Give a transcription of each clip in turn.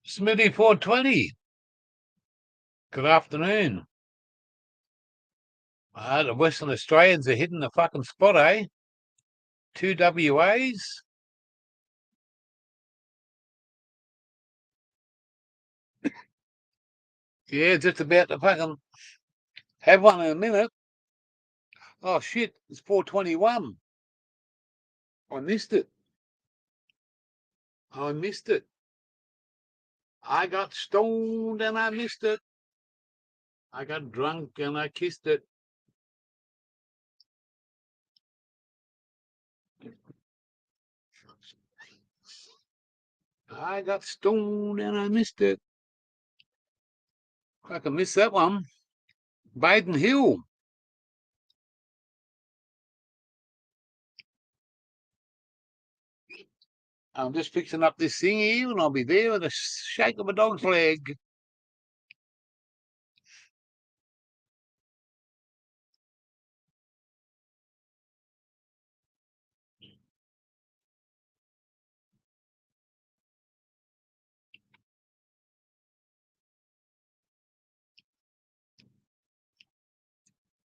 Smithy 420. Good afternoon. The Western Australians are hitting the fucking spot, eh? 2 WAs. Yeah, just about to fucking have one in a minute. Oh shit, it's 421. I missed it. I missed it. I got stoned and I missed it. I got drunk and I kissed it. I got stoned and I missed it. I can miss that one. Baden Hill. I'm just fixing up this thing here and I'll be there with a shake of a dog's leg.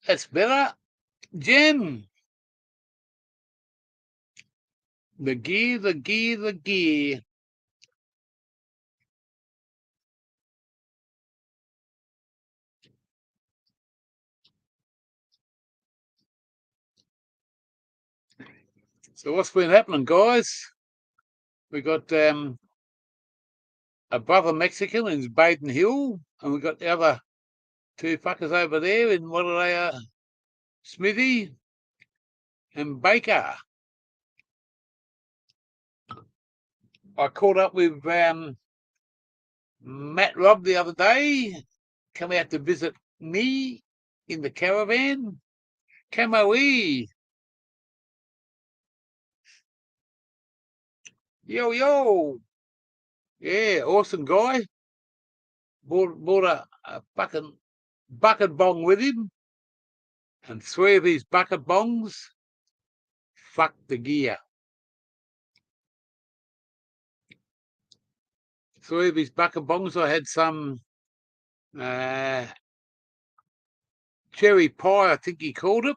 That's better. Jim. The gear. So what's been happening, guys? We got a brother Mexican in Baden Hill, and we got the other two fuckers over there in what are they? Smithy and Baker. I caught up with Matt Robb the other day. Come out to visit me in the caravan. Camo-y. Yo, yo. Yeah, awesome guy. Bought a fucking bucket bong with him, and 3 of his bucket bongs fucked the gear. 3 of his bucket bongs. I had some cherry pie, I think he called it,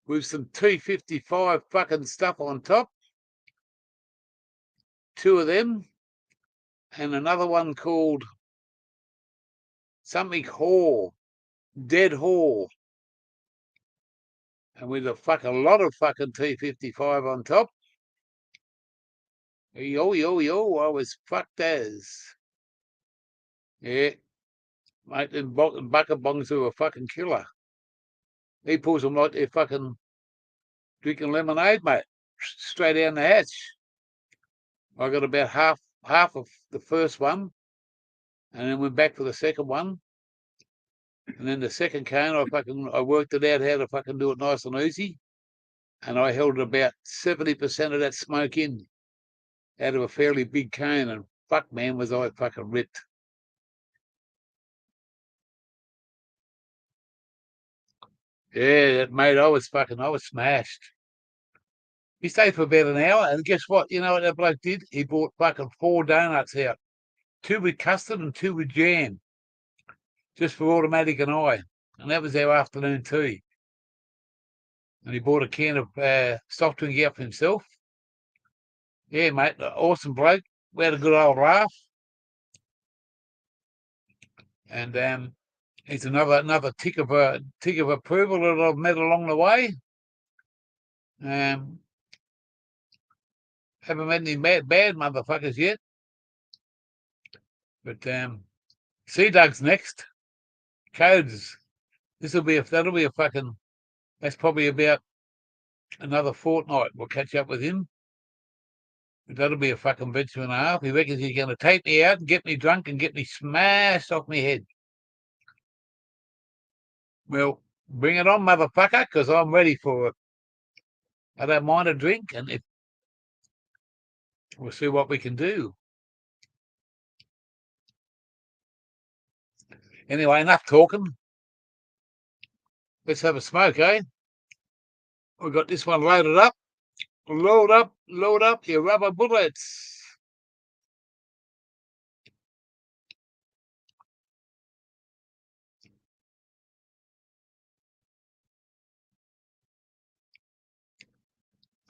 with some T55 fucking stuff on top. 2 of them, and another one called something Haw, Dead Haw, and with a lot of fucking T55 on top. Yo, I was fucked as. Yeah, mate, them bucket bongs are a fucking killer. He pulls them like they're fucking drinking lemonade, mate, straight down the hatch. I got about half of the first one, and then went back for the second one. And then the second cane, I worked it out how to fucking do it nice and easy. And I held about 70% of that smoke in out of a fairly big cane. And fuck, man, was I fucking ripped. Yeah, mate, I was smashed. He stayed for about an hour, and guess what? You know what that bloke did? He bought fucking 4 donuts out, 2 with custard and 2 with jam, just for Automatic and I. And that was our afternoon tea. And he bought a can of soft drink out for himself. Yeah, mate, awesome bloke. We had a good old laugh. And he's another tick of approval that I've met along the way. Haven't met any bad motherfuckers yet. But Sea Doug's next. Codes. That'll be a fucking. That's probably about another fortnight. We'll catch up with him. But that'll be a fucking venture and a half. He reckons he's going to take me out and get me drunk and get me smashed off my head. Well, bring it on, motherfucker, because I'm ready for it. I don't mind a drink, and if we'll see what we can do. Anyway, enough talking. Let's have a smoke, eh? We've got this one loaded up. Load up your rubber bullets.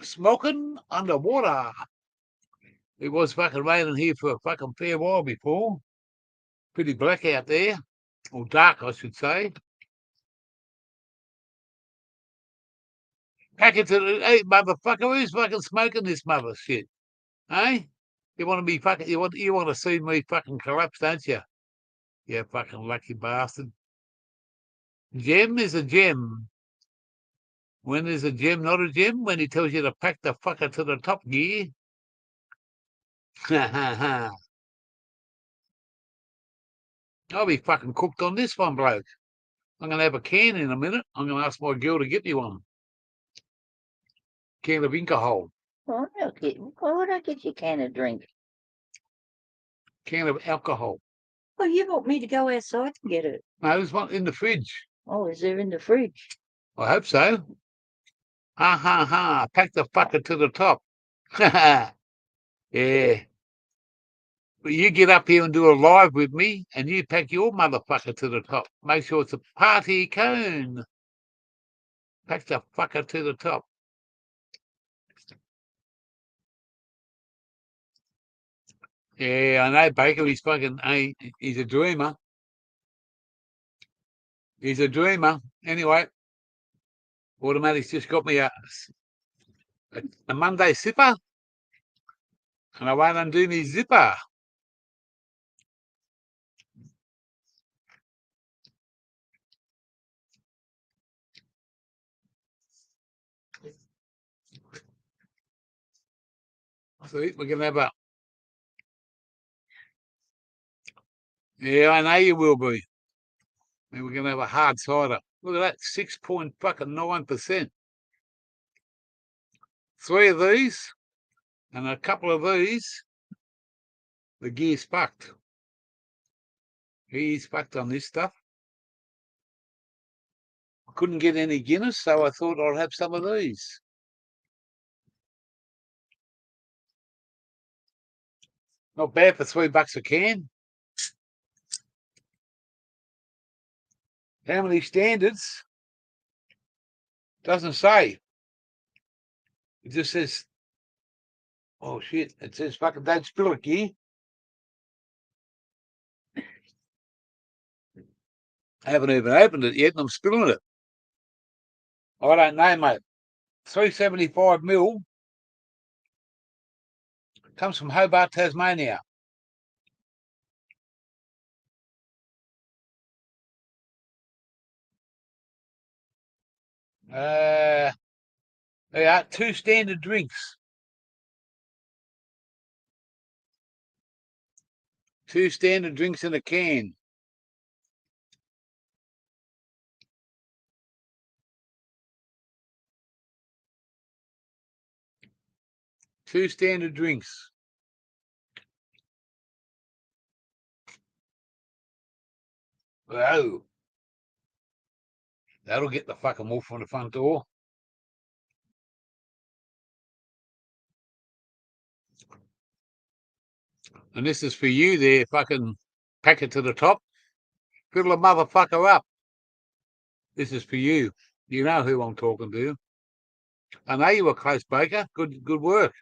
Smoking underwater. It was fucking raining here for a fucking fair while before. Pretty black out there. Or dark, I should say. Pack it to the... Hey, motherfucker, who's fucking smoking this mother shit? Hey? You want to be fucking... You want to see me fucking collapse, don't you? You fucking lucky bastard. Gem is a gem. When is a gem not a gem? When he tells you to pack the fucker to the top gear. Ha ha ha. I'll be fucking cooked on this one, bloke. I'm going to have a can in a minute. I'm going to ask my girl to get me one. Can of alcohol. Why would I get you a can of drink? Can of alcohol. Well, you want me to go outside and get it. No, there's one in the fridge. Oh, is there in the fridge? I hope so. Ha ha ha. Pack the fucker to the top. Ha ha. Yeah. But you get up here and do a live with me, and you pack your motherfucker to the top. Make sure it's a party cone. Pack the fucker to the top. Yeah, I know, Baker. He's fucking... He's a dreamer. He's a dreamer. Anyway, Automatic's just got me a Monday sipper, and I won't undo me zipper. See, we're going to have a... Yeah, I know you will be. And we're going to have a hard cider. Look at that, 6.9%. 3 of these and a couple of these, the gear's fucked. He's fucked on this stuff. I couldn't get any Guinness, so I thought I'd have some of these. Not bad for $3 a can. How many standards? Doesn't say. It just says, oh shit, it says fucking don't spill it, gear. I haven't even opened it yet and I'm spilling it. I don't know, mate. 375 ml. Comes from Hobart, Tasmania. There are 2 standard drinks. 2 standard drinks in a can. Two standard drinks. Whoa. That'll get the fucking wolf from the front door. And this is for you there, fucking pack it to the top. Fill the motherfucker up. This is for you. You know who I'm talking to. I know you were close, Baker. Good work.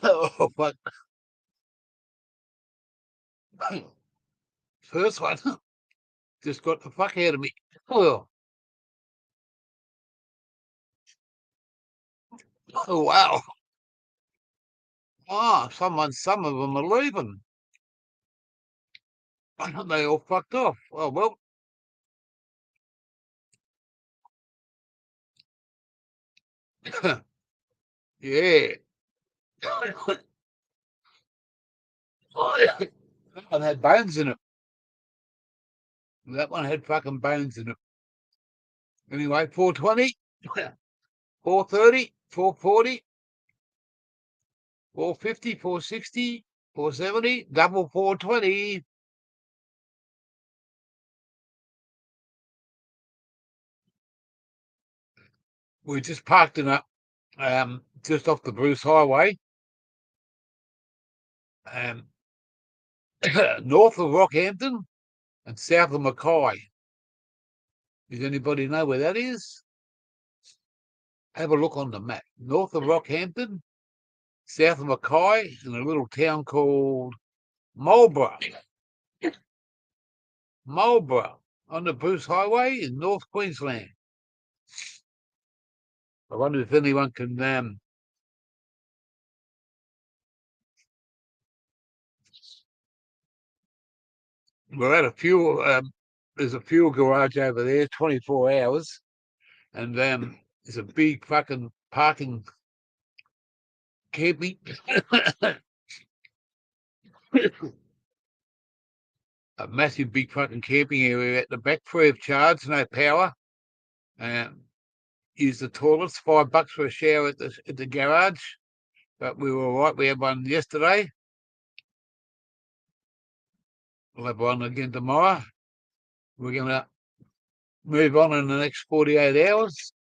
Oh, fuck. First one just got the fuck out of me. Oh, oh wow. Oh, some of them are leaving. They all fucked off. Oh, well. Yeah. That one had bones in it. That one had fucking bones in it. Anyway, 420, 430, 440, 450, 460, 470, double 420. We just parked in a just off the Bruce Highway, north of Rockhampton and south of Mackay. Does anybody know where that is? Have a look on the map. North of Rockhampton, south of Mackay, in a little town called Marlborough. Marlborough on the Bruce Highway in North Queensland. I wonder if anyone can we're at a fuel there's a fuel garage over there, 24 hours, and there's a big fucking parking camping a massive big fucking camping area at the back, free of charge, no power. Use the toilets, $5 for a shower at the garage. But we were all right. We had one yesterday. We'll have one again tomorrow. We're going to move on in the next 48 hours.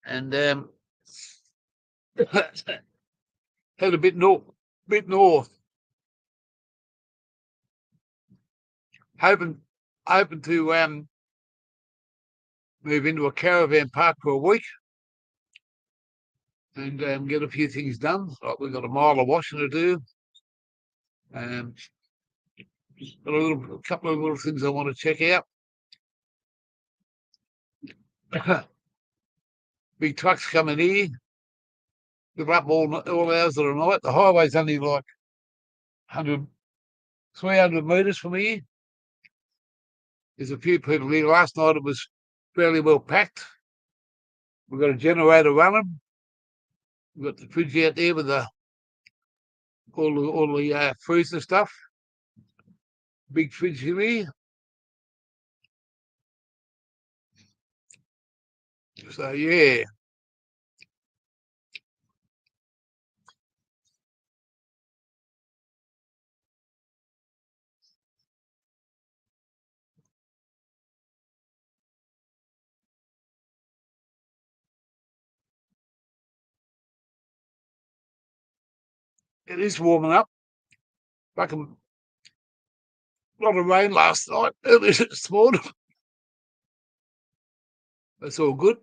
And head a bit north. Hoping to move into a caravan park for a week and get a few things done. Like we've got a mile of washing to do. Got a couple of little things I want to check out. Big trucks coming here. We're up all hours of the night. The highway's only like 300 metres from here. There's a few people here. Last night it was fairly well packed. We've got a generator running. We've got the fridge out there with all the freezer stuff. Big fridge here. So yeah. It is warming up. Fucking a lot of rain last night, early this morning. That's all good.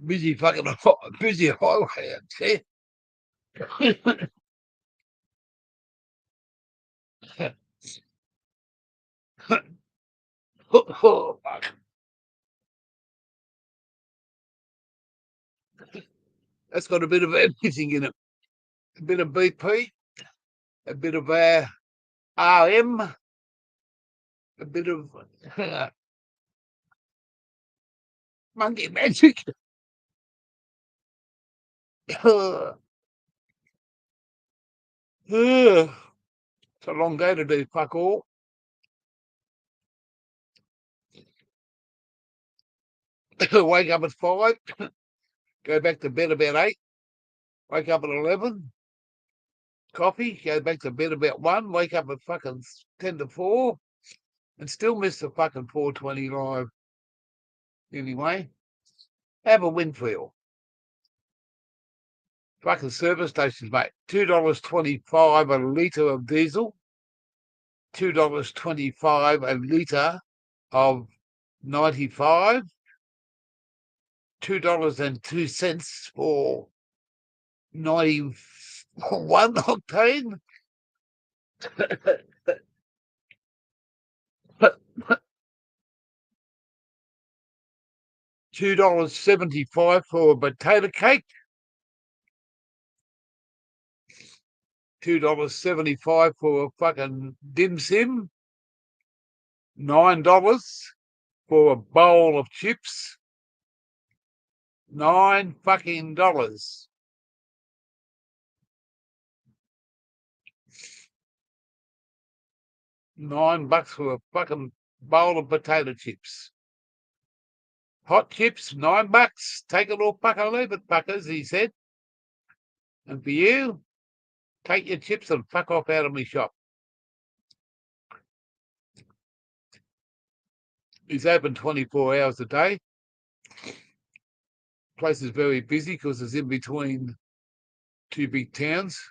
Busy highway, I'd say. Oh, fuck. That's got a bit of everything in it. A bit of BP, a bit of RM, a bit of monkey magic. It's a long day to do fuck all. Wake up at 5, go back to bed about 8, wake up at 11, coffee, go back to bed about 1, wake up at fucking 10 to 4, and still miss the fucking 420 live. Anyway, have a Winfield. Fucking service stations, mate. $2.25 a litre of diesel, $2.25 a litre of 95, $2.02 for 91 octane. $2.75 for a potato cake. $2.75 for a fucking dim sim. $9 for a bowl of chips. $9 fucking dollars. $9 for a fucking bowl of potato chips. Hot chips, $9. Take it or fucker, leave it, fuckers, he said. And for you, take your chips and fuck off out of my shop. He's open 24 hours a day. Place is very busy because it's in between two big towns.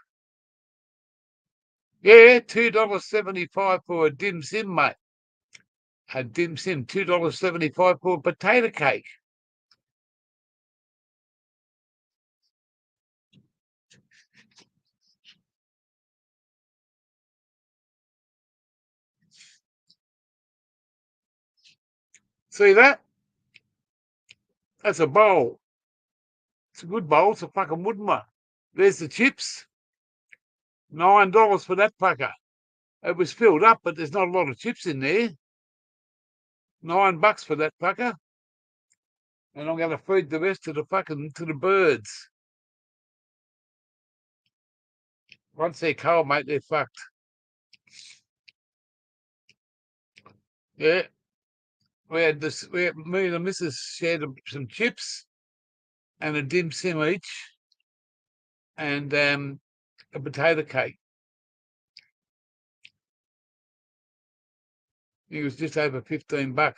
Yeah, $2.75 for a dim sim, mate. A dim sim, $2.75 for a potato cake. See that? That's a bowl. It's a good bowl. It's a fucking wooden one. There's the chips. $9 for that fucker. It was filled up, but there's not a lot of chips in there. $9 for that fucker. And I'm going to feed the rest to the birds. Once they're cold, mate, they're fucked. Yeah. Me and the missus shared some chips and a dim sim each and a potato cake. It was just over $15.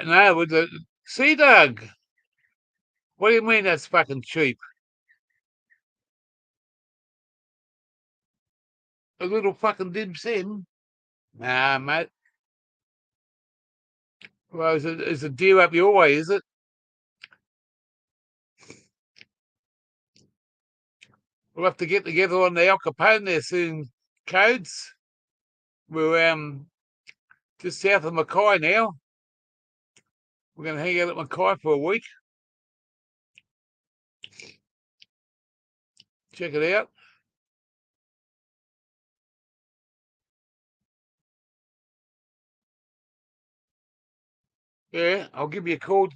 No, with the Sea Dog. What do you mean that's fucking cheap? A little fucking dim sim? Nah, mate. Well, is a deer up your way, is it? We'll have to get together on the Al Capone there soon, Codes. We're just south of Mackay now. We're going to hang out at Mackay for a week. Check it out. Yeah, I'll give you a call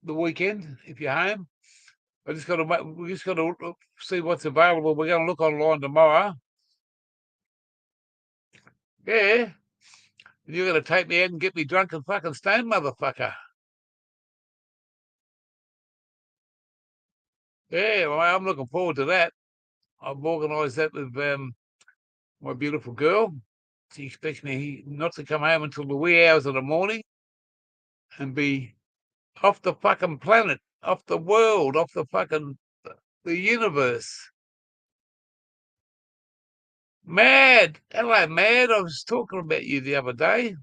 the weekend if you're home. We just got to see what's available. We're going to look online tomorrow. Yeah, you're going to take me out and get me drunk and fucking stoned, motherfucker. Yeah, well, I'm looking forward to that. I've organised that with my beautiful girl. She expects me not to come home until the wee hours of the morning and be off the fucking planet, off the world, off the universe. Mad. Hello, Mad. I was talking about you the other day.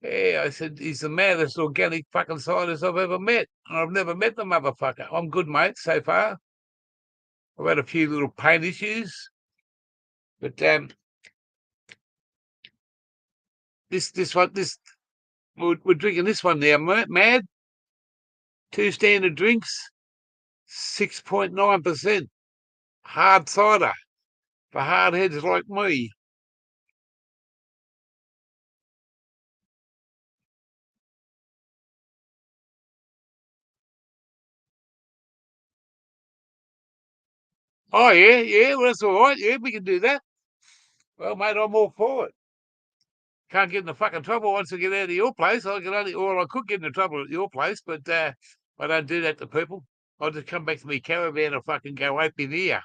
Yeah, I said, he's the maddest organic fucking scientist I've ever met. And I've never met the motherfucker. I'm good, mate, so far. I've had a few little pain issues. But we're drinking this one now, Mad. 2 standard drinks, 6.9%. Hard cider for hard heads like me. Oh, yeah, well, that's all right. Yeah, we can do that. Well, mate, I'm all for it. Can't get into fucking trouble once I get out of your place. I could get into trouble at your place, but I don't do that to people. I'll just come back to my caravan and fucking go open here.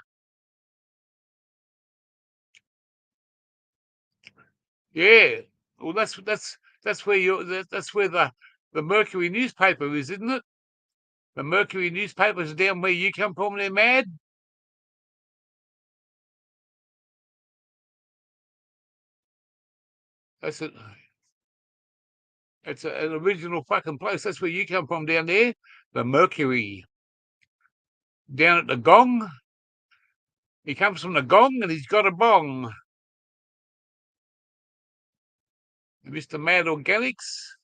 Yeah. Well, that's where the Mercury newspaper is, isn't it? The Mercury newspaper is down where you come from. They're mad. That's it. It's an original fucking place. That's where you come from down there. The Mercury. Down at the Gong. He comes from the Gong and he's got a bong. Mr. Mad Organics.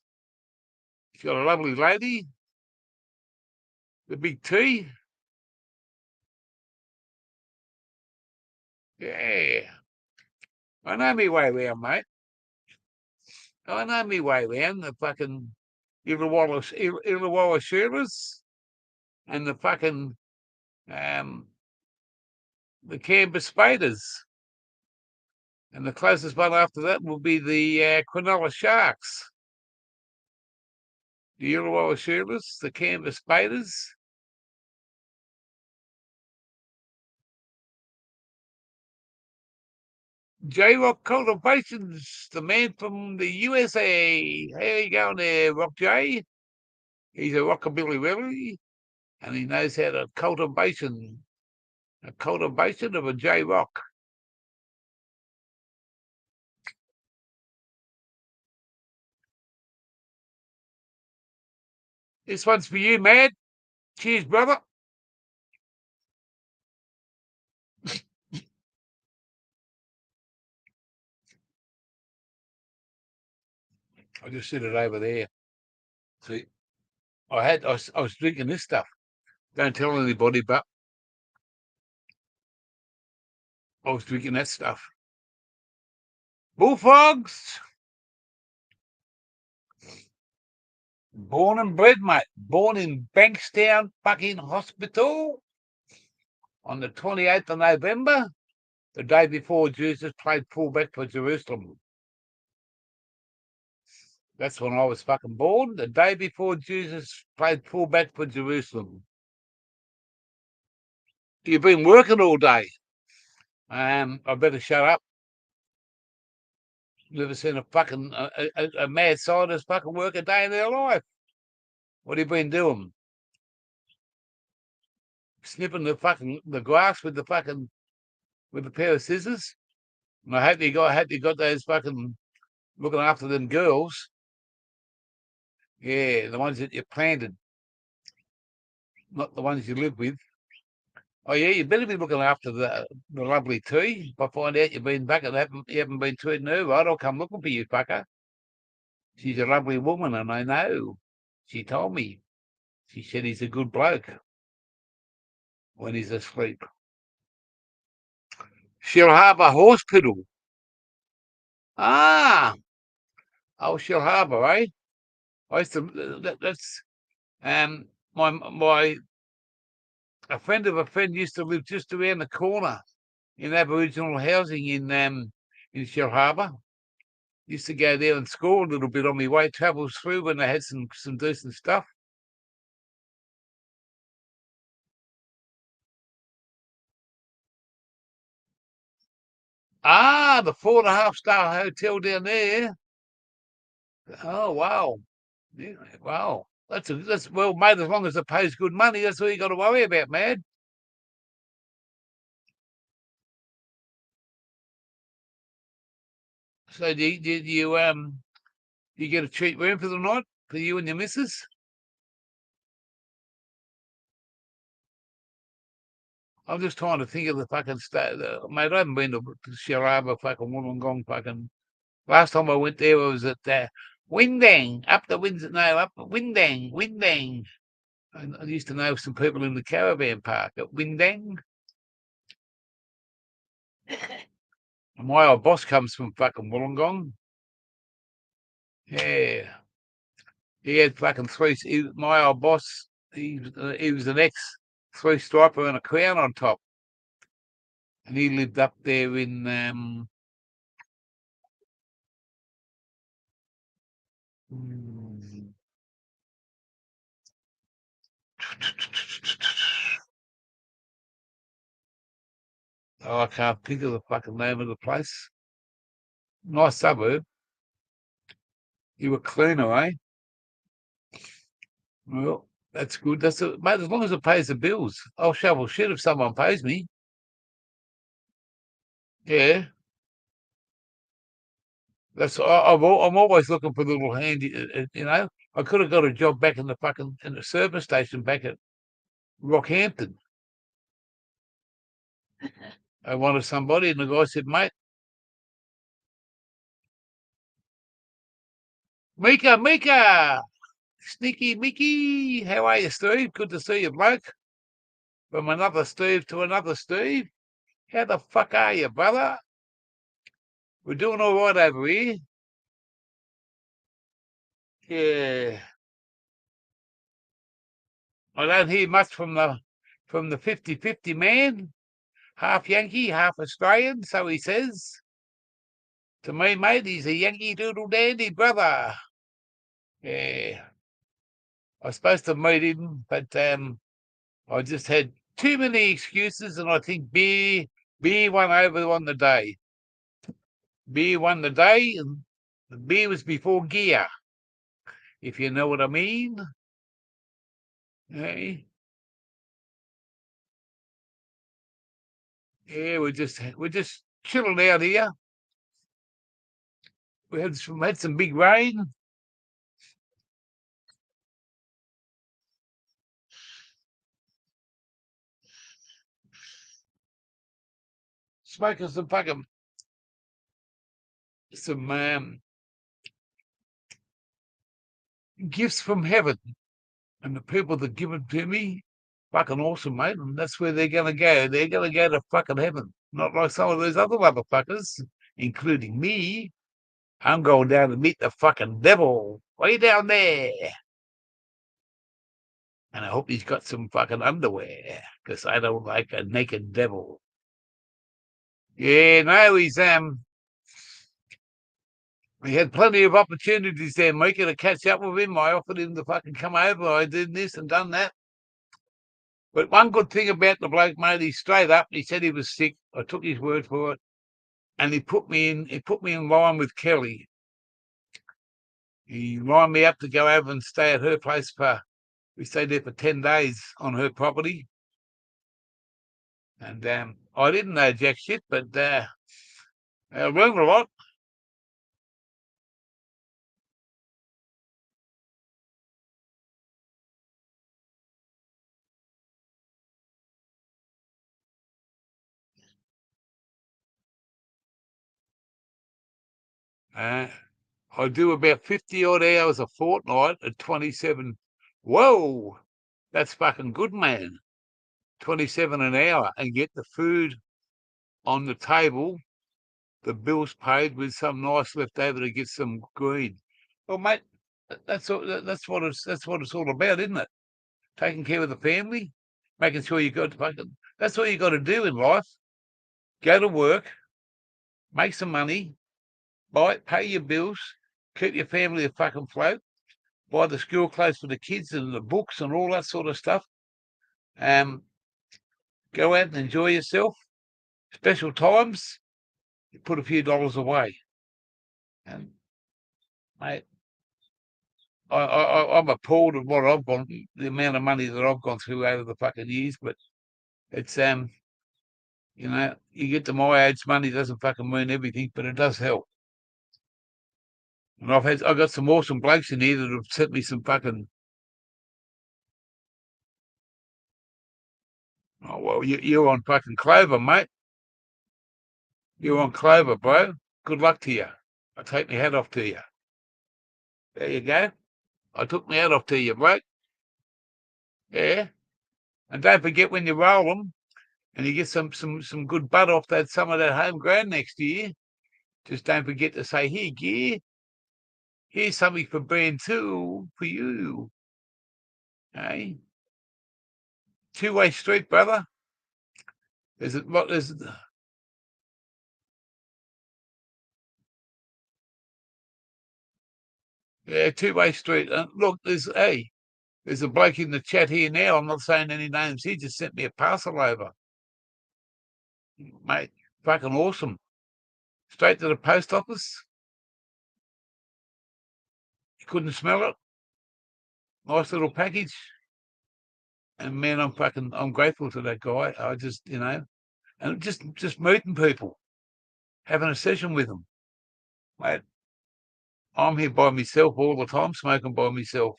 He's got a lovely lady. The big T. Yeah. I know me way round, mate. I know me way round. The fucking Illawarra Shearers. and the fucking the Canberra Spaders. And the closest one after that will be the Cronulla Sharks. The Illawarra Shooters, the Canberra Spaders. J-Rock Cultivations, the man from the USA. How you going there, Rock J? He's a rockabilly really, and he knows how to cultivation of a J-Rock. This one's for you, man. Cheers, brother. I just set it over there. See, I was drinking this stuff. Don't tell anybody, but I was drinking that stuff. Bullfrogs. Born and bred, mate. Born in Bankstown fucking hospital on the 28th of November, the day before Jesus played fullback for Jerusalem. That's when I was fucking born, the day before Jesus played fullback for Jerusalem. You've been working all day. I better shut up. Never seen a fucking a mad scientist fucking work a day in their life. What have you been doing? Snipping the grass with the pair of scissors? And I hope you got those fucking looking after them girls. Yeah, the ones that you planted, not the ones you live with. Oh yeah, you better be looking after the lovely T. If I find out you've been back and you haven't been treating her right, I'll come looking for you, fucker. She's a lovely woman, and I know. She told me. She said he's a good bloke when he's asleep. Shellharbour Hospital. Ah, oh Shellharbour, eh? I used to. That's my a friend of a friend used to live just around the corner in Aboriginal housing in Shellharbour. Used to go there and score a little bit on my way travels through when they had some decent stuff. Ah, the 4.5-star hotel down there. Oh wow, yeah, wow. That's well, mate. As long as it pays good money, that's all you got to worry about, man. So do you get a cheap room for the night for you and your missus? I'm just trying to think of the fucking state. Mate, I haven't been to Sharaba fucking Wollongong fucking. Last time I went there I was at Windang, up the Windsor, no, up Windang. I used to know some people in the caravan park at Windang. My old boss comes from fucking Wollongong. Yeah. He had fucking my old boss, he was an ex three-striper and a crown on top. And he lived up there in mm, oh, I can't think of the fucking name of the place. Nice suburb. You were cleaner, eh? Well, that's good. Mate, as long as it pays the bills. I'll shovel shit if someone pays me. Yeah. I'm always looking for little handy, I could have got a job back in the service station back at Rockhampton. I wanted somebody, and the guy said, "Mate, Mika, Sneaky Mickey, how are you, Steve? Good to see you, bloke. From another Steve to another Steve. How the fuck are you, brother? We're doing all right over here. Yeah. I don't hear much from the 50-50 man. Half Yankee, half Australian, so he says. To me, mate, he's a Yankee Doodle Dandy brother. Yeah. I was supposed to meet him, but I just had too many excuses, and I think beer won over on the day. Beer won the day, and the beer was before gear, if you know what I mean. Hey. Yeah, we're just chilling out here. We had some big rain. Smoking some fucking gifts from heaven, and the people that give it to me, fucking awesome, mate. And that's where they're gonna go. They're gonna go to fucking heaven, not like some of those other motherfuckers, including me. I'm going down to meet the fucking devil way down there. And I hope he's got some fucking underwear, because I don't like a naked devil. Yeah, no, we had plenty of opportunities there, Mika, to catch up with him. I offered him to fucking come over. I did this and done that. But one good thing about the bloke, mate, he's straight up. He said he was sick. I took his word for it. And he put me in line with Kelly. He lined me up to go over and stay at her place we stayed there for 10 days on her property. And I didn't know jack shit, but I learned a lot. I do about 50 odd hours a fortnight at 27. Whoa, that's fucking good, man. 27 an hour, and get the food on the table, the bills paid with some nice left over to get some green. Well, mate, that's what it's all about, isn't it? Taking care of the family, making sure you got fucking. That's all you got to do in life. Go to work, make some money, pay your bills, keep your family afloat, buy the school clothes for the kids and the books and all that sort of stuff. Go out and enjoy yourself. Special times, you put a few dollars away. And mate, I'm appalled at what I've gone, the amount of money that I've gone through over the fucking years. But it's you get to my age, money doesn't fucking mean everything, but it does help. And I've got some awesome blokes in here that have sent me some fucking. Oh well, you're on fucking Clover, mate. You're on Clover, bro. Good luck to you. I take my hat off to you. There you go. I took my hat off to you, bloke. Yeah. And don't forget, when you roll them and you get some good butt off some of that homegrown next year, just don't forget to say, "Here, gear, here's something for brand two for you." Hey, two-way street, brother. There's yeah, two-way street. Look, there's a bloke in the chat here now. I'm not saying any names. He just sent me a parcel over, mate. Fucking awesome. Straight to the post office. You couldn't smell it. Nice little package. And man, I'm grateful to that guy. I just, and just meeting people, having a session with them. Mate, I'm here by myself all the time, smoking by myself.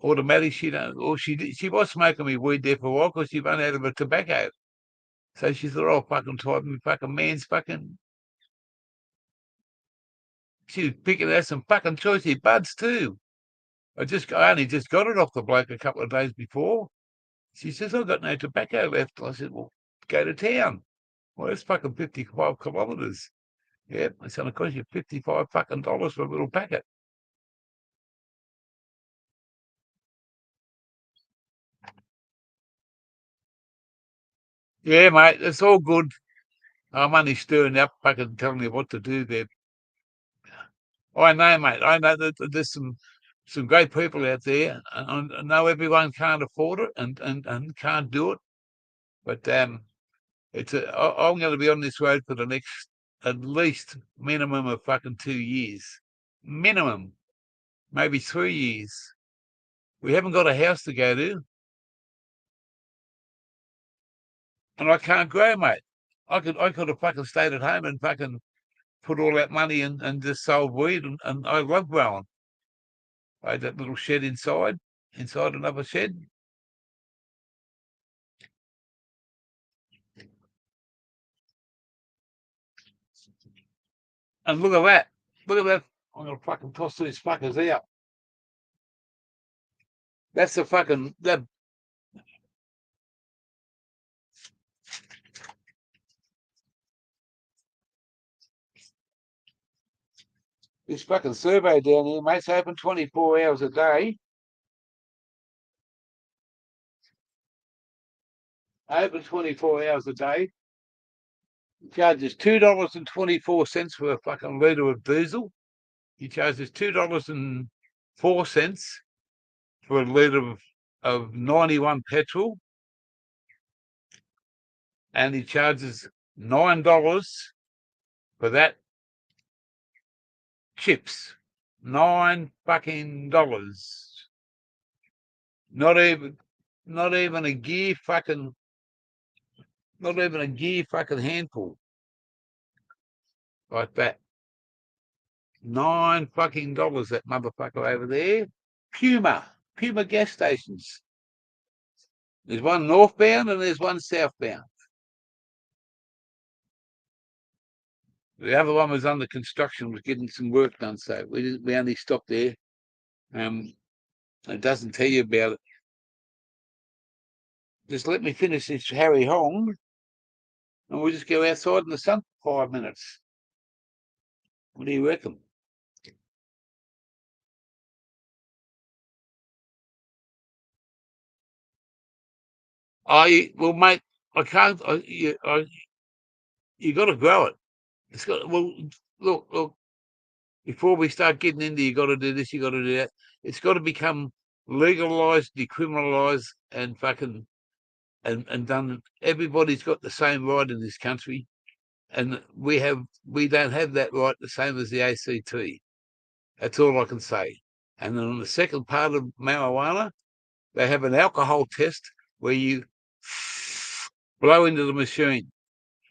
Automatic, she was smoking me weed there for a while because she ran out of her tobacco. So she thought, oh, fucking type me, fucking man's fucking. She was picking out some fucking choicey buds too. I only just got it off the bloke a couple of days before. She says, I've got no tobacco left. I said, well, go to town. Well, that's fucking 55 kilometres. Yeah, it's going to cost you 55 fucking dollars for a little packet. Yeah, mate, it's all good. I'm only stirring up, fucking telling you what to do there. I know, mate. I know that there's some great people out there. And I know everyone can't afford it and can't do it. But I'm going to be on this road for the next at least minimum of fucking 2 years, minimum, maybe 3 years. We haven't got a house to go to, and I can't grow, mate. I could have fucking stayed at home and fucking put all that money in and just sold weed, and I love growing. I had that little shed inside another shed. And look at that. Look at that. I'm going to fucking toss these fuckers out. That's the fucking, this fucking survey down here, mate. It's open 24 hours a day. Open 24 hours a day. He charges $2.24 for a fucking litre of diesel. He charges $2.04 for a litre of 91 petrol. And he charges $9 for that chips. $9 fucking. Not even a gear fucking, not even a gear fucking handful like that. $9 fucking, that motherfucker over there. Puma gas stations. There's one northbound and there's one southbound. The other one was under construction, was getting some work done, so we only stopped there. It doesn't tell you about it. Just let me finish this Harry Hong, and we'll just go outside in the sun for 5 minutes. What do you reckon? Well, mate, I can't. You got to grow it. It's got. Well, look. Before we start getting into, you got to do this, you got to do that. It's got to become legalized, decriminalized, and fucking and done. Everybody's got the same right in this country, and we don't have that right the same as the ACT. That's all I can say. And then on the second part of marijuana, they have an alcohol test where you blow into the machine.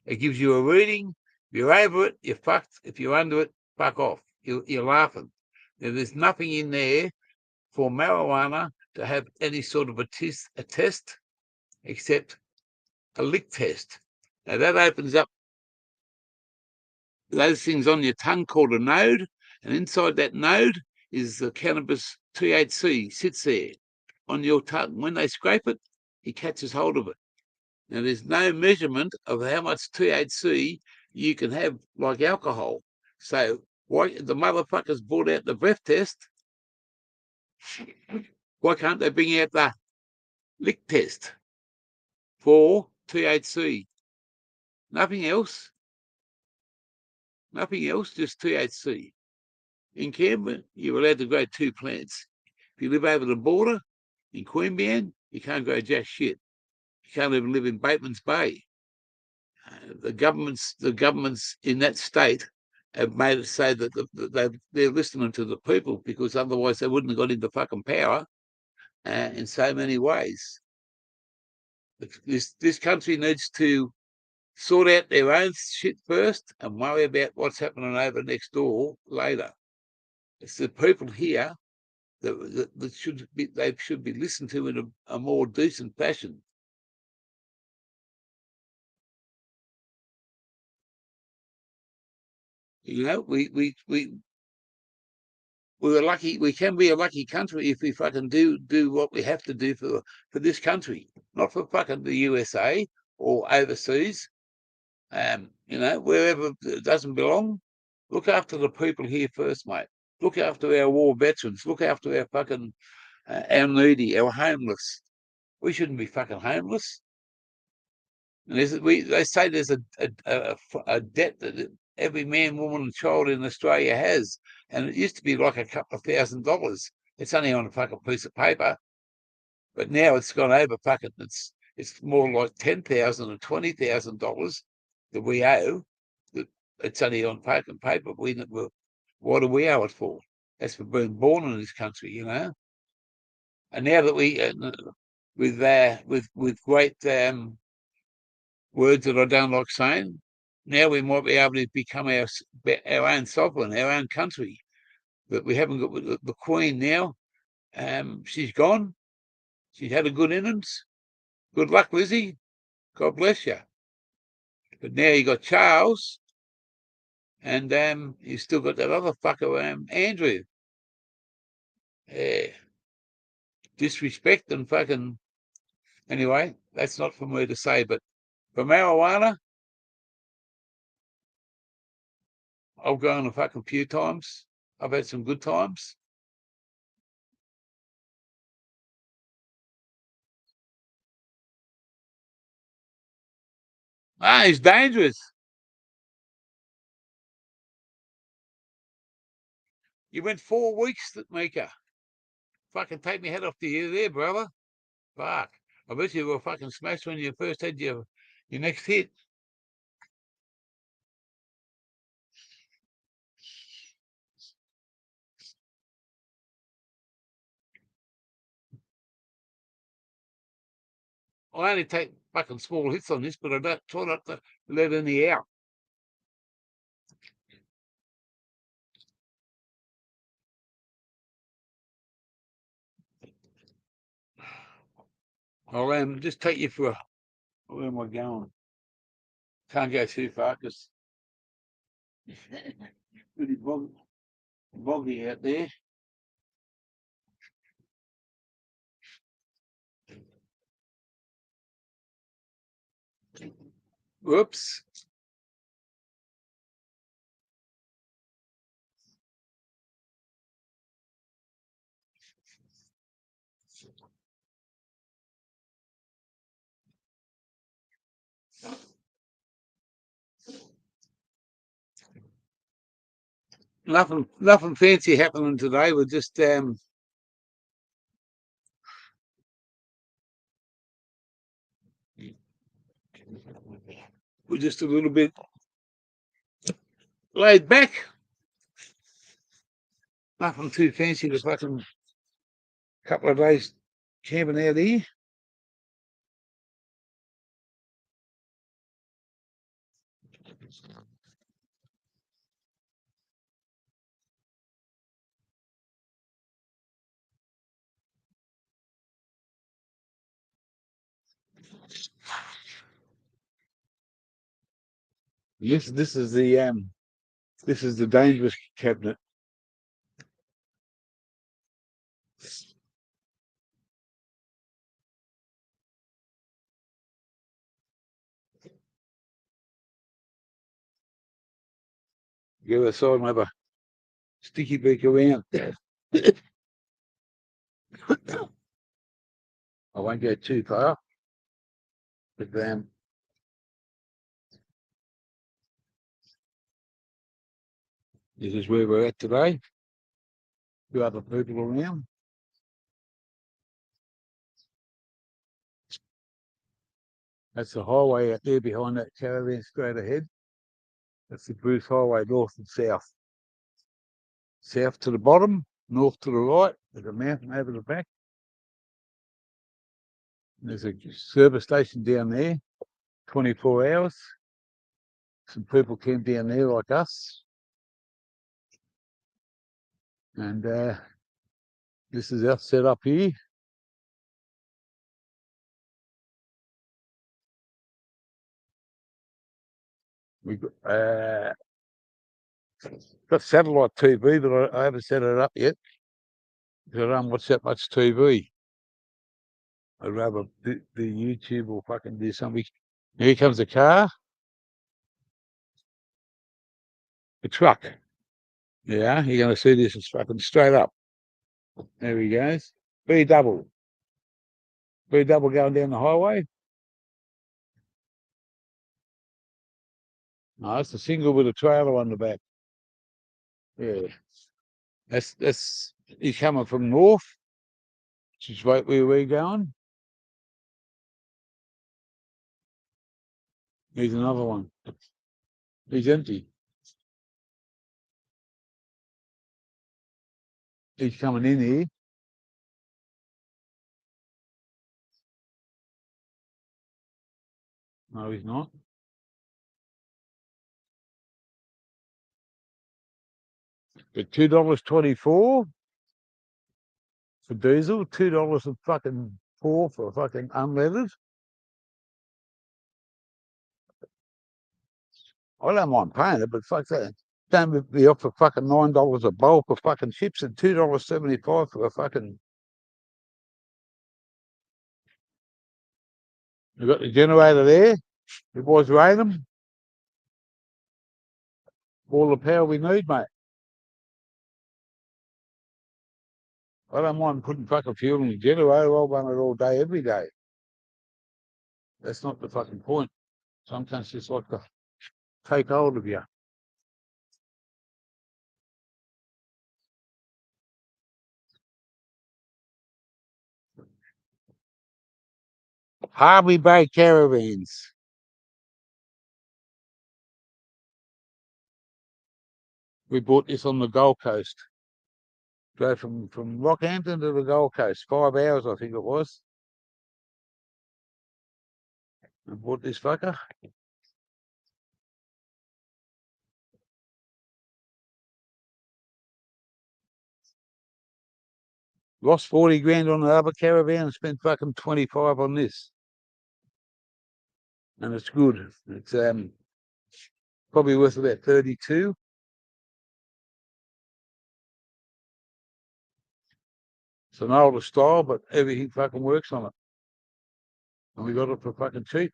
It gives you a reading. If you're over it, you're fucked. If you're under it, fuck off. You're laughing. Now, there's nothing in there for marijuana to have any sort of a test except a lick test. Now, that opens up those things on your tongue called a node, and inside that node is the cannabis THC sits there on your tongue. When they scrape it, he catches hold of it. Now, there's no measurement of how much THC you can have like alcohol. So why the motherfuckers brought out the breath test? Why can't they bring out the lick test for THC? Nothing else. Nothing else, just THC. In Canberra, you're allowed to grow 2 plants. If you live over the border in Queanbeyan, you can't grow jack shit. You can't even live in Bateman's Bay. The governments in that state have made it say that they're listening to the people, because otherwise they wouldn't have got into fucking power in so many ways. This country needs to sort out their own shit first and worry about what's happening over next door later. It's the people here that should be listened to in a more decent fashion. You know, we're lucky. We can be a lucky country if we fucking do what we have to do for this country, not for fucking the USA or overseas. You know, wherever it doesn't belong. Look after the people here first, mate. Look after our war veterans. Look after our fucking our needy, our homeless. We shouldn't be fucking homeless. And they say there's a debt that every man, woman, and child in Australia has, and it used to be like a couple of $1,000s. It's only on a fucking piece of paper, but now it's gone over fucking. It's more like $10,000 or $20,000 that we owe. That it's only on fucking paper. What do we owe it for? That's for being born in this country, you know. And now that with great words that I don't like saying, now we might be able to become our own sovereign, our own country. But we haven't got the Queen now. She's gone. She's had a good innings. Good luck, Lizzie. God bless you. But now you got Charles, and you still got that other fucker, Andrew. Disrespect and fucking. Anyway, that's not for me to say. But for marijuana, I've gone a fucking few times. I've had some good times. It's dangerous. You went 4 weeks, Mika. Fucking take me head off to you there, brother. Fuck. I bet you were fucking smashed when you first had your next hit. I only take fucking small hits on this, but I don't try not to let any out. I'll just take you for where am I going? Can't go too far because it's pretty boggy out there. Whoops. Nothing fancy happening today. We're just a little bit laid back. Nothing too fancy. The fucking couple of days camping out here. This is the dangerous cabinet. Go outside and have a sticky beak around. I won't go too far, but this is where we're at today. Few other people around. That's the highway out there behind that caravan straight ahead. That's the Bruce Highway, north and south. South to the bottom, north to the right. There's a mountain over the back. There's a service station down there, 24 hours. Some people came down there like us. And this is our setup here. We've got satellite TV, but I haven't set it up yet because I don't watch that much TV. I'd rather do YouTube or fucking do something. Here comes a car. A truck. Yeah, you're going to see this. It's fucking straight up. There he goes. B double. B double going down the highway. No, it's a single with a trailer on the back. Yeah. That's he's coming from north, which is right where we're going. Here's another one. He's empty. He's coming in here. No, he's not. But $2.24 for diesel, $2 and fucking four for fucking unleaded. I don't mind paying it, but fuck that. Don't be off for fucking $9 a bowl for fucking chips and $2.75 for a fucking. You got the generator there. It was raining. All the power we need, mate. I don't mind putting fucking fuel in the generator. I'll run it all day, every day. That's not the fucking point. Sometimes it's like to take hold of you. Harvey Bay caravans. We bought this on the Gold Coast. Go from Rockhampton to the Gold Coast. 5 hours, I think it was. I bought this fucker. Lost 40 grand on the other caravan and spent fucking 25 on this. And it's good. It's probably worth about 32. It's an older style, but everything fucking works on it. And we got it for fucking cheap.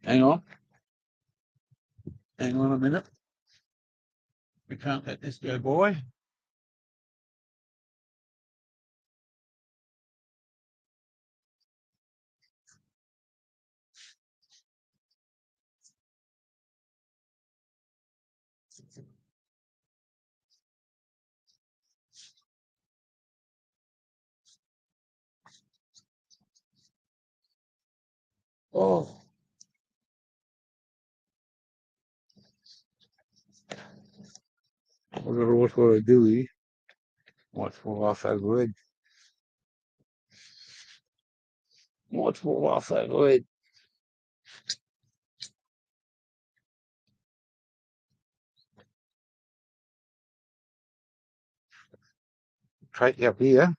Hang on. Hang on a minute. We can't let this go by. Oh. I don't know what I do here. What's for us so good? What's for us so good? Take you up here.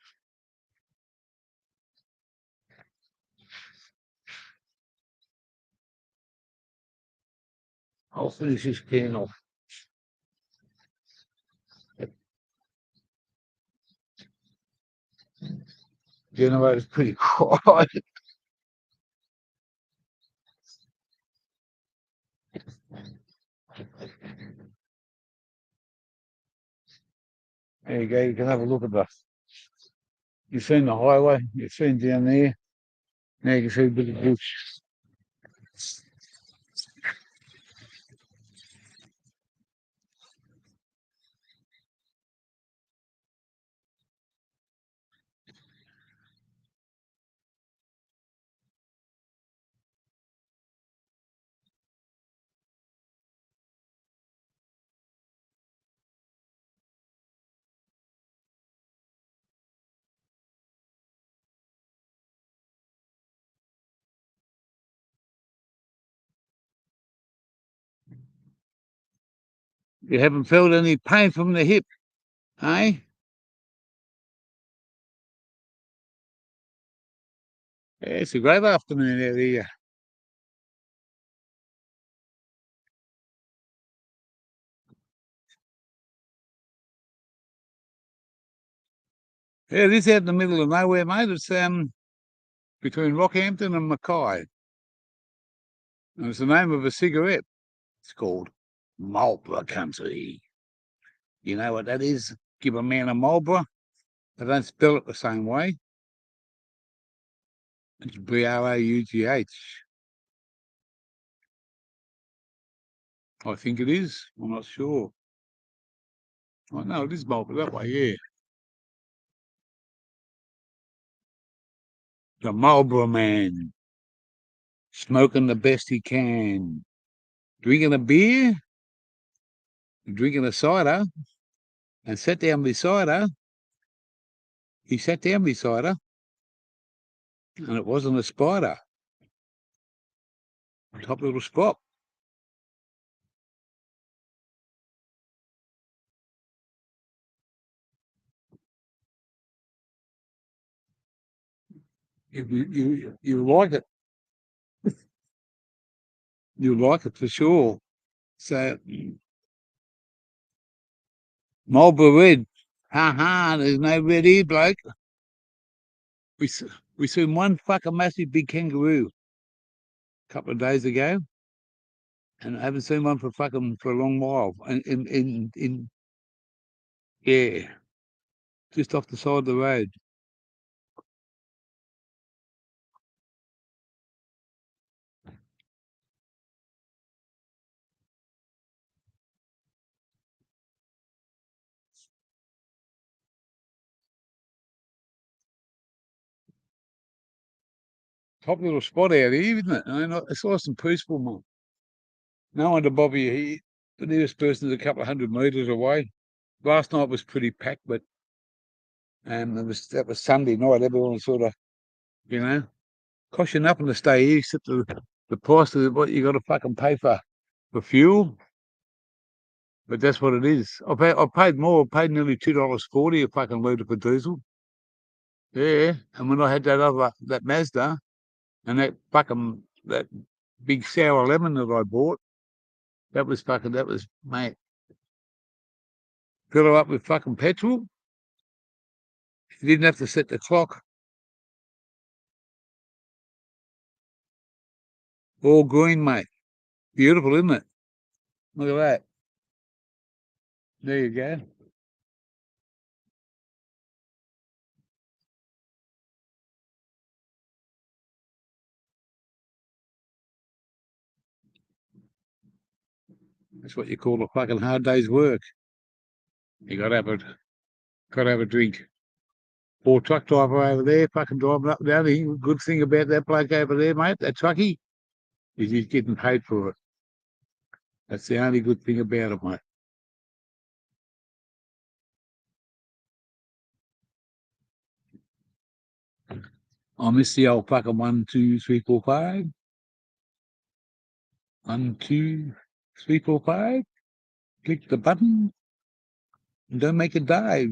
I'll finish this can off. Generator's pretty quiet. There you go. You can have a look at this. You've seen the highway. You've seen down there. Now you can see a bit of bush. You haven't felt any pain from the hip, eh? Yeah, it's a great afternoon out here. Yeah, it is out in the middle of nowhere, mate. It's between Rockhampton and Mackay. And it's the name of a cigarette. It's called Marlborough Country. You know what that is? Give a man a Marlborough, They don't spell it the same way. It's Broughh. I think it is. I'm not sure. Oh, no, it is Marlborough that way, yeah. The Marlborough man, smoking the best he can, drinking a beer, drinking a cider, and sat down beside her. He sat down beside her, and it wasn't a spider. Top little spot. You like it. You like it for sure. So Marlborough Red. Ha ha, there's no red here, bloke. We seen one fucking massive big kangaroo a couple of days ago, and I haven't seen one for a long while. And in yeah, just off the side of the road. Top little spot out here, isn't it? I mean, it's nice and peaceful, man. No one to bother you here. The nearest person is a couple of 100 metres away. Last night was pretty packed, but that was Sunday night. Everyone sort of, you know, cost you nothing to stay here except the price of what you got to fucking pay for fuel. But that's what it is. I paid more. I paid nearly $2.40 a fucking litre for diesel. Yeah, and when I had that Mazda and that big sour lemon that I bought, that was mate. Fill her up with fucking petrol. You didn't have to set the clock. All green, mate. Beautiful, isn't it? Look at that. There you go. That's what you call a fucking hard day's work. You got to have a drink. Poor truck driver over there, fucking driving up and down. The good thing about that bloke over there, mate, that truckie, is he's getting paid for it. That's the only good thing about it, mate. I miss the old fucking 1, 2, 3, 4, 5. 1, 2, 3, 4, 5. Click the button and don't make a dive.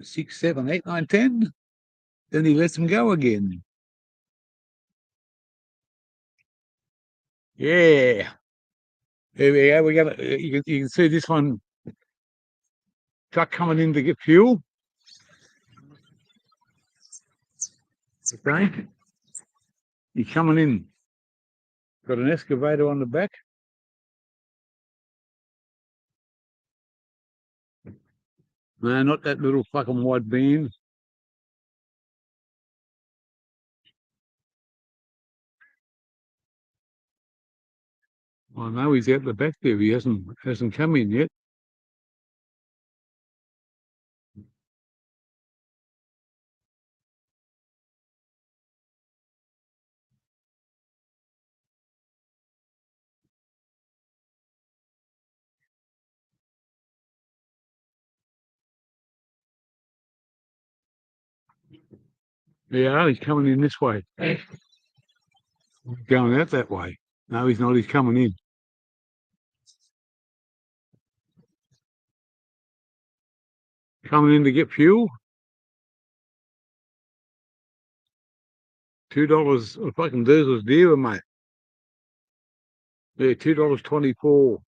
6, 7, 8, 9, 10. Then he lets them go again. Yeah. Here we go. You can see this one truck coming in to get fuel. Okay. He's coming in. Got an excavator on the back. No, not that little fucking white van. I know he's out the back there. He hasn't come in yet. Yeah, he's coming in this way. Going out that way. No, he's not. He's coming in. Coming in to get fuel. $2 a fucking diesel's dearer, mate. Yeah, $2.24.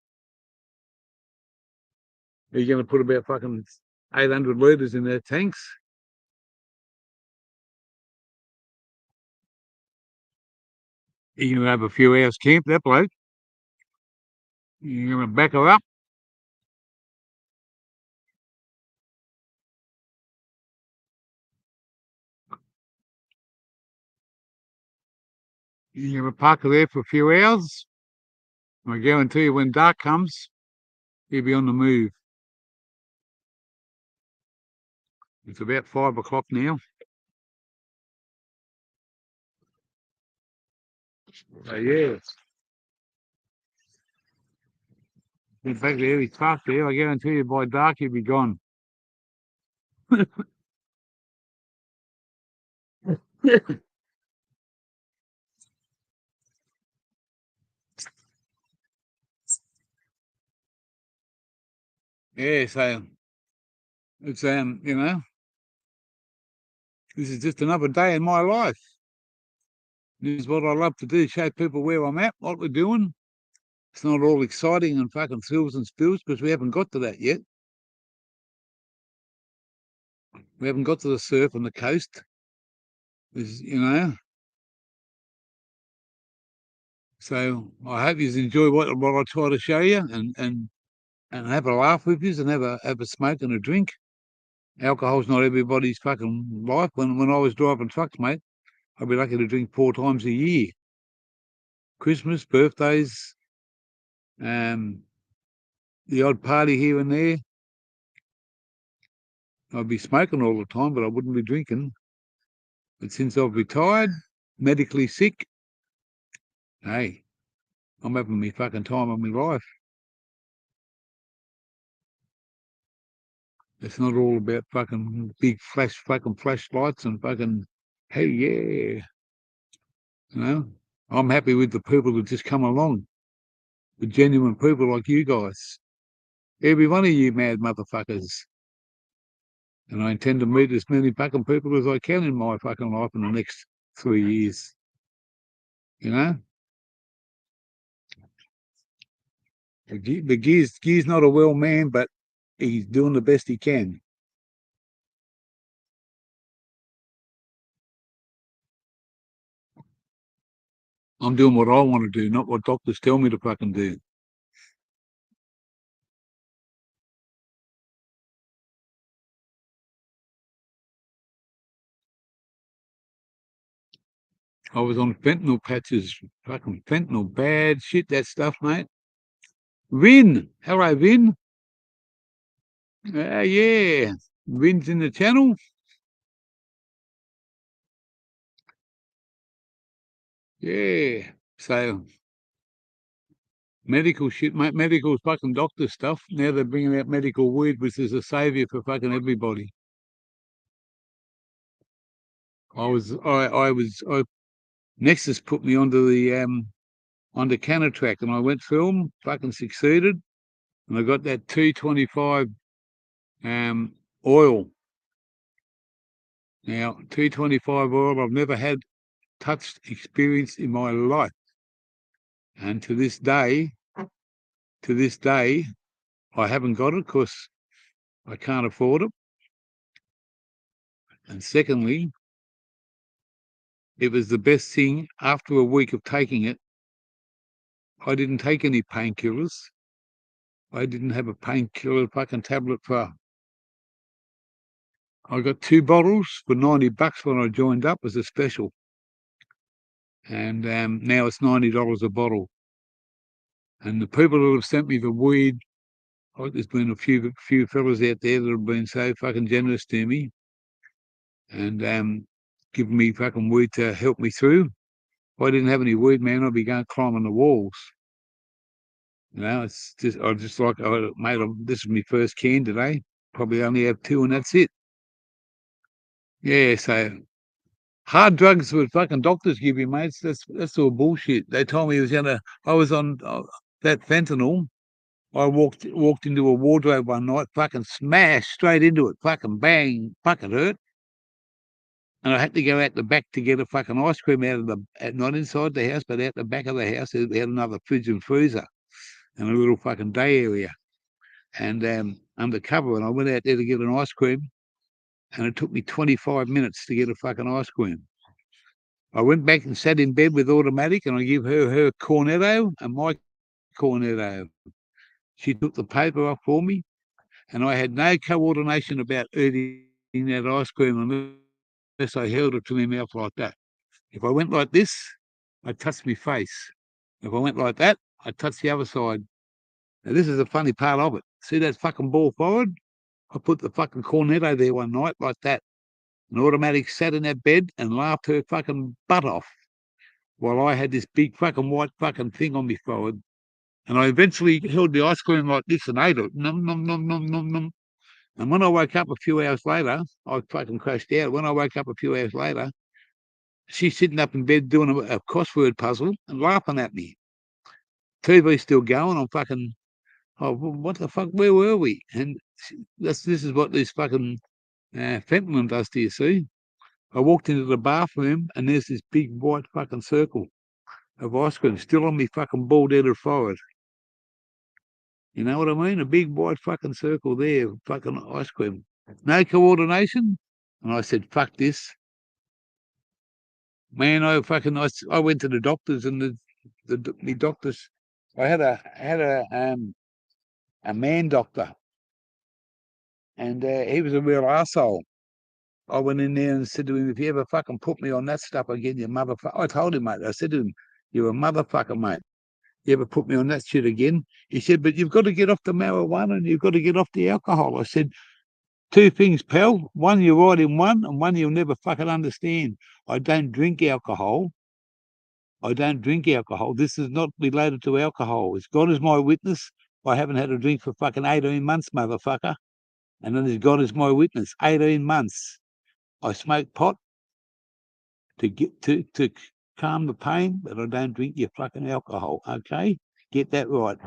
You're going to put about fucking 800 litres in their tanks. You're going to have a few hours camp, that bloke. You're going to back her up. You have a parker there for a few hours. I guarantee you when dark comes, he'll be on the move. It's about 5 o'clock now. So yeah. In fact, there he's parked there. I guarantee you by dark he'll be gone. Yeah, so it's this is just another day in my life. This is what I love to do, show people where I'm at, what we're doing. It's not all exciting and fucking thrills and spills because we haven't got to that yet. We haven't got to the surf on the coast. So I hope you enjoy what I try to show you and have a laugh with you and have a smoke and a drink. Alcohol's not everybody's fucking life. When I was driving trucks, mate, I'd be lucky to drink 4 times a year. Christmas, birthdays, the odd party here and there. I'd be smoking all the time, but I wouldn't be drinking. But since I've retired, medically sick, hey, I'm having me fucking time of my life. It's not all about fucking big fucking flashlights and fucking, hey, yeah. I'm happy with the people that just come along, the genuine people like you guys. Every one of you mad motherfuckers. And I intend to meet as many fucking people as I can in my fucking life in the next 3 years. You know? The Gear's not a well man, but he's doing the best he can. I'm doing what I want to do, not what doctors tell me to fucking do. I was on fentanyl patches, fucking fentanyl, bad shit, that stuff, mate. Vin, hello, Vin. Yeah, Vin's in the channel. Yeah, so medical shit, mate. Medical fucking doctor stuff. Now they're bringing out medical weed, which is a savior for fucking everybody. Nexus put me onto the onto Canatrack, and I went film, fucking succeeded, and I got that 225 oil. Now 225 oil, I've never had touched experience in my life, and to this day, I haven't got it because I can't afford it. And secondly, it was the best thing after a week of taking it. I didn't take any painkillers. I didn't have a painkiller fucking tablet for. I got 2 bottles for $90 when I joined up as a special, and now it's $90 a bottle. And the people that have sent me the weed, there's been a few fellas out there that have been so fucking generous to me, and giving me fucking weed to help me through. If I didn't have any weed, man, I'd be going climbing the walls. It's just mate, this is my first can today. Probably only have 2, and that's it. Yeah, so hard drugs with fucking doctors give you, mates. That's all bullshit. They told me I was on that fentanyl. I walked into a wardrobe one night, fucking smashed straight into it, fucking bang, fucking hurt. And I had to go out the back to get a fucking ice cream out of not inside the house, but out the back of the house. They had another fridge and freezer and a little fucking day area. And undercover, and I went out there to get an ice cream, and it took me 25 minutes to get a fucking ice cream. I went back and sat in bed with automatic, and I give her cornetto and my cornetto. She took the paper off for me, and I had no coordination about eating that ice cream unless I held it to my mouth like that. If I went like this, I touched my face. If I went like that, I touched the other side. Now, this is the funny part of it. See that fucking ball forward? I put the fucking cornetto there one night like that. An automatic sat in that bed and laughed her fucking butt off while I had this big fucking white fucking thing on me forward. And I eventually held the ice cream like this and ate it. Num, num, num, num, num, num. And when I woke up a few hours later, I fucking crashed out. When I woke up a few hours later, she's sitting up in bed doing a crossword puzzle and laughing at me. TV's still going. I'm fucking, oh, what the fuck? Where were we? And this is what this fucking fentanyl does to you, see? I walked into the bathroom and there's this big white fucking circle of ice cream still on me fucking bald-headed forehead. You know what I mean? A big white fucking circle there, fucking ice cream. No coordination. And I said, fuck this. Man, I went to the doctors and the doctors, I had a man doctor and he was a real arsehole. I went in there and said to him, if you ever fucking put me on that stuff again, you motherfucker. I told him, mate, I said to him, you're a motherfucker, mate. You ever put me on that shit again? He said, but you've got to get off the marijuana and you've got to get off the alcohol. I said, two things, pal. One, you're right in one, and one, you'll never fucking understand. I don't drink alcohol. I don't drink alcohol. This is not related to alcohol. As God is my witness, I haven't had a drink for fucking 18 months, motherfucker. And then God is my witness, 18 months. I smoke pot to calm the pain, but I don't drink your fucking alcohol, okay? Get that right.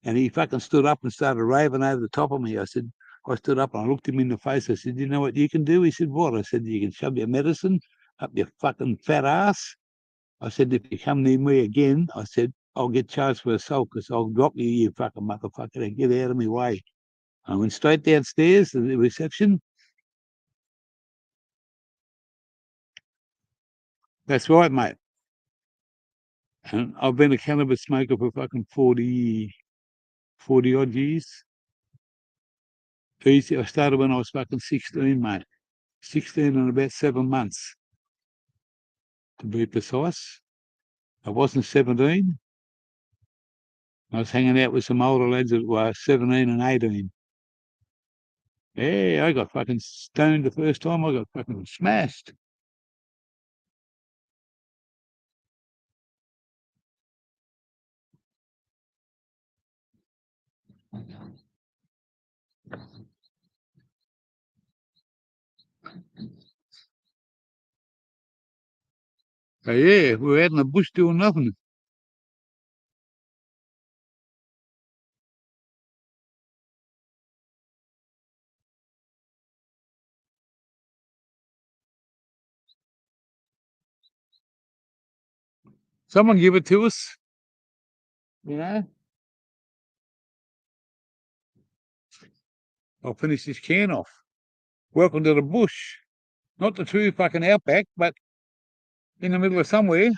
And he fucking stood up and started raving over the top of me. I stood up and I looked him in the face. I said, you know what you can do? He said, what? I said, you can shove your medicine up your fucking fat ass. I said, if you come near me again, I said, I'll get charged for assault because I'll drop you, you fucking motherfucker, and get out of my way. I went straight downstairs to the reception. That's right, mate. And I've been a cannabis smoker for fucking 40 odd years. Easy. I started when I was fucking 16, mate. 16 and about 7 months, to be precise. I wasn't 17. I was hanging out with some older lads that were 17 and 18. Yeah, I got fucking stoned the first time. I got fucking smashed. So yeah, we were out in the bush doing nothing. Someone give it to us, you know. I'll finish this can off. Welcome to the bush. Not the true fucking outback, but in the middle of somewhere.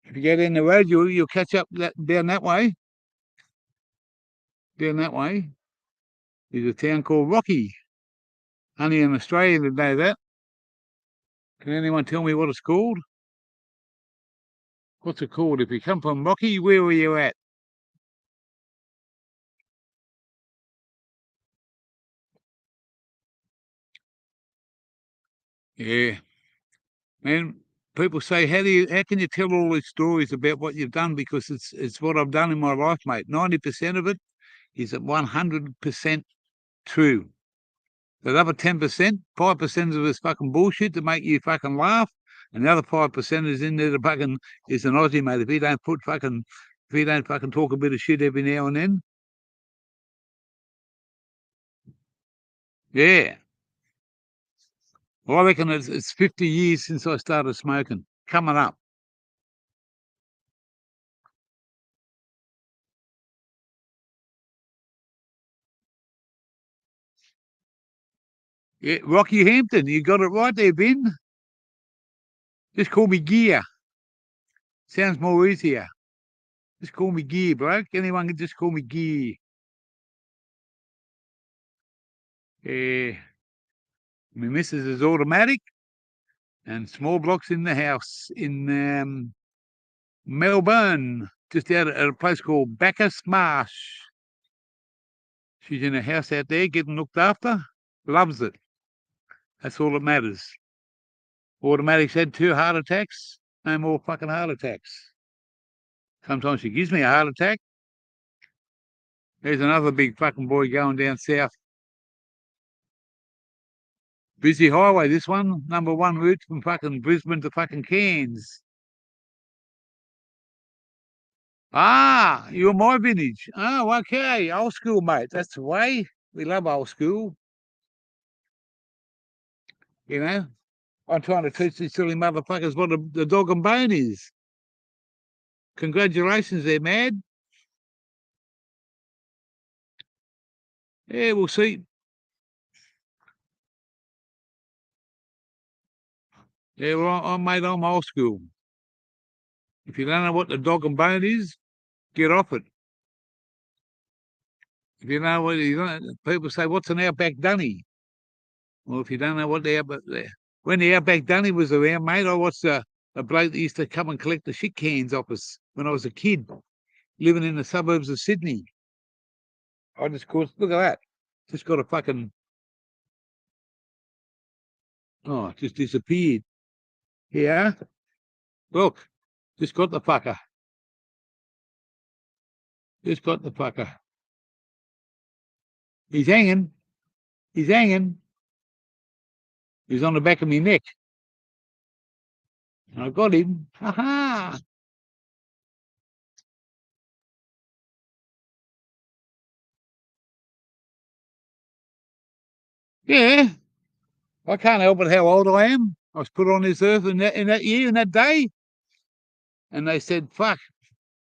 If you go down the road, you'll catch up down that way. Down that way is a town called Rocky. Only in Australia would know that. Can anyone tell me what it's called? What's it called? If you come from Rocky, where were you at? Yeah, man. People say, how can you tell all these stories about what you've done? Because it's what I've done in my life, mate. 90% of it is at 100% true. The other 10%, 5% of it's fucking bullshit to make you fucking laugh, and the other 5% is in there to fucking is an Aussie, mate. If he don't fucking talk a bit of shit every now and then, yeah. Well, I reckon it's 50 years since I started smoking. Coming up. Yeah, Rocky Hampton, you got it right there, Ben. Just call me Gear. Sounds more easier. Just call me Gear, bloke. Anyone can just call me Gear. Yeah. My missus is automatic, and small blocks in the house in Melbourne, just out at a place called Bacchus Marsh. She's in a house out there getting looked after. Loves it. That's all that matters. Automatic's had 2 heart attacks. No more fucking heart attacks. Sometimes she gives me a heart attack. There's another big fucking boy going down south. Busy highway, this one. #1 route from fucking Brisbane to fucking Cairns. Ah, you're my vintage. Oh, okay. Old school, mate. That's the way. We love old school. You know, I'm trying to teach these silly motherfuckers what the dog and bone is. Congratulations there, Mad. Yeah, we'll see. Yeah, well, I'm old school. If you don't know what the dog and bone is, get off it. If you know what you don't, people say, "What's an outback dunny?" Well, if you don't know what when the outback dunny was around, mate, I watched a bloke that used to come and collect the shit cans off us when I was a kid, living in the suburbs of Sydney. I just caught, look at that, just got a fucking, oh, just disappeared. Yeah, look, just got the fucker. Just got the fucker. He's hanging. He's hanging. He's on the back of my neck. I got him. Ha ha. Yeah. I can't help it how old I am. I was put on this earth in that year, in that day. And they said, fuck,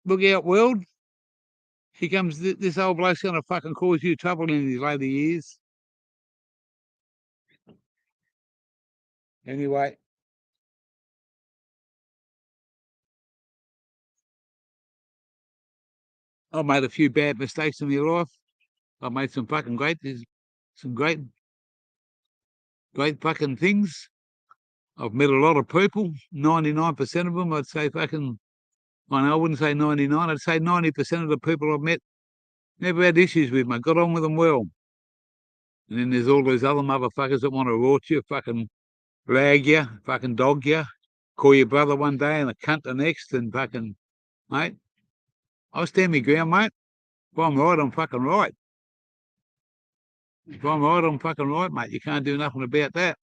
look out, world. Here comes this old bloke's going to fucking cause you trouble in his later years. Anyway, I've made a few bad mistakes in my life. I've made some fucking some great fucking things. I've met a lot of people. 99% of them, I'd say fucking, I wouldn't say 99. I'd say 90% of the people I've met never had issues with them. I got on with them well. And then there's all those other motherfuckers that want to rort you, fucking rag you, fucking dog you, call your brother one day and a cunt the next, and fucking, mate, I'll stand my ground, mate. If I'm right, I'm fucking right. If I'm right, I'm fucking right, mate. You can't do nothing about that.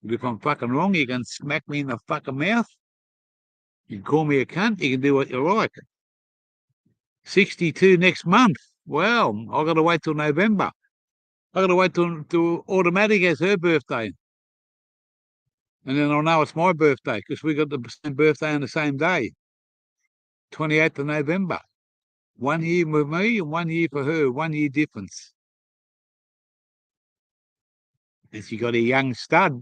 But if I'm fucking wrong, you can smack me in the fucking mouth. You can call me a cunt. You can do what you like. 62 next month. Well, I've got to wait till November. I've got to wait till Automatic has her birthday. And then I'll know it's my birthday because we got the same birthday on the same day, 28th of November. 1 year with me and 1 year for her, 1 year difference. And she got a young stud,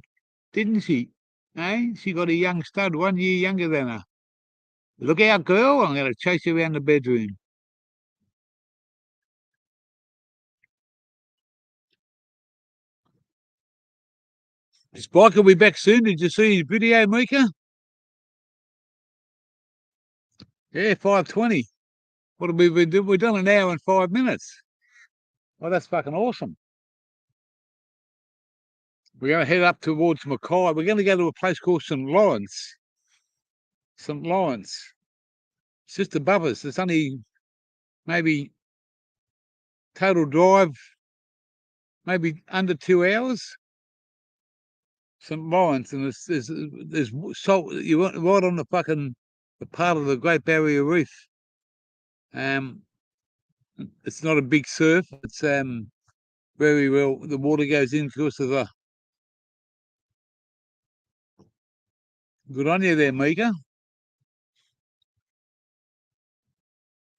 didn't she? Eh? She got a young stud, 1 year younger than her. Look out, girl. I'm going to chase you around the bedroom. Spike will be back soon. Did you see his video, Mika? Yeah, 5:20. What have we been doing? We've done an hour and 5 minutes. Well, that's fucking awesome. We're going to head up towards Mackay. We're going to go to a place called St. Lawrence. St. Lawrence. It's just above us. It's only maybe total drive, maybe under 2 hours. St. Lawrence, and there's salt. You want right on the fucking the part of the Great Barrier Reef. It's not a big surf. It's very well. The water goes in because of the. Good on you there, Mika.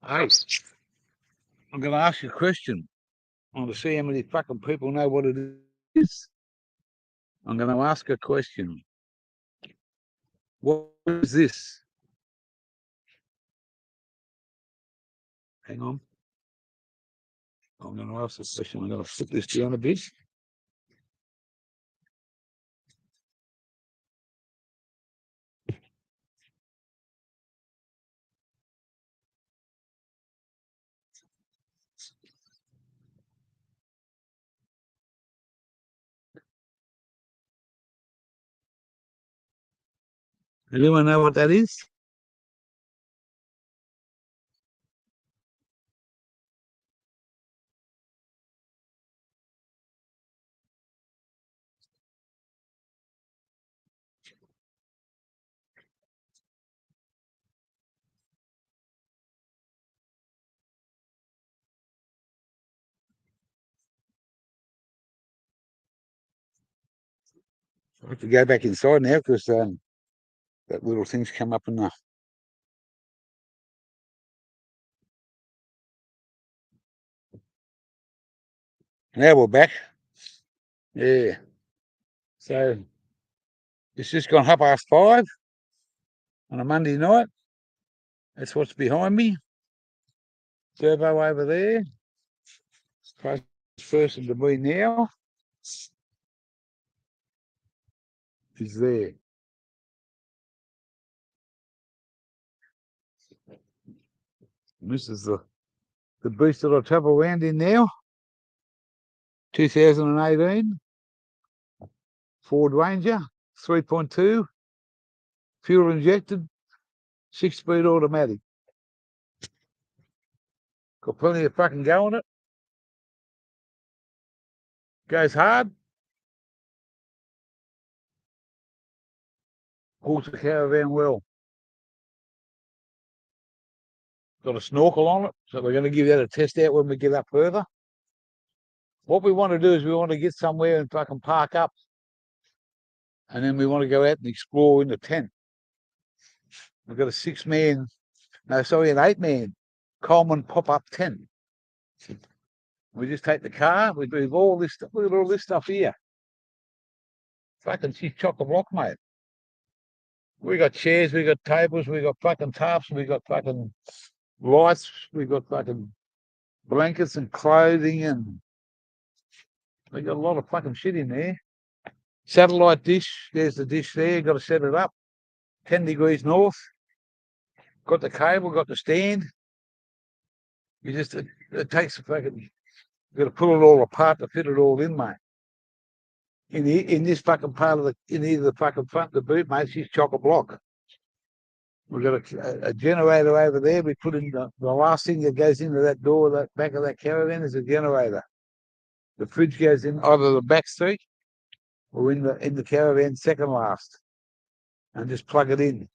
Hey, I'm going to ask you a question. I want to see how many fucking people know what it is. I'm going to ask a question. What is this? Hang on. I'm going to ask this question. I'm going to put this down a bit. Anyone know what that is? I have to go back inside now because that little thing's come up in the. Now we're back. Yeah. So it's just gone 5:30 on a Monday night. That's what's behind me. Servo over there. Close person to me now is there. This is the beast that I travel around in now. 2018 Ford Ranger, 3.2, fuel injected, 6-speed automatic. Got plenty of fucking go in it. Goes hard. Pulls the caravan well. Got a snorkel on it, so we're going to give that a test out when we get up further. What we want to do is we want to get somewhere and fucking park up, and then we want to go out and explore in the tent. We've got a 6-man, no, sorry, an 8-man Coleman pop-up tent. We just take the car, we do all this stuff, look at all this stuff here. Fucking she's chock-a-block, mate. We got chairs, we got tables, we got fucking tarps, we got fucking lights, we got fucking blankets and clothing, and we got a lot of fucking shit in there. Satellite dish, there's the dish there, got to set it up. 10 degrees north. Got the cable, got the stand. You just, it takes a fucking, you got to pull it all apart to fit it all in, mate. In this fucking part of in either the fucking front of the boot, mate, she's chock-a-block. We've got a generator over there. We put in the last thing that goes into that door, that back of that caravan is a generator. The fridge goes in either the back seat or in the caravan second last, and just plug it in.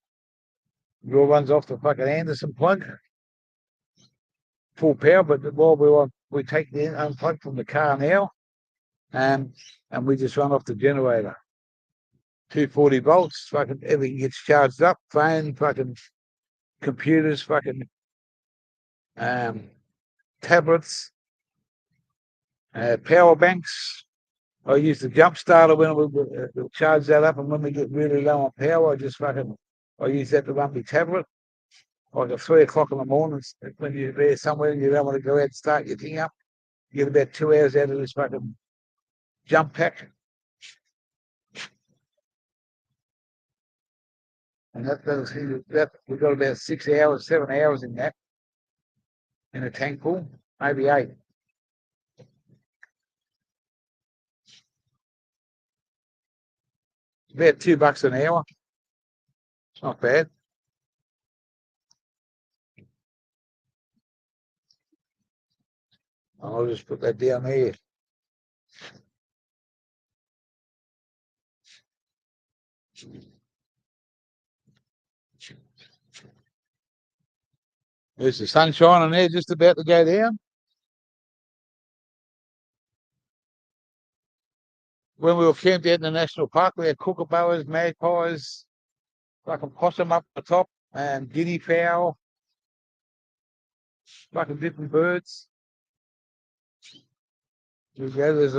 It all runs off the fucking Anderson plug, full power. But while we take the unplug from the car now, and we just run off the generator. 240 volts, fucking everything gets charged up. Phone, fucking computers, fucking tablets, power banks. I use the jump starter when we charge that up, and when we get really low on power, I use that to run my tablet. Like at 3 o'clock in the morning, when you're there somewhere and you don't want to go out and start your thing up, you get about 2 hours out of this fucking jump pack. And that we've got about 6 hours, 7 hours in that, in a tank full, maybe 8. It's about $2 an hour. It's not bad. I'll just put that down there. There's the sun shining there, just about to go down. When we were camped out in the national park, we had kookaburras, magpies, fucking possum up the top, and guinea fowl, fucking different birds. There we go, there's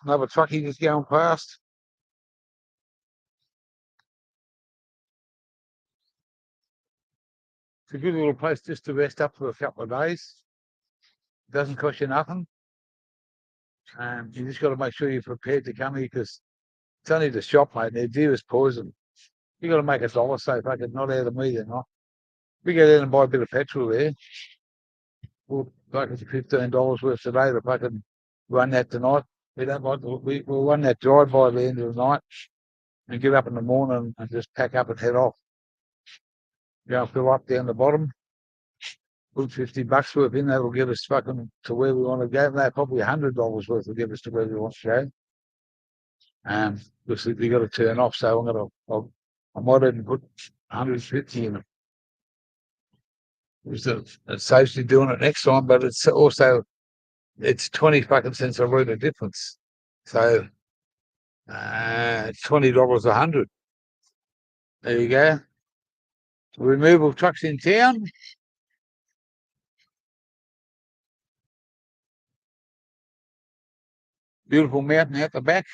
another truckie just going past. It's a good little place just to rest up for a couple of days. It doesn't cost you nothing. You just got to make sure you're prepared to come here because it's only the shop, mate. Their deer is poison. You got to make $1 so fucking not out of me, they're not. We go down and buy a bit of petrol there. We'll fucking $15 worth today to fucking run that tonight. We don't like we'll run that drive by the end of the night and get up in the morning and just pack up and head off. Go and fill up down the bottom. Put $50 worth in, that'll get us fucking to where we want to go. No, probably $100 worth will get us to where we want to go. Because we got to turn off, so I might even put 150 in it. It's safely doing it next time, but it's also it's 20 fucking cents a litre difference. So $20 a hundred. There you go. Removal trucks in town. Beautiful mountain out the back.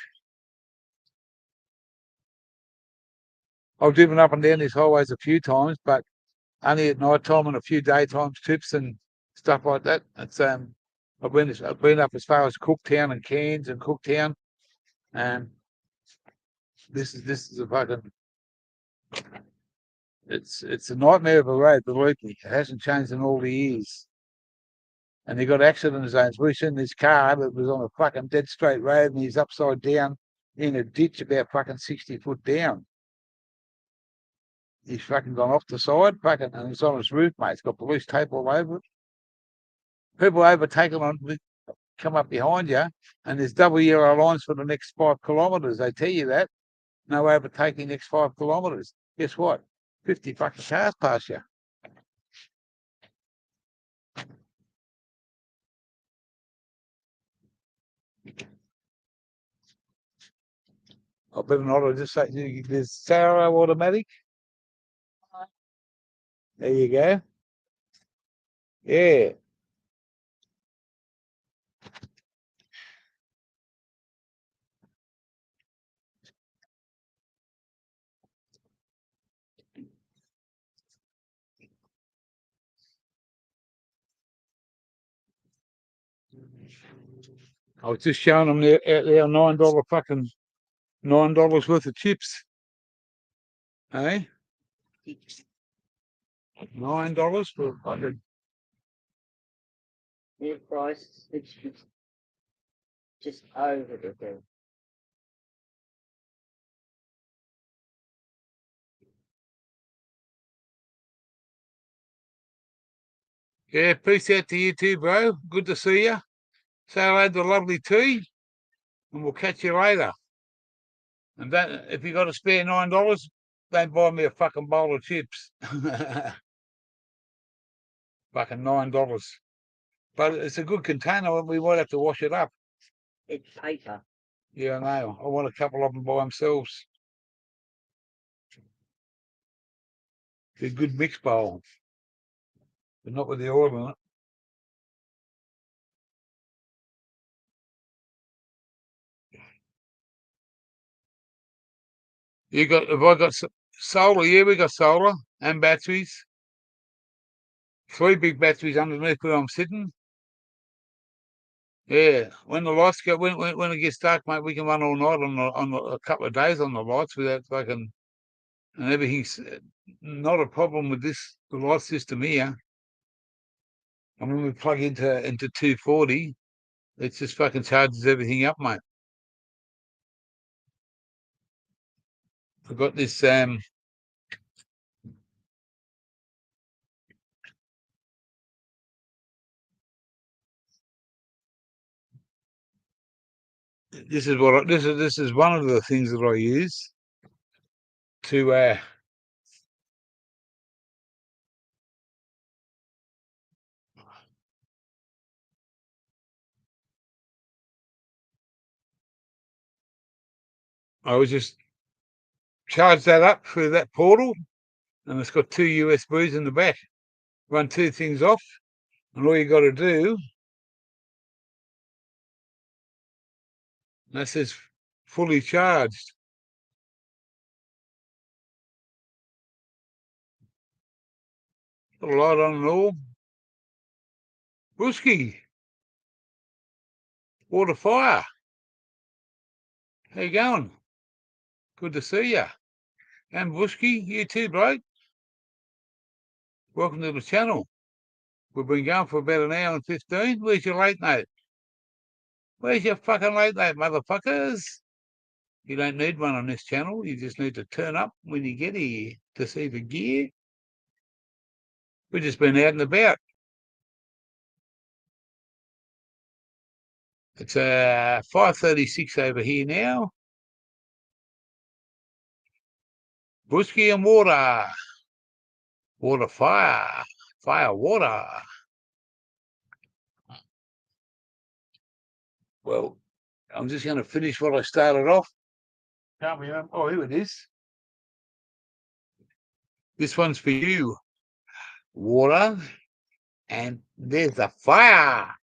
I've driven up and down these highways a few times, but only at night time and a few daytime trips and stuff like that. It's I've been up as far as Cooktown and Cairns and Cooktown, and this is a fucking it's a nightmare of a road, believe me. It hasn't changed in all the years. And they got accident zones. We've seen this car that was on a fucking dead straight road and he's upside down in a ditch about fucking 60 foot down. He's fucking gone off the side, fucking, and it's on his roof, mate. It's got police tape all over it. People overtaking on, come up behind you, and there's double yellow lines for the next 5 kilometres. They tell you that. No overtaking next 5 kilometres. Guess what? 50 fucking cars pass you. I better not. I just say there's Saro automatic. There you go. Yeah. I was just showing them out there $9 fucking $9 worth of chips. Hey? $9 for fucking. Their price is just over the hill. Yeah, peace out to you too, bro. Good to see you. Say hello to the lovely tea, and we'll catch you later. And if you got a spare $9, don't buy me a fucking bowl of chips. Fucking $9. But it's a good container, and we might have to wash it up. It's paper. Yeah, I know. I want a couple of them by themselves. It's a good mixed bowl, but not with the oil in it. Have I got solar? Yeah, we got solar and batteries. 3 big batteries underneath where I'm sitting. Yeah, when the lights go, when it gets dark, mate, we can run all night on a couple of days on the lights without fucking, and everything's not a problem with the light system here. And when we plug into 240, it just fucking charges everything up, mate. I've got this this is one of the things that I use to I was just charge that up through that portal, and it's got 2 USBs in the back. Run 2 things off, and all you got to do, that says fully charged. Got a light on and all. Brewski, water fire. How you going? Good to see you. And Brewski, you too, bloke. Welcome to the channel. We've been going for about an hour and 15. Where's your late night? Where's your fucking late night, motherfuckers? You don't need one on this channel. You just need to turn up when you get here to see the gear. We've just been out and about. It's 5:36 over here now. Whiskey and water. Water, fire. Fire, water. Well, I'm just going to finish what I started off. Can't remember. Oh, here it is. This one's for you. Water. And there's the fire.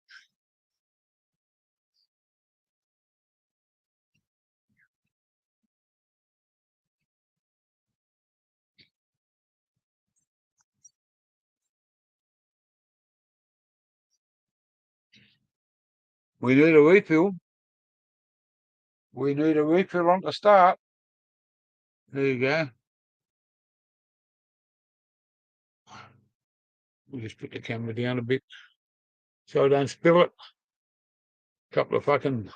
We need a refill. We need a refill on the start. There you go. We'll just put the camera down a bit so I don't spill it. Couple of fucking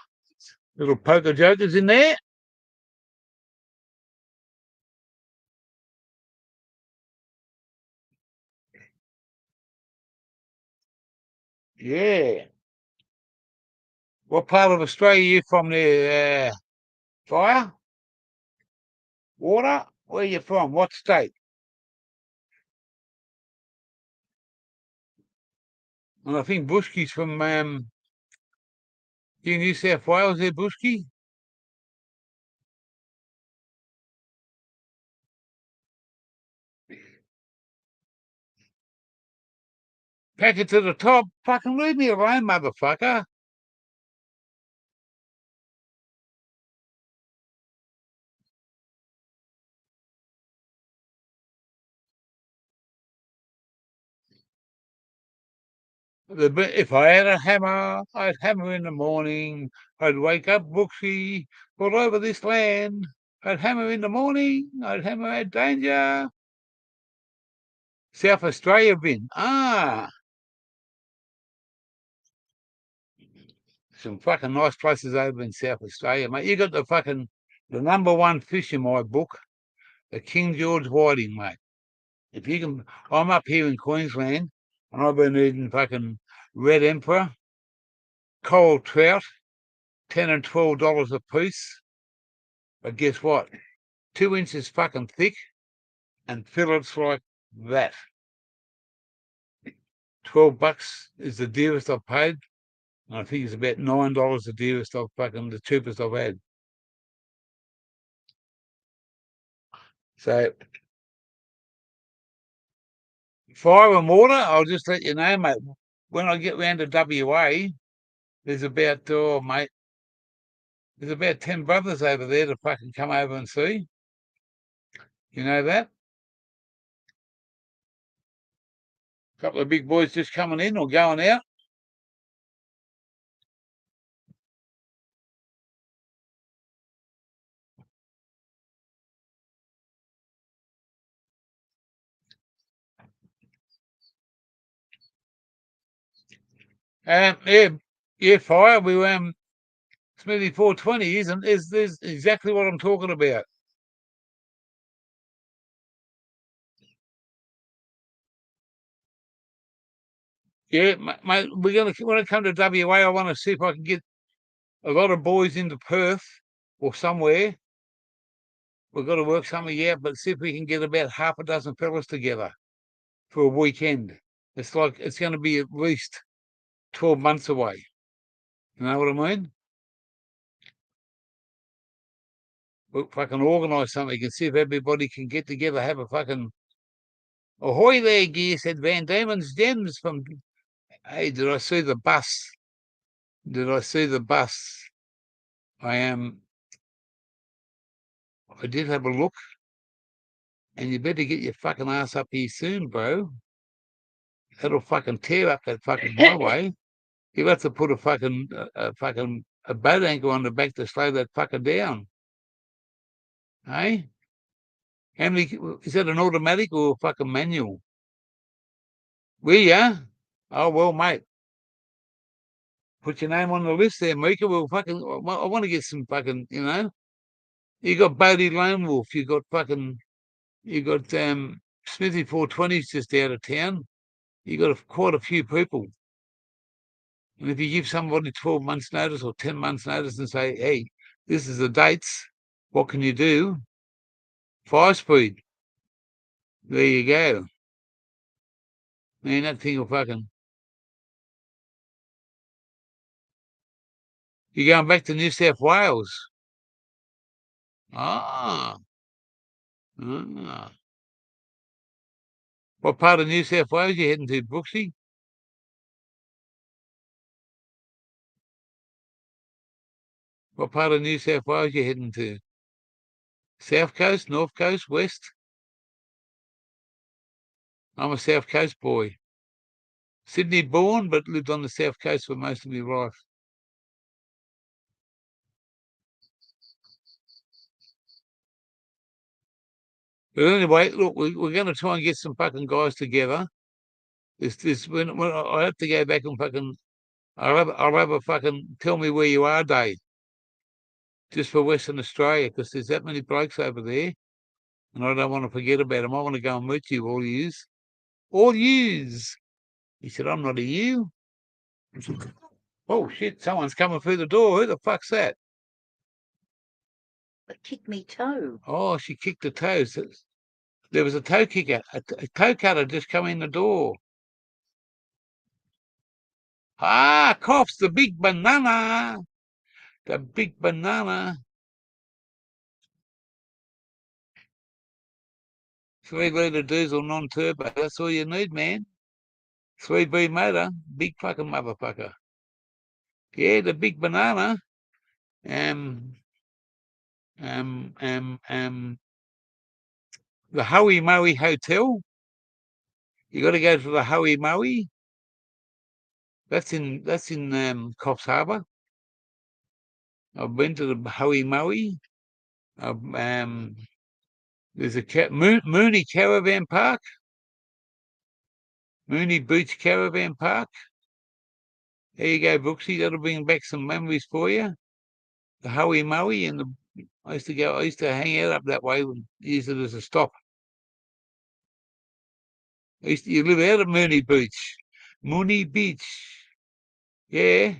little poker jokers in there. Yeah. What part of Australia are you from there? Fire? Water? Where are you from? What state? And I think Bushki's from New South Wales there, Bushki? Pack it to the top. Fucking leave me alone, motherfucker. If I had a hammer, I'd hammer in the morning. I'd wake up Bushki all over this land. I'd hammer in the morning. I'd hammer at danger. South Australia bin. Some fucking nice places over in South Australia, mate. You got the number one fish in my book, the King George whiting, mate. If you can, I'm up here in Queensland, and I've been eating fucking red emperor, coral trout, $10 and $12 a piece. But guess what? 2 inches fucking thick, and fillets like that. $12 is the dearest I've paid. And I think it's about $9 the dearest the cheapest I've had. So, fire and water, I'll just let you know, mate. When I get round to WA, there's about, mate, there's about 10 brothers over there to fucking come over and see. You know that? A couple of big boys just coming in or going out. Yeah, fire. We Smithy 420 is exactly what I'm talking about. Yeah, mate, when I come to WA, I want to see if I can get a lot of boys into Perth or somewhere. We've got to work something out, but see if we can get about half a dozen fellas together for a weekend. It's going to be at least 12 months away. You know what I mean? We'll fucking organise something and see if everybody can get together, have a fucking ahoy there, gear, said Van Diemen's Gems from. Hey, did I see the bus? Did I see the bus? I did have a look, and you better get your fucking ass up here soon, bro. That'll fucking tear up that fucking highway. You have to put a boat anchor on the back to slow that fucker down. Hey? How many is that, an automatic or a fucking manual? Will ya? Oh well, mate. Put your name on the list there, Mika. Well, fucking, I want to get some fucking, You got Bodie Lone Wolf. You got Smithy 420's just out of town. you got quite a few people. And if you give somebody 12 months' notice or 10 months' notice and say, hey, this is the dates, what can you do? 5-speed. There you go. Man, that thing will fucking... You're going back to New South Wales. Ah. What part of New South Wales you heading to, Brooksy? What part of New South Wales you heading to? South Coast, North Coast, West? I'm a South Coast boy. Sydney born, but lived on the South Coast for most of my life. But anyway, look, we're going to try and get some fucking guys together. When I have to go back and fucking, I'll have a fucking tell me where you are day, just for Western Australia, because there's that many blokes over there, and I don't want to forget about them. I want to go and meet you, all yous. All yous. He said, I'm not a you. Oh, shit, someone's coming through the door. Who the fuck's that? But kick me toe. Oh, she kicked the toes. There was a toe kicker. A toe cutter just come in the door. Ah, coughs, the big banana. The big banana. 3-litre diesel non-turbo. That's all you need, man. 3B motor. Big fucking motherfucker. Yeah, the big banana. The Hoey Moey Hotel. You got to go to the Hoey Moey. That's in Coffs Harbour. I've been to the Hoey Moey. There's a Mooney Caravan Park. Mooney Beach Caravan Park. There you go, Brooksy. That'll bring back some memories for you. The Hoey Moey and I used to hang out up that way and use it as a stop. You live out of Mooney Beach. Mooney Beach. Yeah.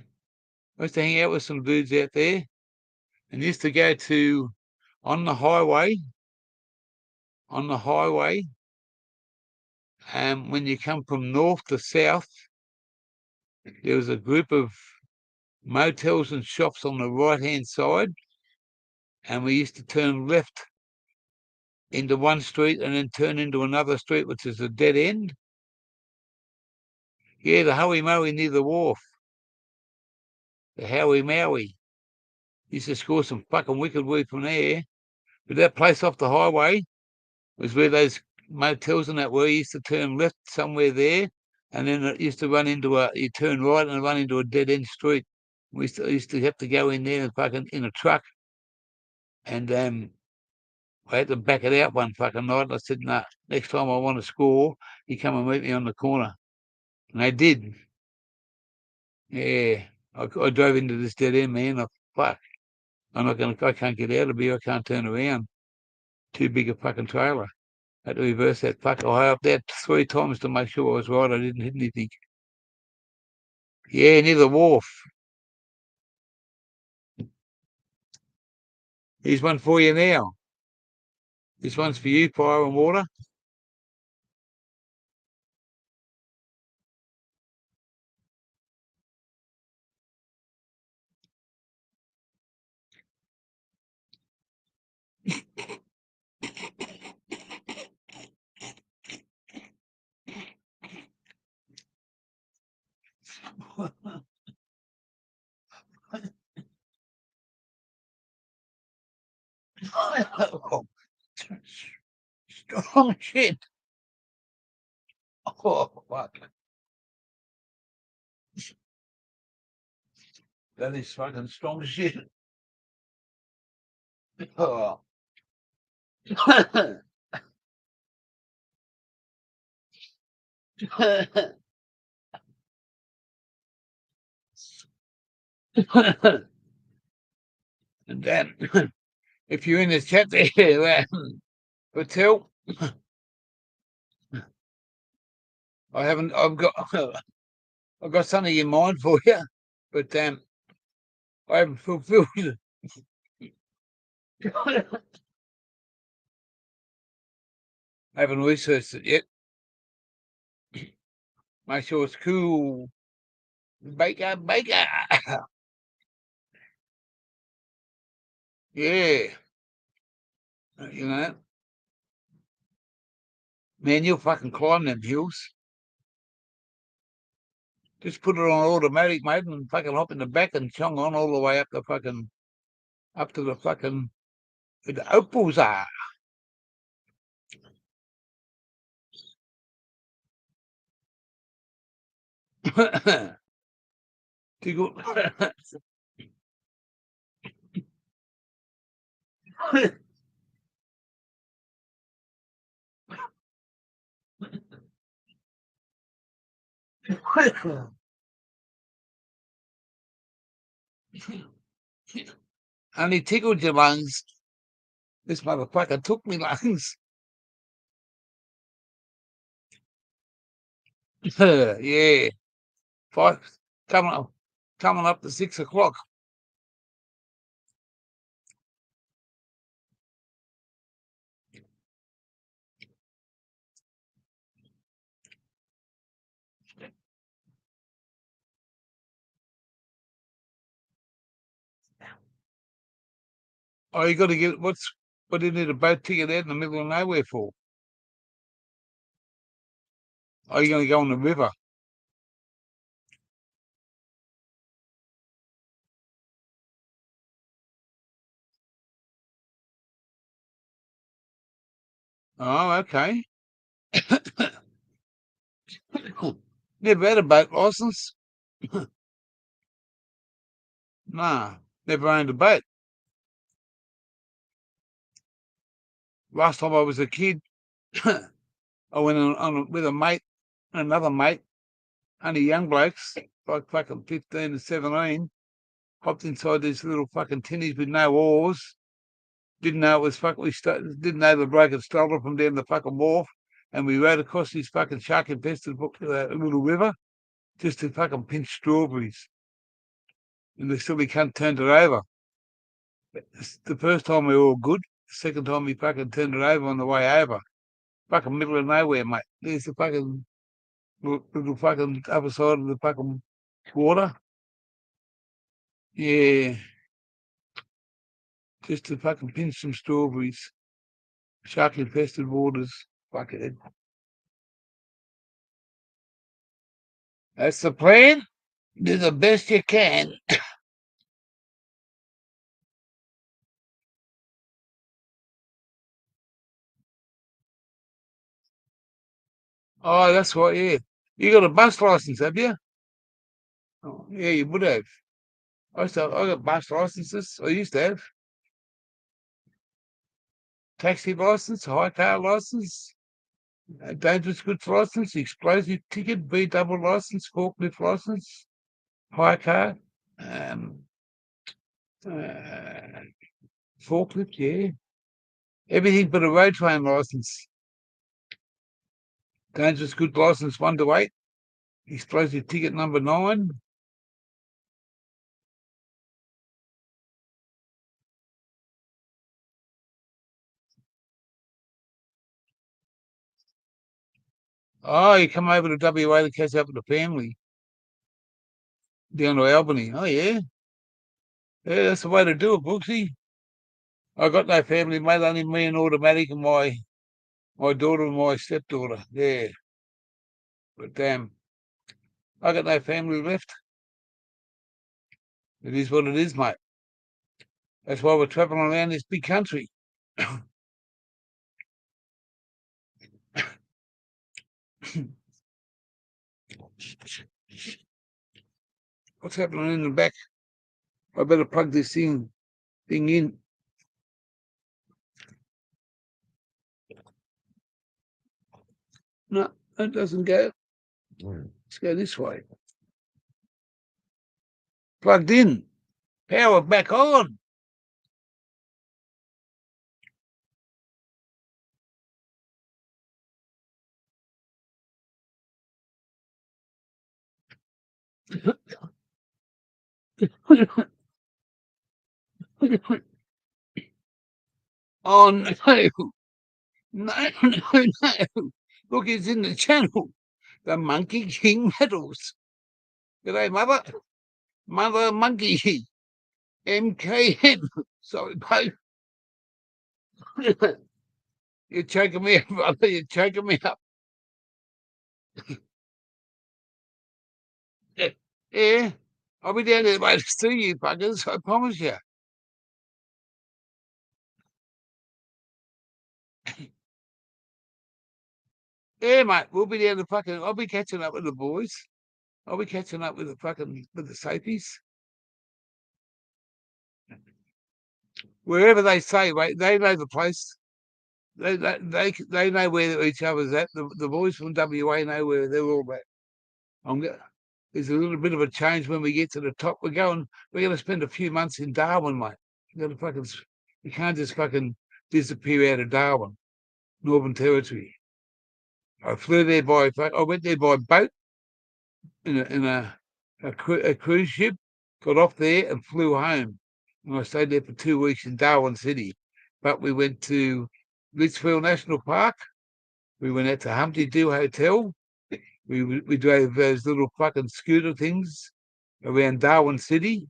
I used to hang out with some dudes out there and used to go to on the highway. When you come from north to south, there was a group of motels and shops on the right-hand side, and we used to turn left into one street and then turn into another street, which is a dead end. Yeah, the Hoey Moey near the wharf. The Hoey Moey. Used to score some fucking wicked weed from there. But that place off the highway was where those motels and that were. You used to turn left somewhere there, and then it used to run into you turn right and run into a dead end street. We used to have to go in there and fucking in a truck, and I had to back it out one fucking night. And I said, "Nah, next time I want to score, you come and meet me on the corner." And they did. Yeah, I drove into this dead end, man. Fuck, I can't get out of here. I can't turn around. Too big a fucking trailer. I had to reverse that fuck. I hopped that 3 times to make sure I was right. I didn't hit anything. Yeah, near the wharf. Here's one for you now. This one's for you, fire and water. Strong shit. Oh, fuck. That is fucking strong shit. Oh. And then, if you're in the chat there, Patel, I haven't. I've got. I've got something in mind for you, but I haven't fulfilled it. I haven't researched it yet. Make sure it's cool. Baker, baker. Yeah. You know, man, you'll fucking climb them hills. Just put it on automatic, mate, and fucking hop in the back and chong on all the way up the fucking up to the fucking where the opals are. Tickle. Only tickled your lungs. This motherfucker took me lungs. Yeah. Five coming up to 6 o'clock. Oh, you got to get what do you need a boat ticket out in the middle of nowhere for? Are you going to go on the river? Oh, okay. Never had a boat license. Nah, never owned a boat. Last time I was a kid, I went with a mate, another mate, only young blokes, like fucking 15 and 17, hopped inside these little fucking tinnies with no oars. Didn't know it was fucking. Didn't know the bloke had stolen it from down the fucking wharf, and we rode across this fucking shark-infested little river just to fucking pinch strawberries. And the silly cunt turned it over. The first time we were all good. The second time he fucking turned it over on the way over. Fucking middle of nowhere, mate. There's the fucking little fucking other side of the fucking water. Yeah, just to fucking pinch some strawberries. Shark-infested waters. Fuck it. That's the plan. Do the best you can. Oh, that's right, yeah. You got a bus license, have you? Oh, yeah, you would have. I got bus licenses. I used to have taxi license, high car license, dangerous goods license, explosive ticket, B double license, forklift license, high car, um, uh, forklift, yeah. Everything but a road train license. Dangerous goods license 1 to 8, explosive ticket number 9. Oh, you come over to WA to catch up with the family down to Albany. Oh, yeah. Yeah, that's the way to do it, Brooksy. I got no family, mate, only me and automatic and my daughter and my stepdaughter. Yeah. But I got no family left. It is what it is, mate. That's why we're traveling around this big country. What's happening in the back? I better plug this thing in. No, that doesn't go. Let's go this way. Plugged in. Power back on. Oh no, no, no, no! Look, it's in the channel. The Monkey King medals. G'day, mother monkey, MKM. Sorry, babe. You're choking me up, brother. You're choking me up. Yeah, I'll be down there later to see you, buggers. I promise you. Yeah, mate. We'll be down the fucking. I'll be catching up with the boys. I'll be catching up with the sapies. Wherever they say, mate, they know the place. They know where each other's at. The boys from WA know where they're all at. There's a little bit of a change when we get to the top. We're going to spend a few months in Darwin, mate. You can't just fucking disappear out of Darwin, Northern Territory. I went there by boat in a cruise ship, got off there and flew home. And I stayed there for 2 weeks in Darwin City. But we went to Litchfield National Park. We went out to Humpty Doo Hotel. We drove those little fucking scooter things around Darwin City.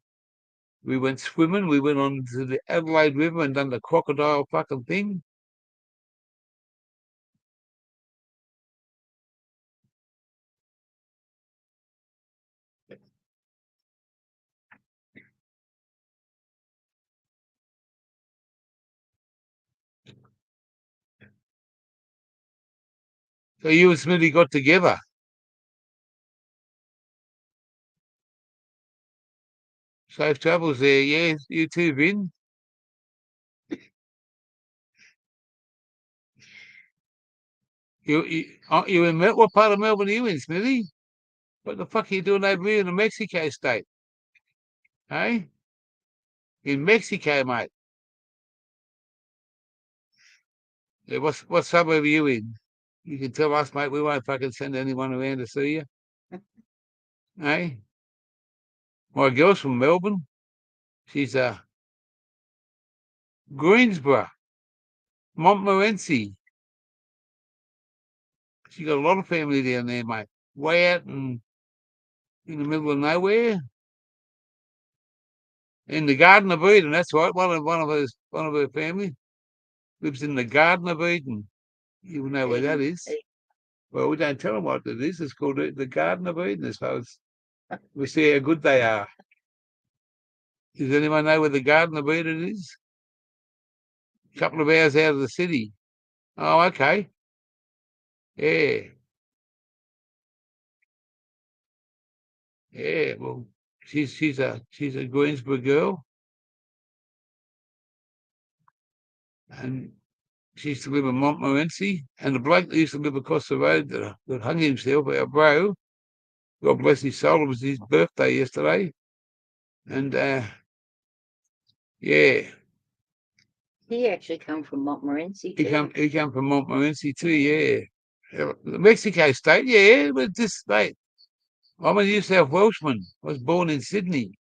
We went swimming. We went on to the Adelaide River and done the crocodile fucking thing. So you and Smitty got together. Safe travels there. Yeah, you too, Vin. You in what part of Melbourne are you in, Smithy? What the fuck are you doing over here in the Mexico state? Hey? In Mexico, mate. Yeah, what suburb are you in? You can tell us, mate, we won't fucking send anyone around to see you. Hey? My girl's from Melbourne. She's Greensborough, Montmorency. She got a lot of family down there, mate. Way out in the middle of nowhere. In the Garden of Eden, that's right. One of her family lives in the Garden of Eden. You know where that is. Well, we don't tell them what it is. It's called the Garden of Eden, as far as we see how good they are. Does anyone know where the Garden of Eden is? A couple of hours out of the city. Oh, okay. Yeah. Yeah. Well, she's a Greensboro girl, and she used to live in Montmorency. And the bloke that used to live across the road that hung himself, our bro, God bless his soul, it was his birthday yesterday. And yeah. He actually come from Montmorency too. He come from Montmorency too, yeah. Mexico state, yeah, but this state. I'm a New South Welshman. I was born in Sydney.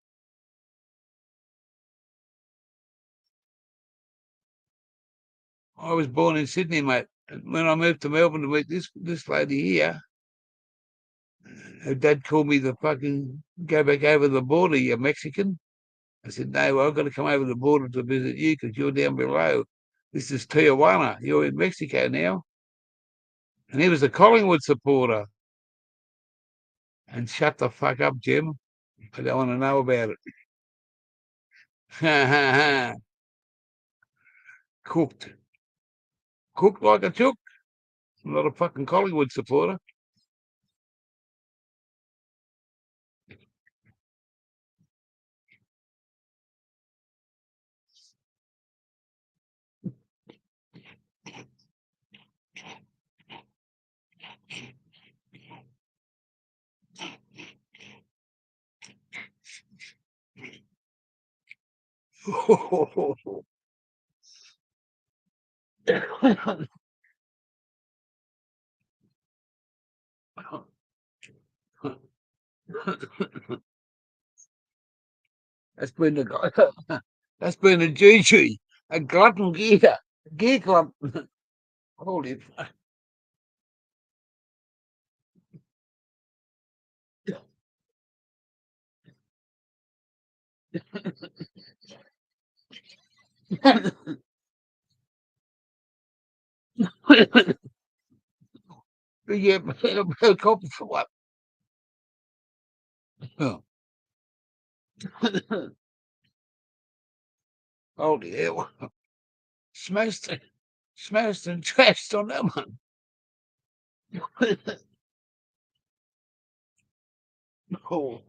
I was born in Sydney, mate. And when I moved to Melbourne to meet this lady here, her dad called me to fucking go back over the border, you Mexican. I said, no, I've got to come over the border to visit you because you're down below. This is Tijuana. You're in Mexico now. And he was a Collingwood supporter. And shut the fuck up, Jim. I don't want to know about it. Ha ha ha. Cooked. Cooked like a chook. I'm not a fucking Collingwood supporter. That's been a that's been a GG, a glutton gear club. Holy fuck. Yeah, copy for what? Holy hell. Smashed smashed and trashed on that one. Oh.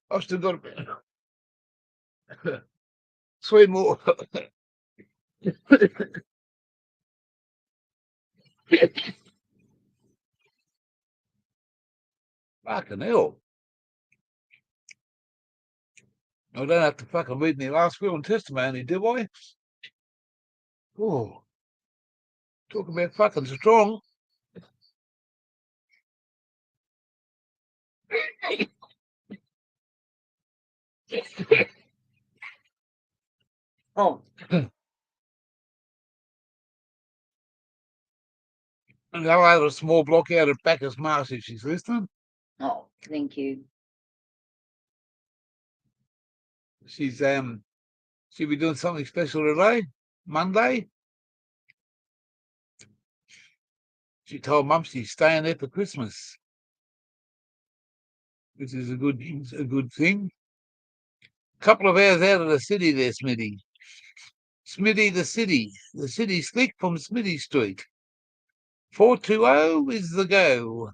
I've still got three more. Fucking hell. I don't have to fucking read my last will and testimony, do I? Oh, talk about fucking strong. Oh, and I'll have a small block out of Bacchus Marsh if she's listening. Oh, thank you. She's she'll be doing something special today, Monday. She told Mum she's staying there for Christmas, which is a good thing. Couple of hours out of the city there, Smitty. Smitty, the city slick from Smitty Street. 420 is the go.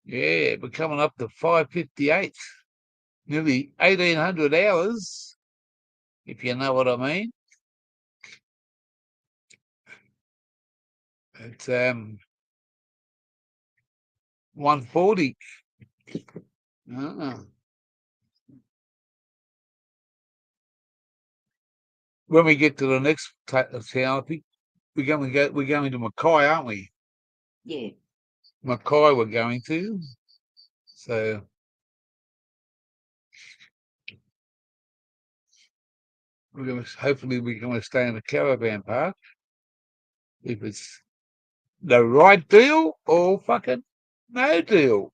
Yeah, we're coming up to 558. Nearly 1,800 hours, if you know what I mean. It's 140. When we get to the next town, I think we're going to Mackay, aren't we? Yeah. Mackay we're going to. So hopefully we're gonna stay in a caravan park. If it's the right deal or fucking no deal.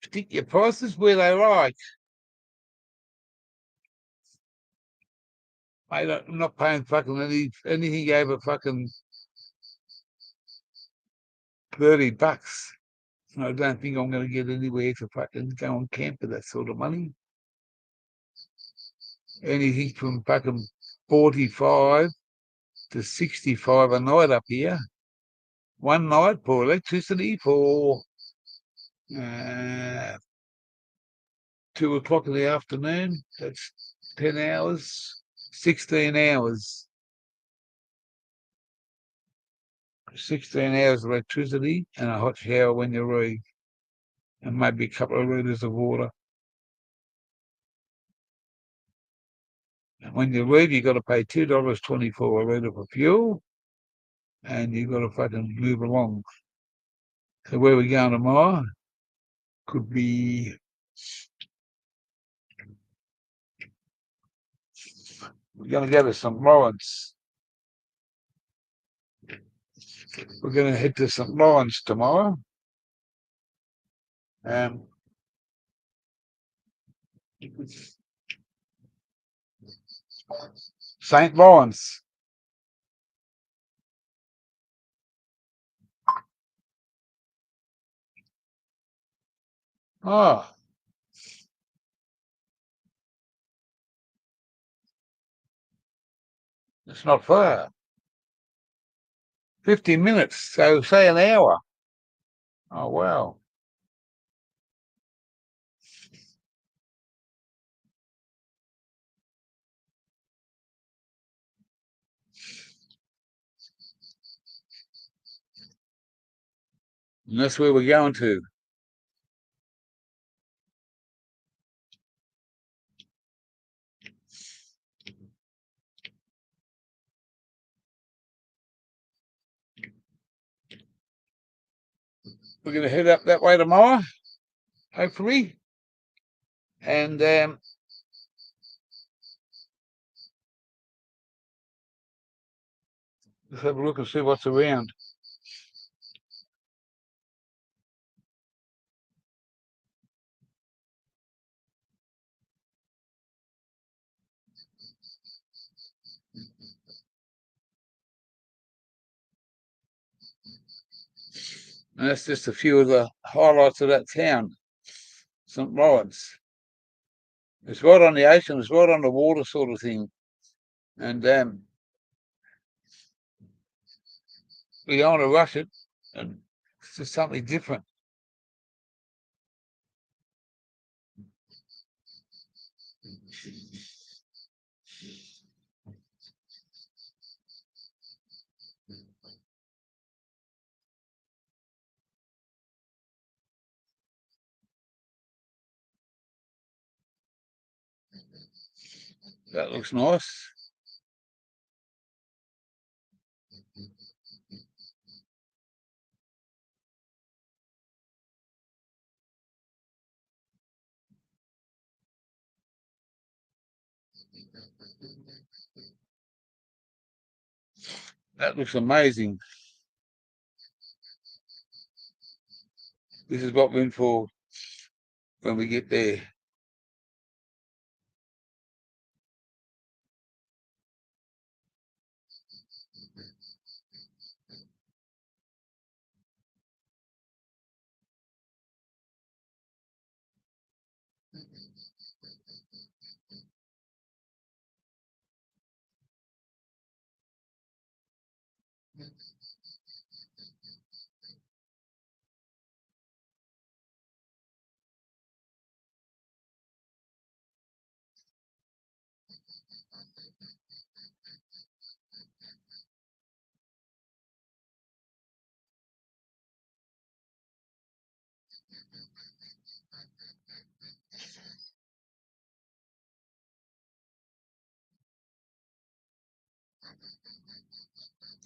Stick your prices where they like. Mate, I'm not paying fucking anything over fucking $30. I don't think I'm going to get anywhere to fucking go on camp with that sort of money. Anything from fucking 45 to 65 a night up here. One night for electricity for 2 o'clock in the afternoon. That's 10 hours, 16 hours. 16 hours of electricity and a hot shower when you read, and maybe a couple of litres of water. And when you read, you got to pay $2.24 a litre for fuel, and you got to fucking move along. So where we going tomorrow could be we're going to go to St. Lawrence. We're going to head to St. Lawrence tomorrow. St. Lawrence. Oh, it's not far. 50 minutes, so say an hour. Oh, wow. And that's where we're going to. we're going to head up that way tomorrow, hopefully. And let's have a look and see what's around. And that's just a few of the highlights of that town, St. Lawrence. It's right on the ocean, it's right on the water sort of thing. And we don't want to rush it. And it's just something different. That looks nice. That looks amazing. This is what we're in for when we get there.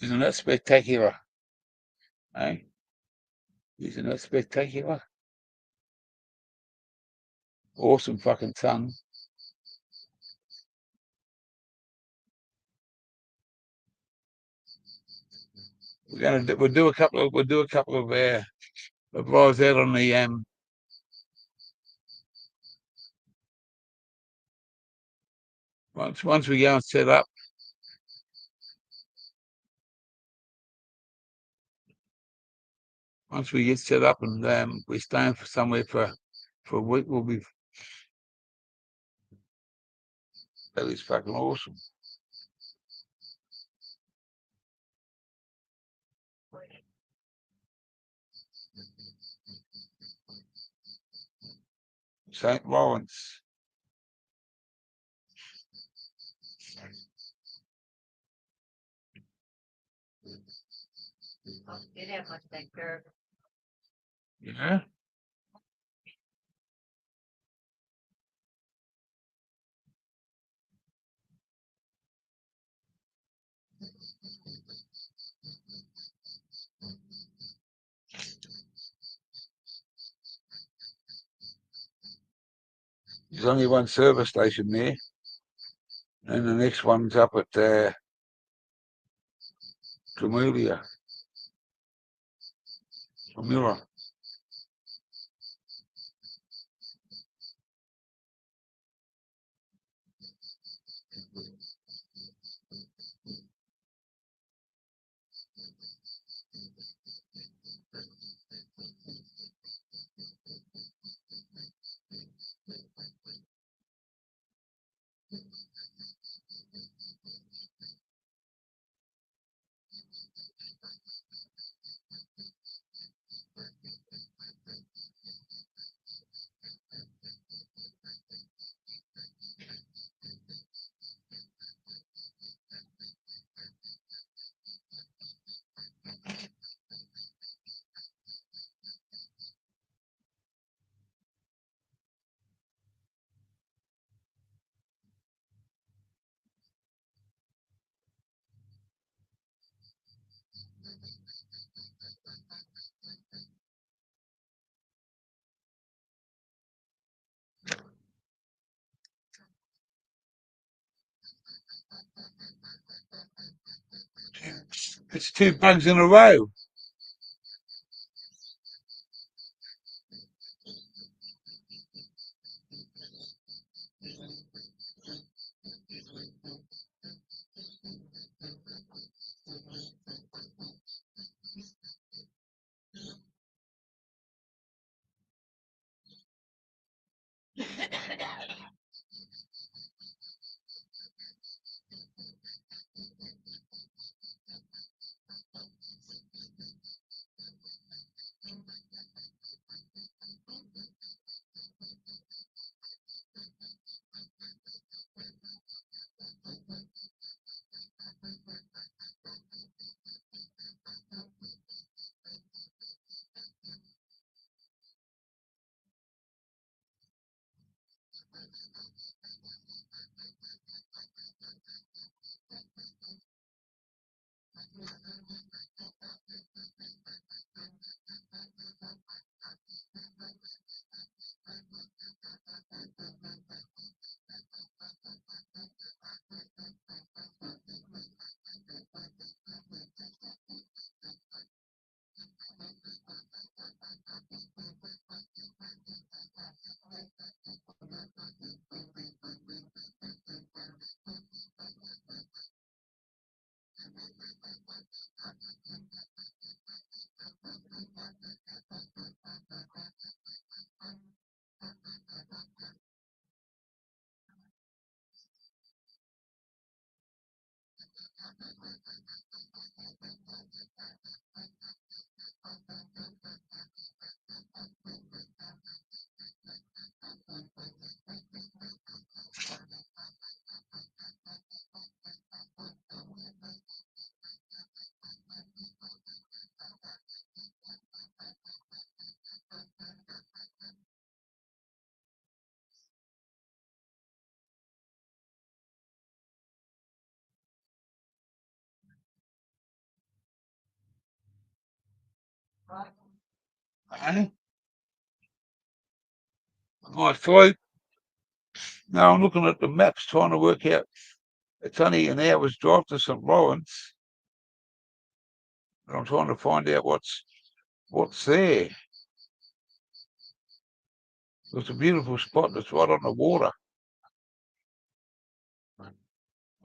Isn't that spectacular? Eh? Isn't that spectacular? Awesome fucking sun. We'll do a couple of rides out on the once we go and set up. Once we get set up and we're staying for somewhere for a week, that is fucking awesome. St. Lawrence. Yeah. There's only one service station there, and the next one's up at Camilla. It's 2 bugs in a row. Eh? I thought, now I'm looking at the maps trying to work out. It's only an hour's drive to St. Lawrence. I'm trying to find out what's there. It's a beautiful spot that's right on the water.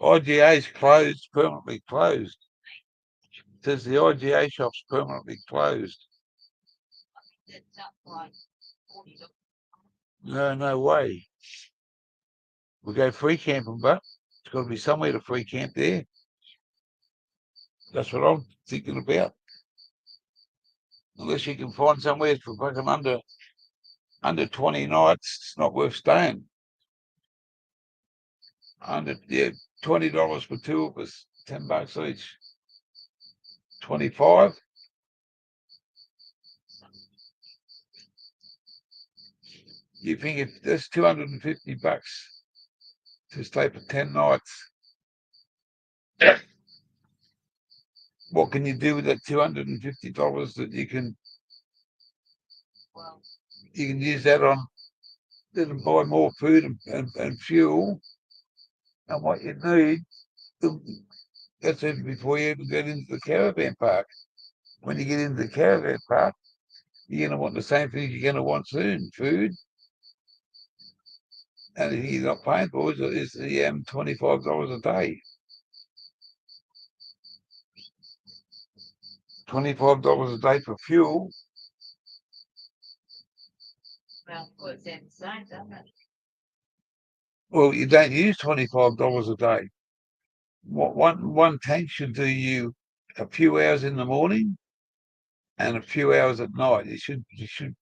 IGA's closed, permanently closed. It says the IGA shop's permanently closed. No way. We go free camping, but it's got to be somewhere to free camp there. That's what I'm thinking about. Unless you can find somewhere for fucking under 20 nights, it's not worth staying. $20 for two of us, $10 each. 25. You think if that's $250 to stay for 10 nights, what can you do with that $250 that you can use that on, then buy more food and fuel and what you need. That's even before you even get into the caravan park. When you get into the caravan park, you're going to want the same things you're going to want soon: food. And if you're not paying for it, is the $25 a day. $25 a day for fuel. Well, you don't use $25 a day. What one tank should do you a few hours in the morning and a few hours at night. You should.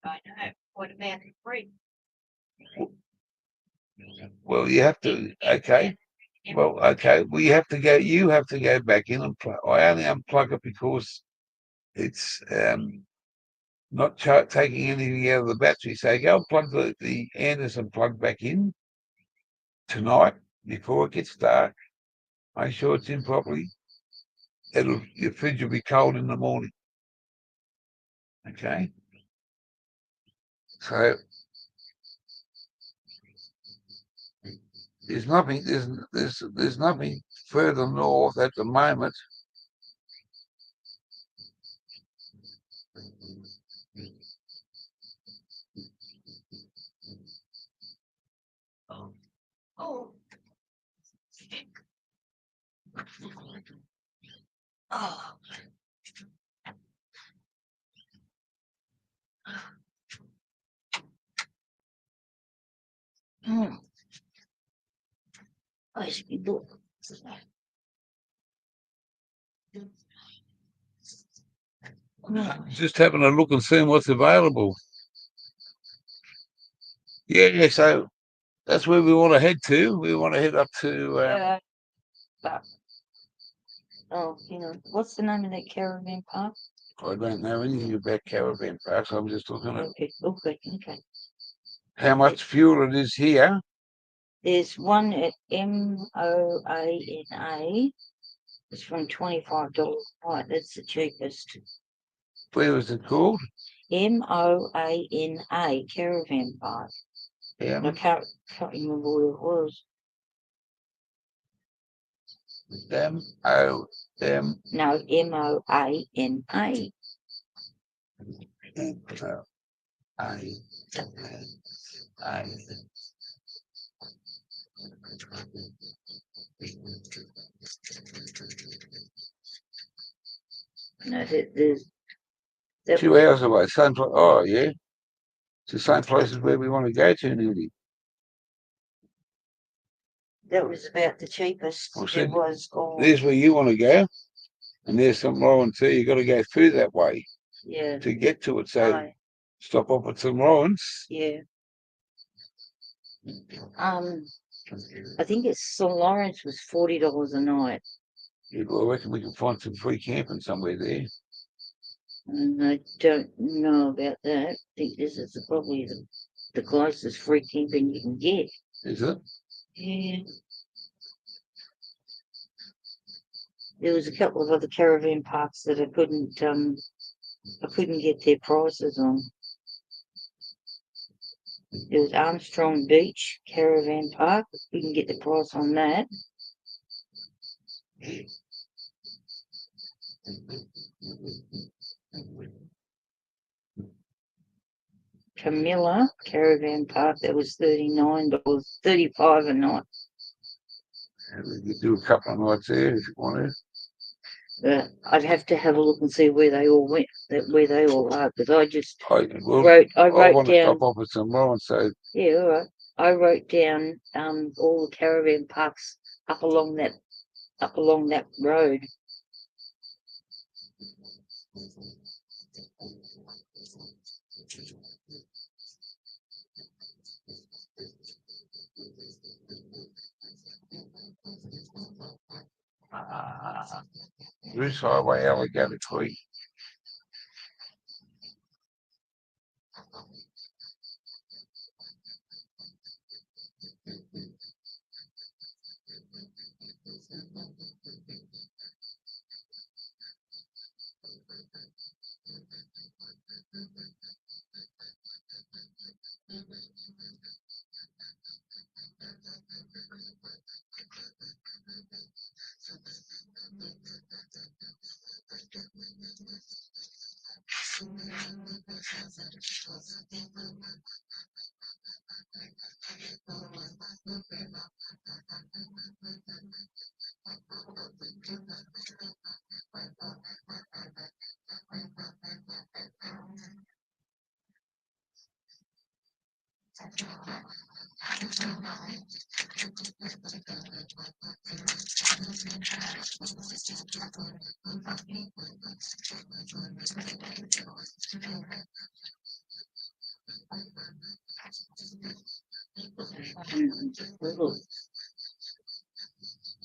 I know. What about the free? Well, you have to. Okay. Well, okay. Well, you have to go. You have to go back in and plug. I only unplug it because it's not taking anything out of the battery. So go and plug the Anderson plug back in tonight before it gets dark. Make sure it's in properly. Your fridge will be cold in the morning. Okay. So there's nothing further north at the moment Oh. Oh. Mm. I should look. Just having a look and seeing what's available. Yeah, so that's where we want to head to. We want to head up to. Oh, hang on. What's the name of that caravan park? I don't know anything about caravan parks. I'm just looking at Okay. how much fuel it is here. There's one at Moana. It's from $25. Right, that's the cheapest. Where was it called? Moana caravan park. Yeah. I can't remember what it was. M-O-M. No, Moana. M-O-A-N-A. No, there's that 2 hours away. Same place. Oh, yeah. It's the same places where we want to go to, nearly. that was about the cheapest Well, it was. There's where you want to go, and there's some Lawrence there. You've got to go through that way to get to it. So stop off at St. Lawrence. Yeah. I think it's St. Lawrence was $40 a night. Yeah, well, I reckon we can find some free camping somewhere there. And I don't know about that. I think this is probably the closest free camping you can get. Is it? Yeah. There was a couple of other caravan parks that I couldn't get their prices on. There was Armstrong Beach Caravan Park. We can get the price on that. Camilla Caravan Park, that was $39, $35 a night. We could do a couple of nights there if you want to. I'd have to have a look and see where they all went, where they all are, because I just I wrote want down. to stop off at St. Lawrence, so Yeah, all right. I wrote down all the caravan parks up along that road. Bruce Highway, Alligator Creek.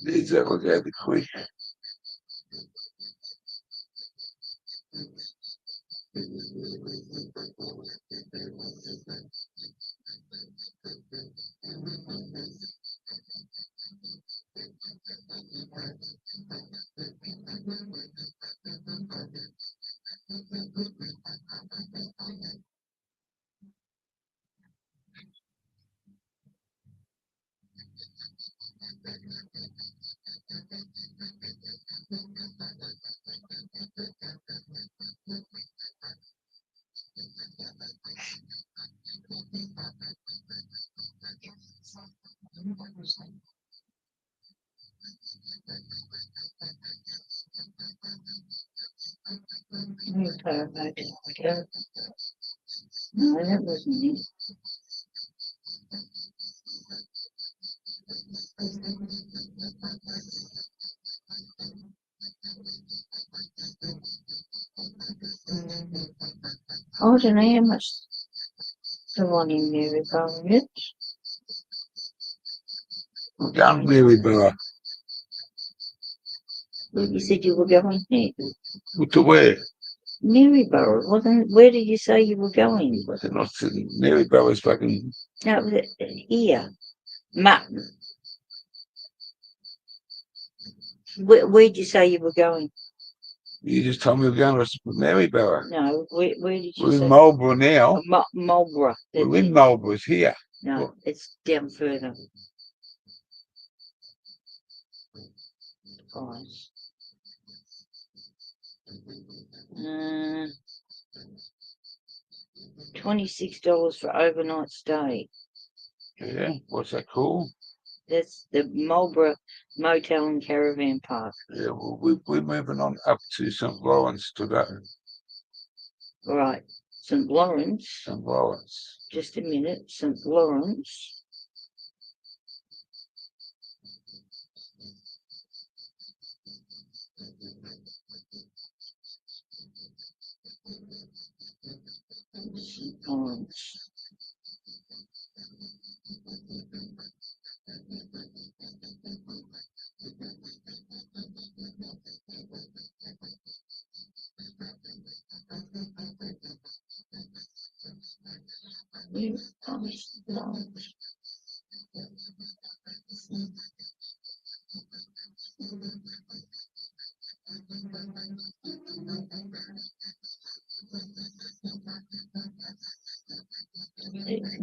There's Alligator Creek. Okay. No, that wasn't it. I don't know how much the one in Maryborough is. We're going to Maryborough. You said you were going there. To where? Maryborough, wasn't it? Where did you say you were going? They're not sitting. Maryborough's fucking. No, it was here. Mutton. Where'd you say you were going? You just told me we're going to Maryborough. No, where did you We're say? in Marlborough now. Marlborough. We're in Marlborough. It's here. No, it's down further. Price. $26 for overnight stay. Yeah. What's that called? That's the Marlborough Motel and Caravan Park. Yeah. Well, we're moving on up to St. Lawrence today. Right. St. Lawrence. St. Lawrence. Just a minute. St. Lawrence. St. Lawrence.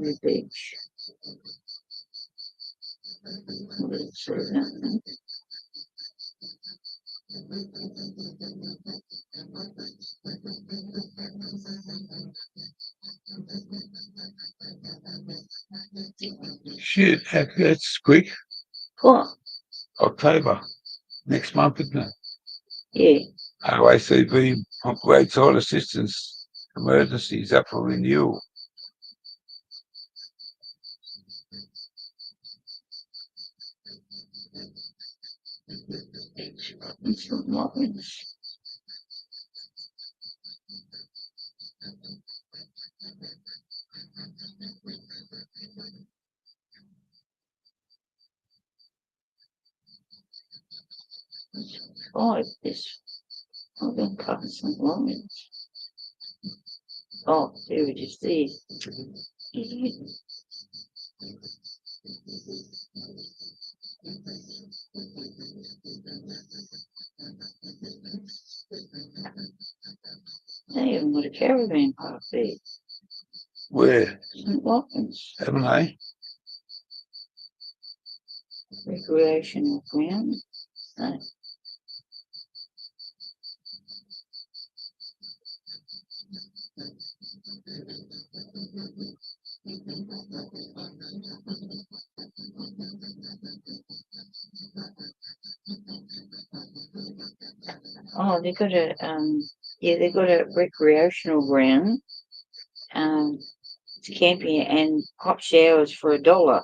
The beach. Let's see that. Shit, that's quick. What? October. Next month, isn't it? Yeah. OACV Roadside Assistance Emergencies up for renewal. St. Lawrence. Oh, this. I'm going to cover St. Lawrence. Oh, there it is. There. They haven't got a caravan park there. Where? St. Lawrence. Haven't they? Recreational ground. No. Oh, they've got a they've got a recreational ground. It's camping and hot showers for $1.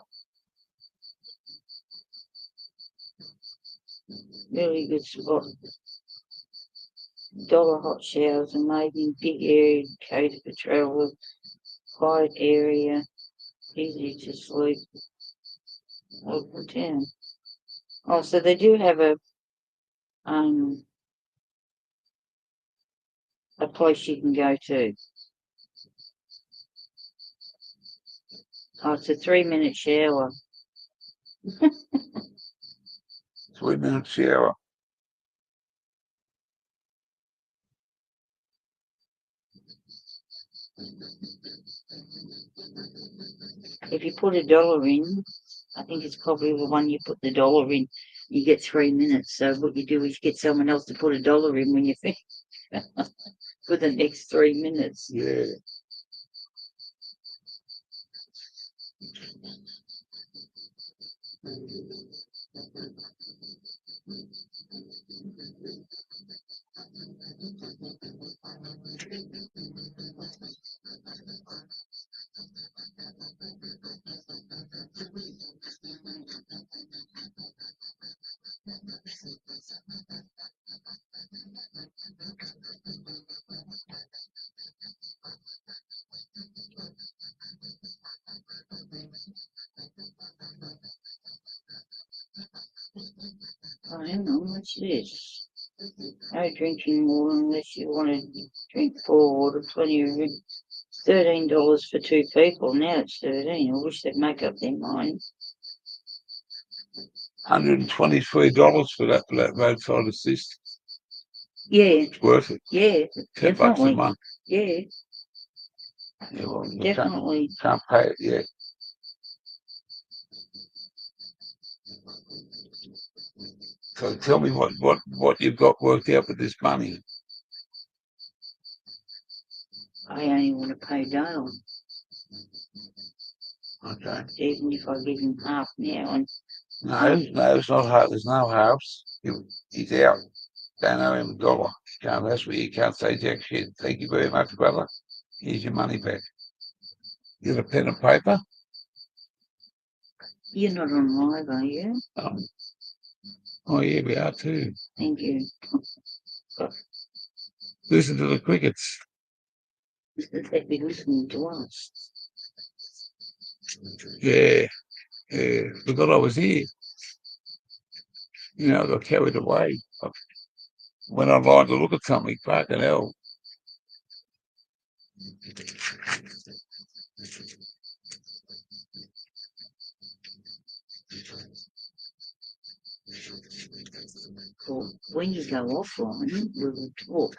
Really good spot. $1 hot showers and made in big area, catered for travel, quiet area, easy to sleep. Local town. Oh, so they do have a place you can go to. Oh, it's a 3-minute shower. 3 minute shower. If you put $1 in, I think it's probably the one you put the $1 in, you get 3 minutes. So what you do is get someone else to put $1 in when you think for the next 3 minutes. Yeah. Oh, hang on, what's this? No drinking water unless you want to drink 4 water, plenty of drink. $13 for 2 people. Now it's 13. I wish they'd make up their mind. $123 for that roadside assist. Yeah. It's worth it. Yeah, $10 a month. Yeah. Yeah, well, you Definitely. can't pay it yet. So tell me what you've got worked out with this money. I only want to pay Dale. Okay. Even if I give him half now. And no, it's not half. There's no halves. He's out. Don't owe him a dollar. That's where you can't say jack shit. Thank you very much, brother. Here's your money back. You got a pen and paper? You're not on live, are you? Oh, yeah, we are too. Thank you. Listen to the crickets. They'd be listening to us. Yeah. Forgot I was here. I got carried away. I went online to look at something. Fucking hell. Well, when you go offline, we will talk.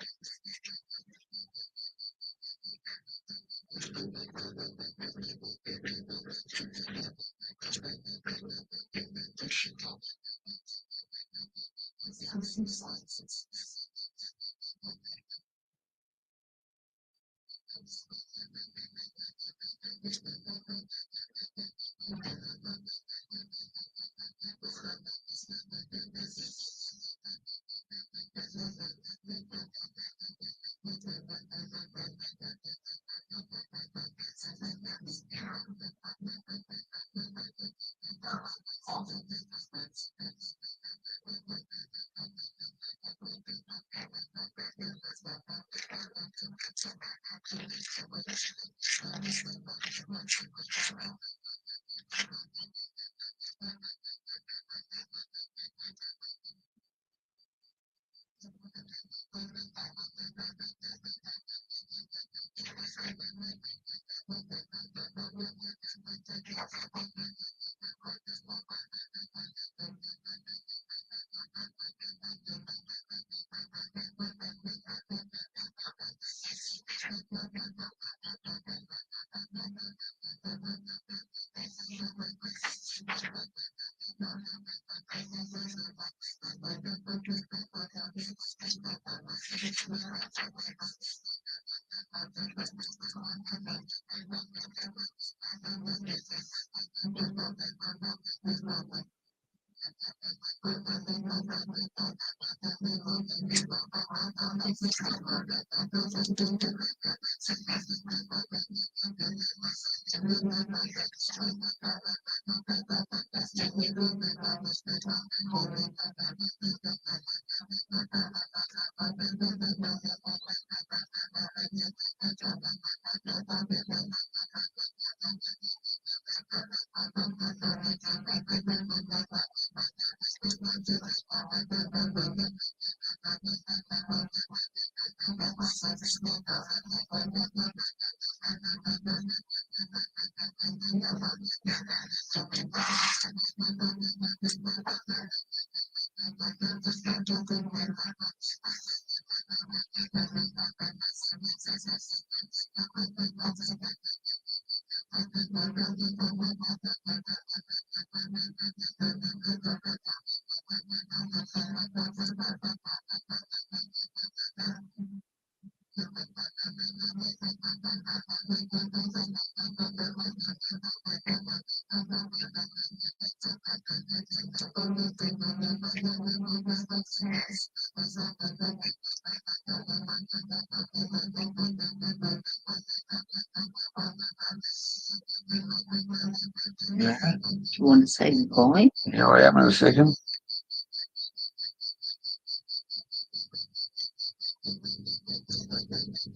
Yeah. Do you want to say goodbye? Yeah, I am in a second.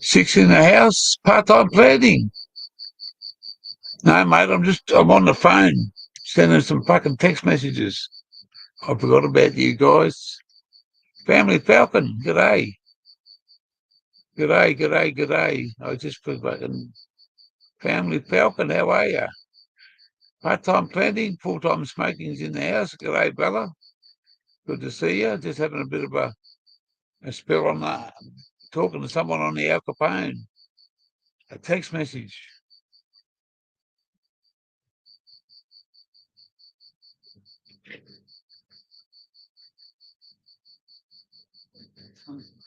6 in the house, part-time planning. No, mate, I'm on the phone sending some fucking text messages. I forgot about you guys. Family Falcon, g'day. G'day, g'day, g'day. I just put fucking Family Falcon, how are you? Part-time planting, full-time smoking's in the house. G'day, brother. Good to see you. Just having a bit of a spell on talking to someone on the Al Capone. A text message.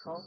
Cold.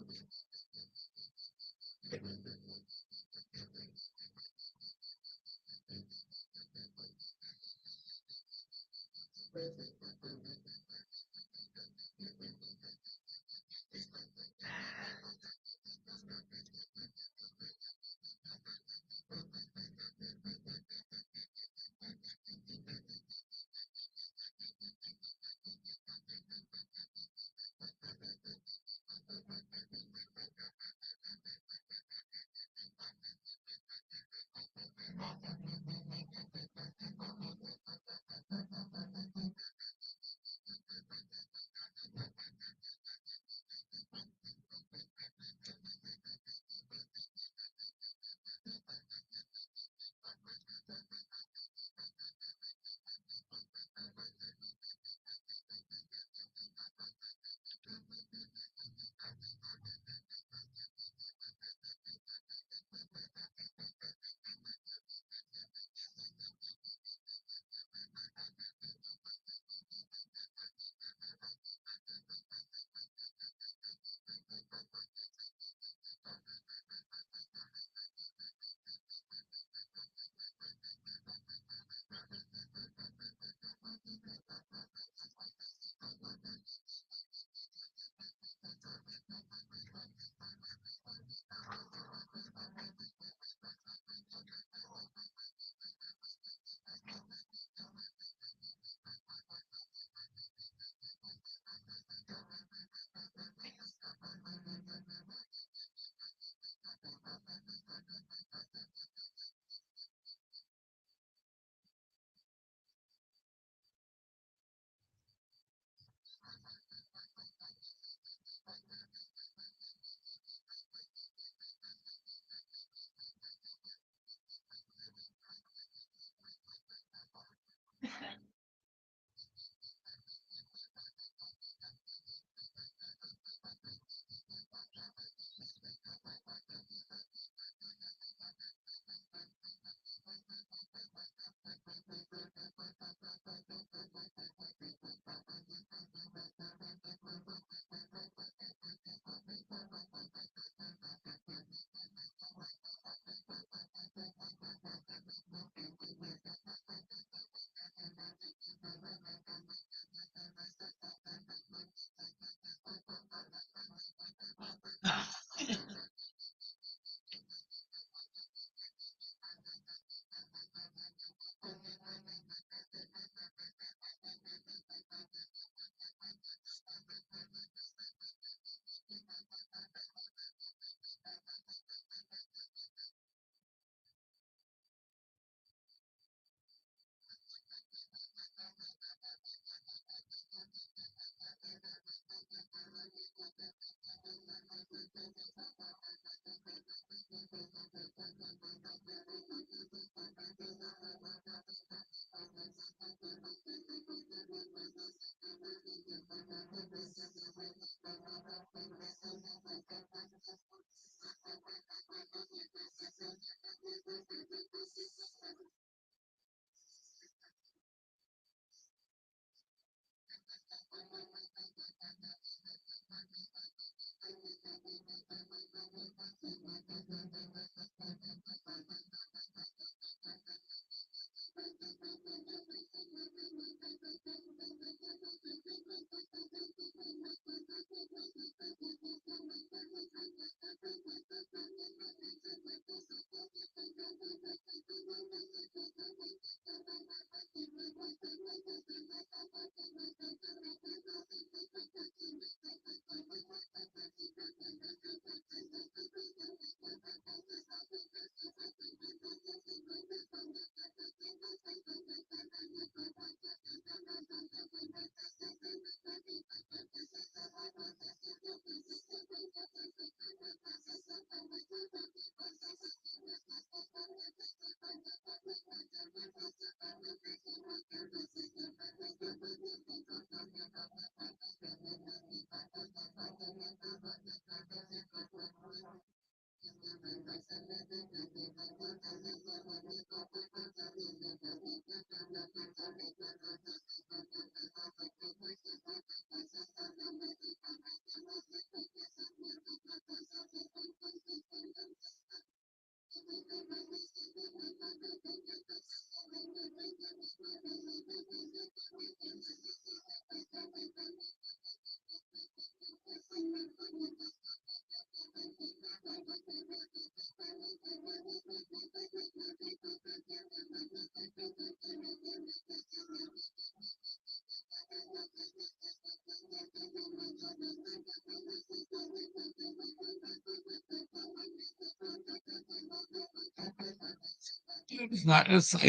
It's no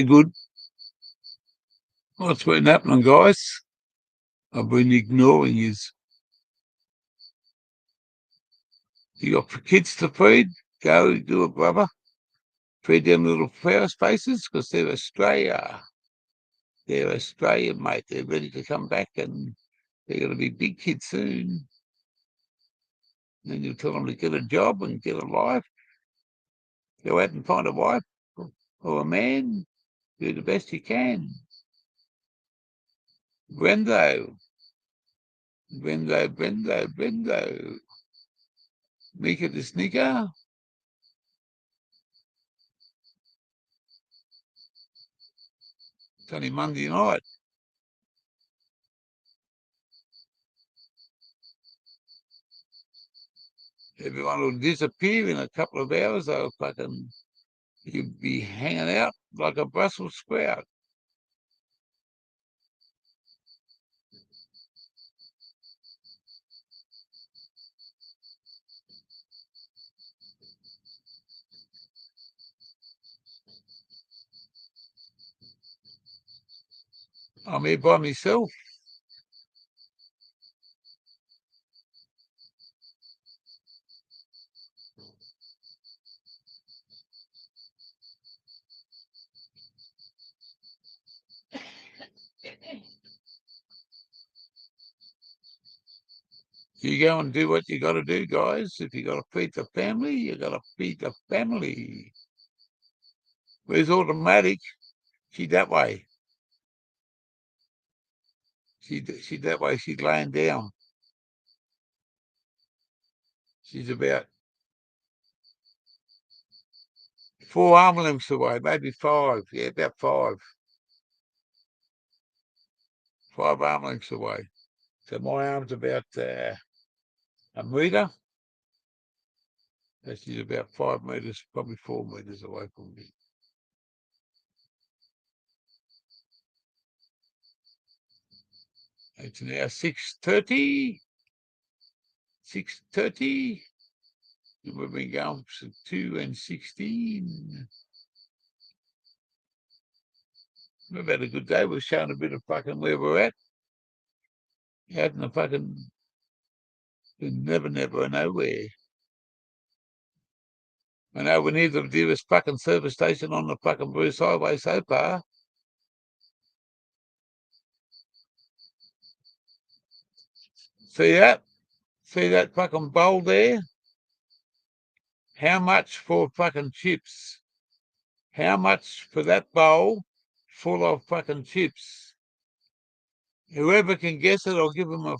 good. What's been happening, guys? I've been ignoring yous. You got kids to feed? Go do it, brother. Feed them little flower spaces because they're Australia. They're Australian, mate. They're ready to come back and they're going to be big kids soon. Then you tell them to get a job and get a life. Go out and find a wife or a man. Do the best you can. Brendo. Brendo. Mika the sneaker. It's only Monday night. Everyone will disappear in a couple of hours. They'll fucking, you'll be hanging out like a Brussels sprout. I'm here by myself. You go and do what you got to do, guys. If you got to feed the family, you got to feed the family. Where's automatic? She that way. She that way. She's laying down. She's about 4 arm lengths away, maybe 5. Yeah, about 5. 5 arm lengths away. So my arm's about a metre. So she's about 5 metres, probably 4 metres away from me. It's now 6:30. 6:30. We've been going from 2 and 16. We've had a good day. We're showing a bit of fucking where we're at. Out in the fucking never nowhere. I know we're near the nearest fucking service station on the fucking Bruce Highway so far. See that? See that fucking bowl there? How much for fucking chips? How much for that bowl full of fucking chips? Whoever can guess it, I'll give them a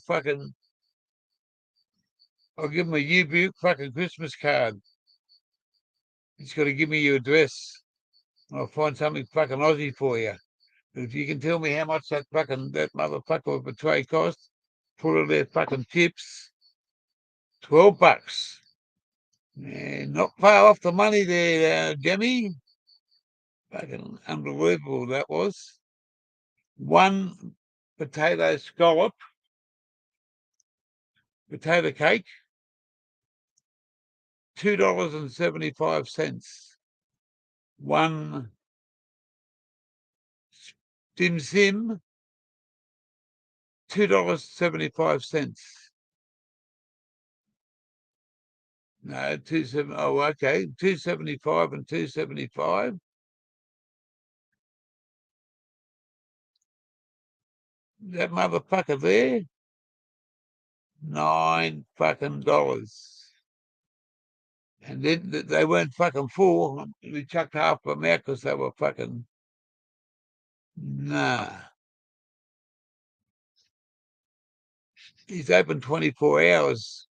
U-Butte fucking Christmas card. He's got to give me your address. I'll find something fucking Aussie for you. But if you can tell me how much that motherfucker with a tray cost, full of their fucking chips, $12. Yeah, not far off the money there, Jemmy. Fucking unbelievable that was. One potato scallop, potato cake, $2.75. One dim sim, $2.75. No, 27. Oh, okay, 275 and 275. That motherfucker there, $9 fucking dollars. And then they weren't fucking full. We chucked half of them out because they were fucking nah. He's open 24 hours.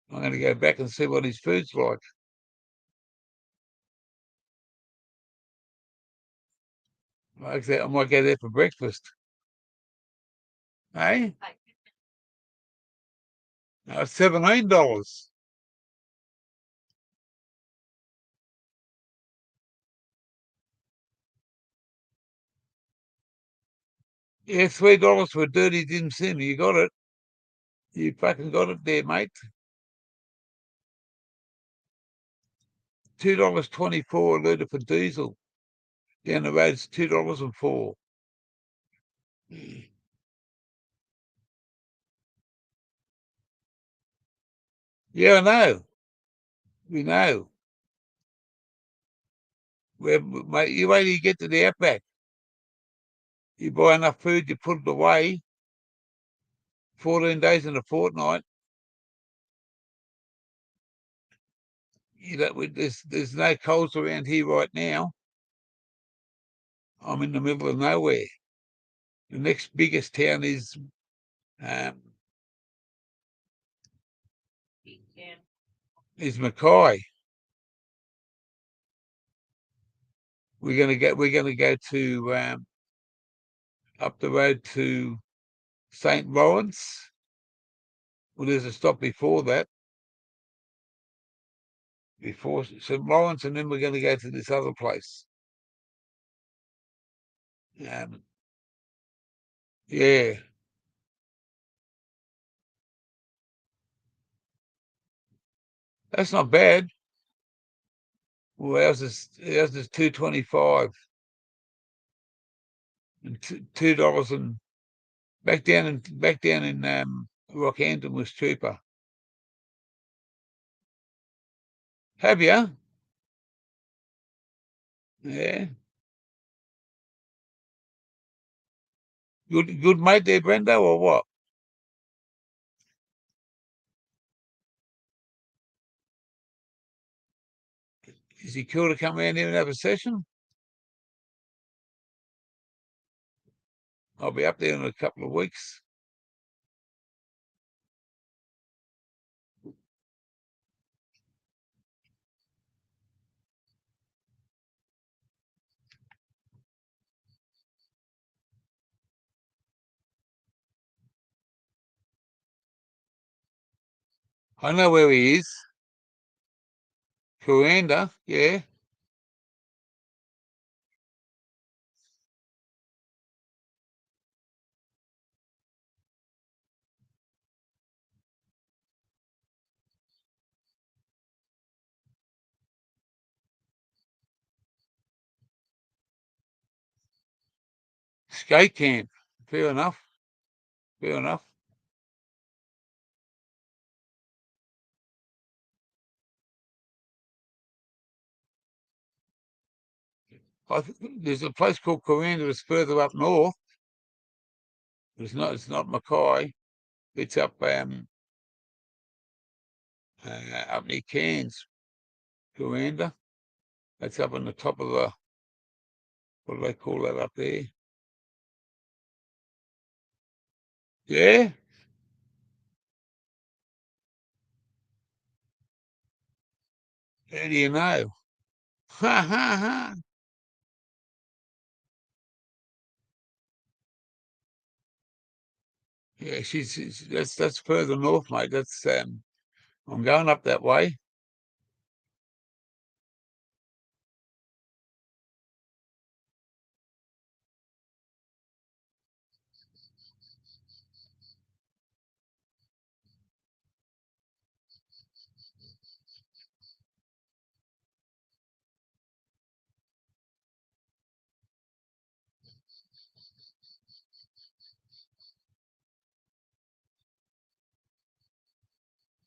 I'm going to go back and see what his food's like. I might go there for breakfast. Hey? $17. Yeah, $3 for a dirty dim sim. You got it. You fucking got it there, mate. $2.24 a litre for diesel. Down the road, it's $2.04. Yeah, I know. We know. Mate, you wait till you get to the outback. You buy enough food, you put it away. 14 days in a fortnight. There's no coals around here right now. I'm in the middle of nowhere. The next biggest town is Mackay. We're gonna go to up the road to St. Lawrence. Well, there's a stop before that. Before St. Lawrence, and then we're gonna go to this other place. Yeah. That's not bad. Well, ours is $2.25 and $2 and back down in Rockhampton was cheaper. Have you? Yeah. Good mate there, Brendo, or what? Is he cool to come around here and have a session? I'll be up there in a couple of weeks. I know where he is. Coanda, yeah. Skate camp. Fair enough. Fair enough. There's a place called Coanda that's further up north. It's not Mackay. It's up near Cairns, Coanda. That's up on the top of the, what do they call that up there? Yeah? How do you know? Ha ha ha. Yeah, that's further north, mate. That's I'm going up that way.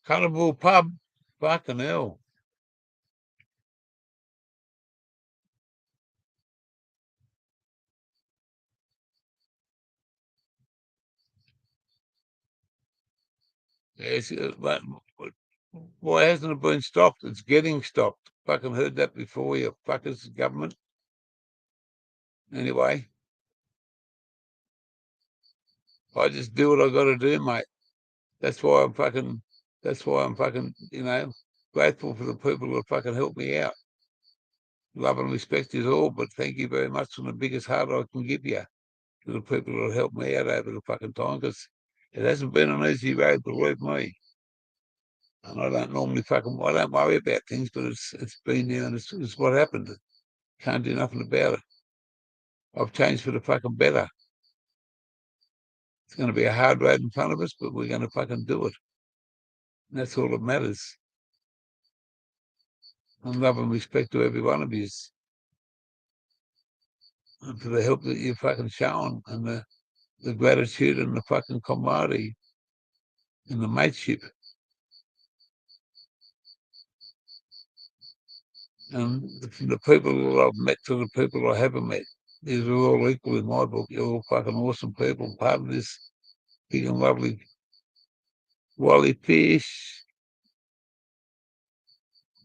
Carnival pub. Fucking hell. Yes, but why hasn't it been stopped? It's getting stopped. Fucking heard that before, you fuckers, government. Anyway, I just do what I got to do, mate. That's why I'm fucking. That's why I'm fucking. Grateful for the people who fucking helped me out. Love and respect is all, but thank you very much from the biggest heart I can give you to the people who helped me out over the fucking time, because it hasn't been an easy road, believe me. And I don't normally I don't worry about things, but it's been there and it's what happened. Can't do nothing about it. I've changed for the fucking better. It's going to be a hard road in front of us, but we're going to fucking do it. And that's all that matters. and love and respect to every one of yous, and for the help that you've fucking shown, and the gratitude and the fucking camaraderie and the mateship. And from the people that I've met to the people I haven't met, these are all equal in my book. You're all fucking awesome people, part of this big and lovely Wally Fish.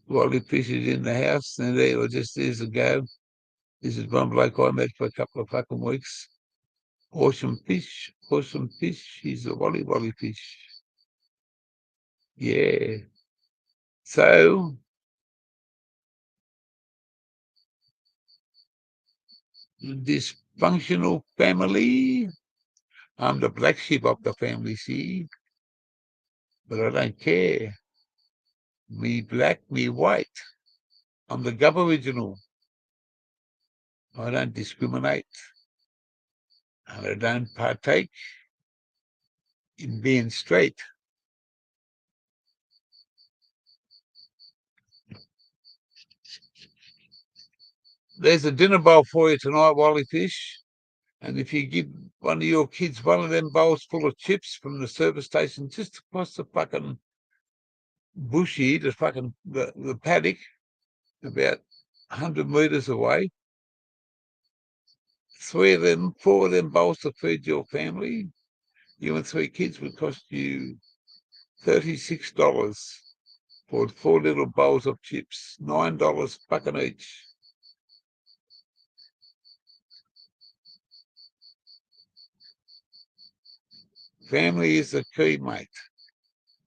Wally Fish is in the house, and there, or just years ago. This is one bloke I met for a couple of fucking weeks. Awesome fish, awesome fish. He's a Wally Fish. Yeah. So, dysfunctional family. I'm the black sheep of the family, see? But I don't care. Me black, me white. I'm the Gov original. I don't discriminate. And I don't partake in being straight. There's a dinner bowl for you tonight, Wally Fish. And if you give one of your kids one of them bowls full of chips from the service station just across the fucking bush here, the paddock, about 100 metres away, 4 of them bowls to feed your family, you and 3 kids would cost you $36 for 4 little bowls of chips, $9 fucking each. Family is the key, mate.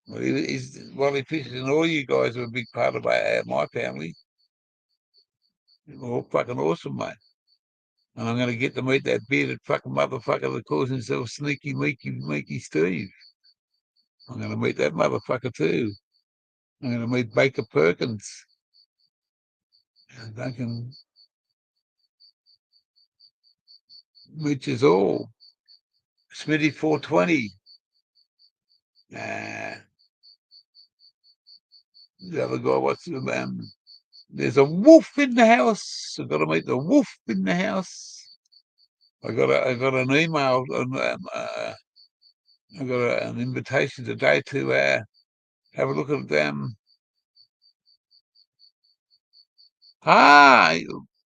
Wally Fish and all you guys are a big part of my family. You're all fucking awesome, mate. And I'm going to get to meet that bearded fucking motherfucker that calls himself Sneaky Meeky Steve. I'm going to meet that motherfucker too. I'm going to meet Baker Perkins and Duncan Mitch is all. Smitty 420. The other guy, there's a wolf in the house. I've got to meet the wolf in the house. I got an email, I got an invitation today to have a look at them.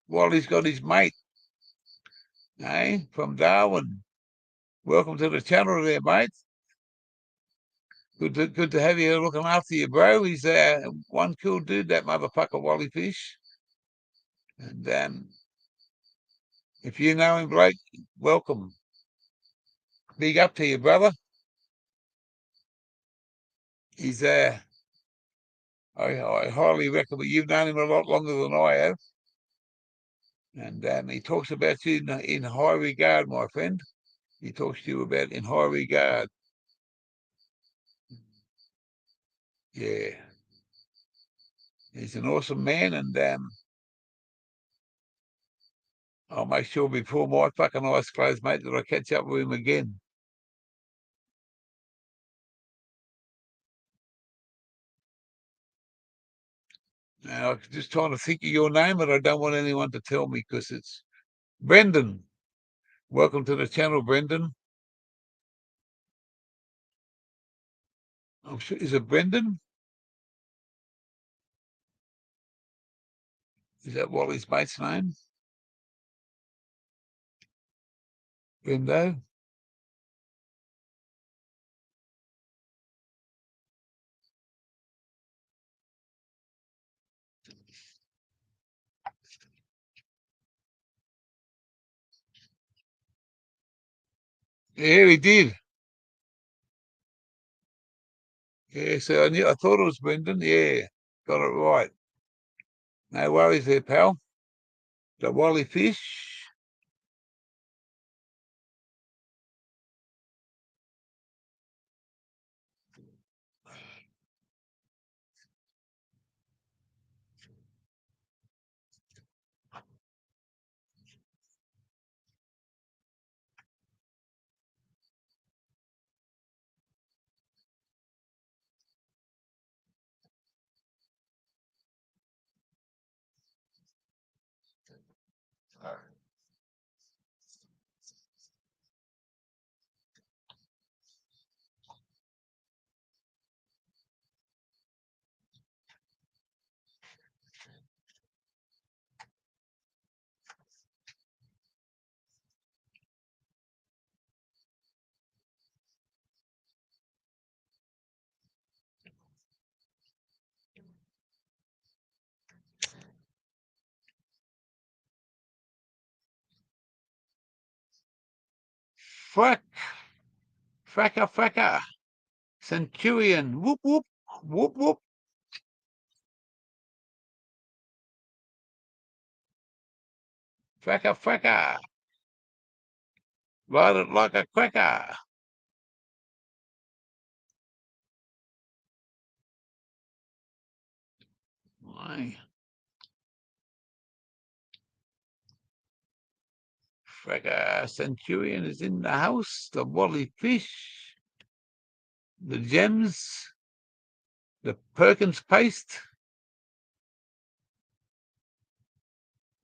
Wally's got his mate, from Darwin. Welcome to the channel there, mate. Good to have you looking after you, bro. He's one cool dude, that motherfucker Wally Fish. And if you know him, Blake, welcome. Big up to you, brother. He's I highly recommend. You've known him a lot longer than I have, and he talks about you in high regard, my friend. He talks to you about in high regard. Yeah, he's an awesome man, and I'll make sure before my fucking eyes close, mate, that I catch up with him again. Now, I'm just trying to think of your name, and I don't want anyone to tell me because it's Brendan. Welcome to the channel, Brendan. I'm sure, is it Brendan? Is that Wally's mate's name? Brendo? Yeah, he did. Yeah, so I thought it was Brendan. Yeah, got it right. No worries there, pal. The Wally Fish. Frack, fracka, centurion, whoop, whoop, whoop, whoop. Fracka, ride it like a cracker. Aye. Fracka, centurion is in the house, the wally fish, the gems, the Perkins paste,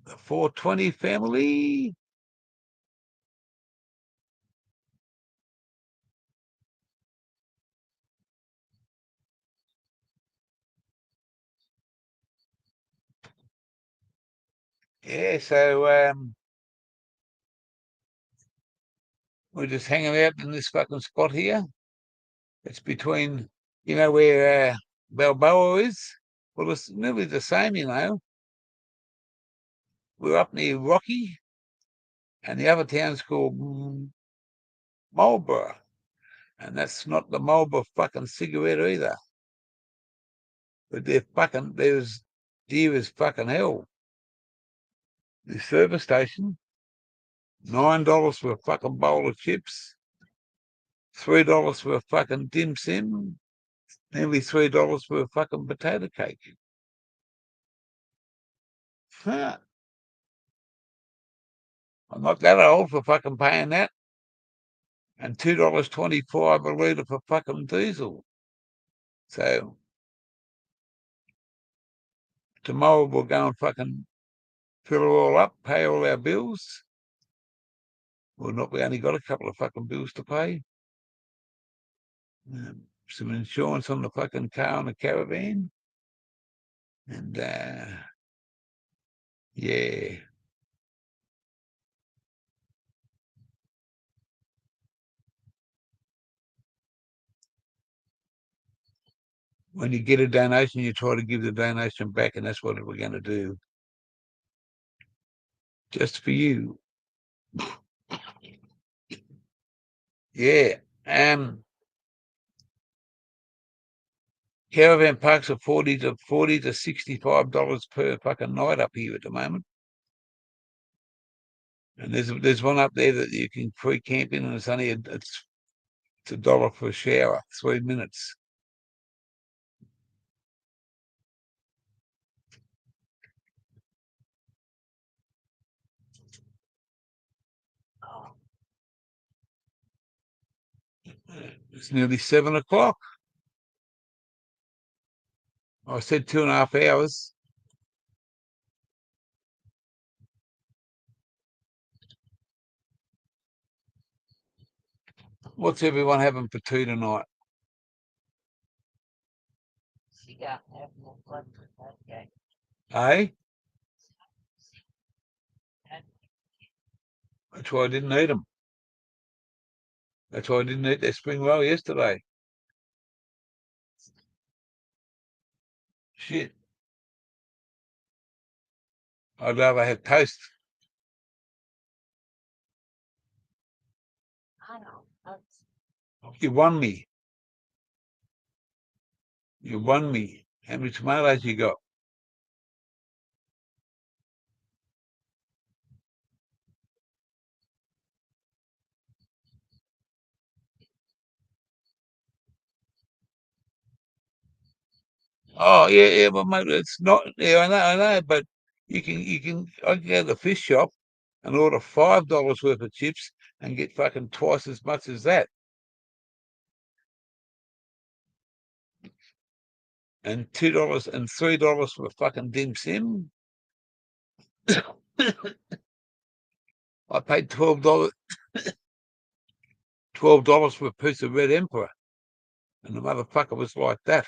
the 420 family. Yeah, so we're just hanging out in this fucking spot here. It's between, where Balboa is? Well, it's nearly the same, We're up near Rocky, and the other town's called Marlborough. And that's not the Marlborough fucking cigarette either. But there's dear as fucking hell. The service station, $9 for a fucking bowl of chips, $3 for a fucking dim sim, nearly $3 for a fucking potato cake. Huh. I'm not that old for fucking paying that. And $2.25 a litre for fucking diesel. So tomorrow we'll go and fucking fill it all up, pay all our bills. We only got a couple of fucking bills to pay. Some insurance on the fucking car and the caravan. And yeah. When you get a donation, you try to give the donation back, and that's what we're going to do. Just for you. Yeah. Caravan parks are $40 to $65 per fucking night up here at the moment. And there's one up there that you can free camp in, and it's only it's $1 for a shower, 3 minutes. It's nearly 7 o'clock. I said 2.5 hours. What's everyone having for tea tonight? Eh? That's why I didn't eat them. That's why I didn't eat their spring roll yesterday. Shit. I'd rather have toast. You won me. You won me. How many tomatoes you got? Oh yeah, but mate, it's not. Yeah, I know, but I can go to the fish shop and order $5 worth of chips and get fucking twice as much as that, and $2 and $3 for a fucking dim sim. I paid $12 for a piece of red emperor, and the motherfucker was like that.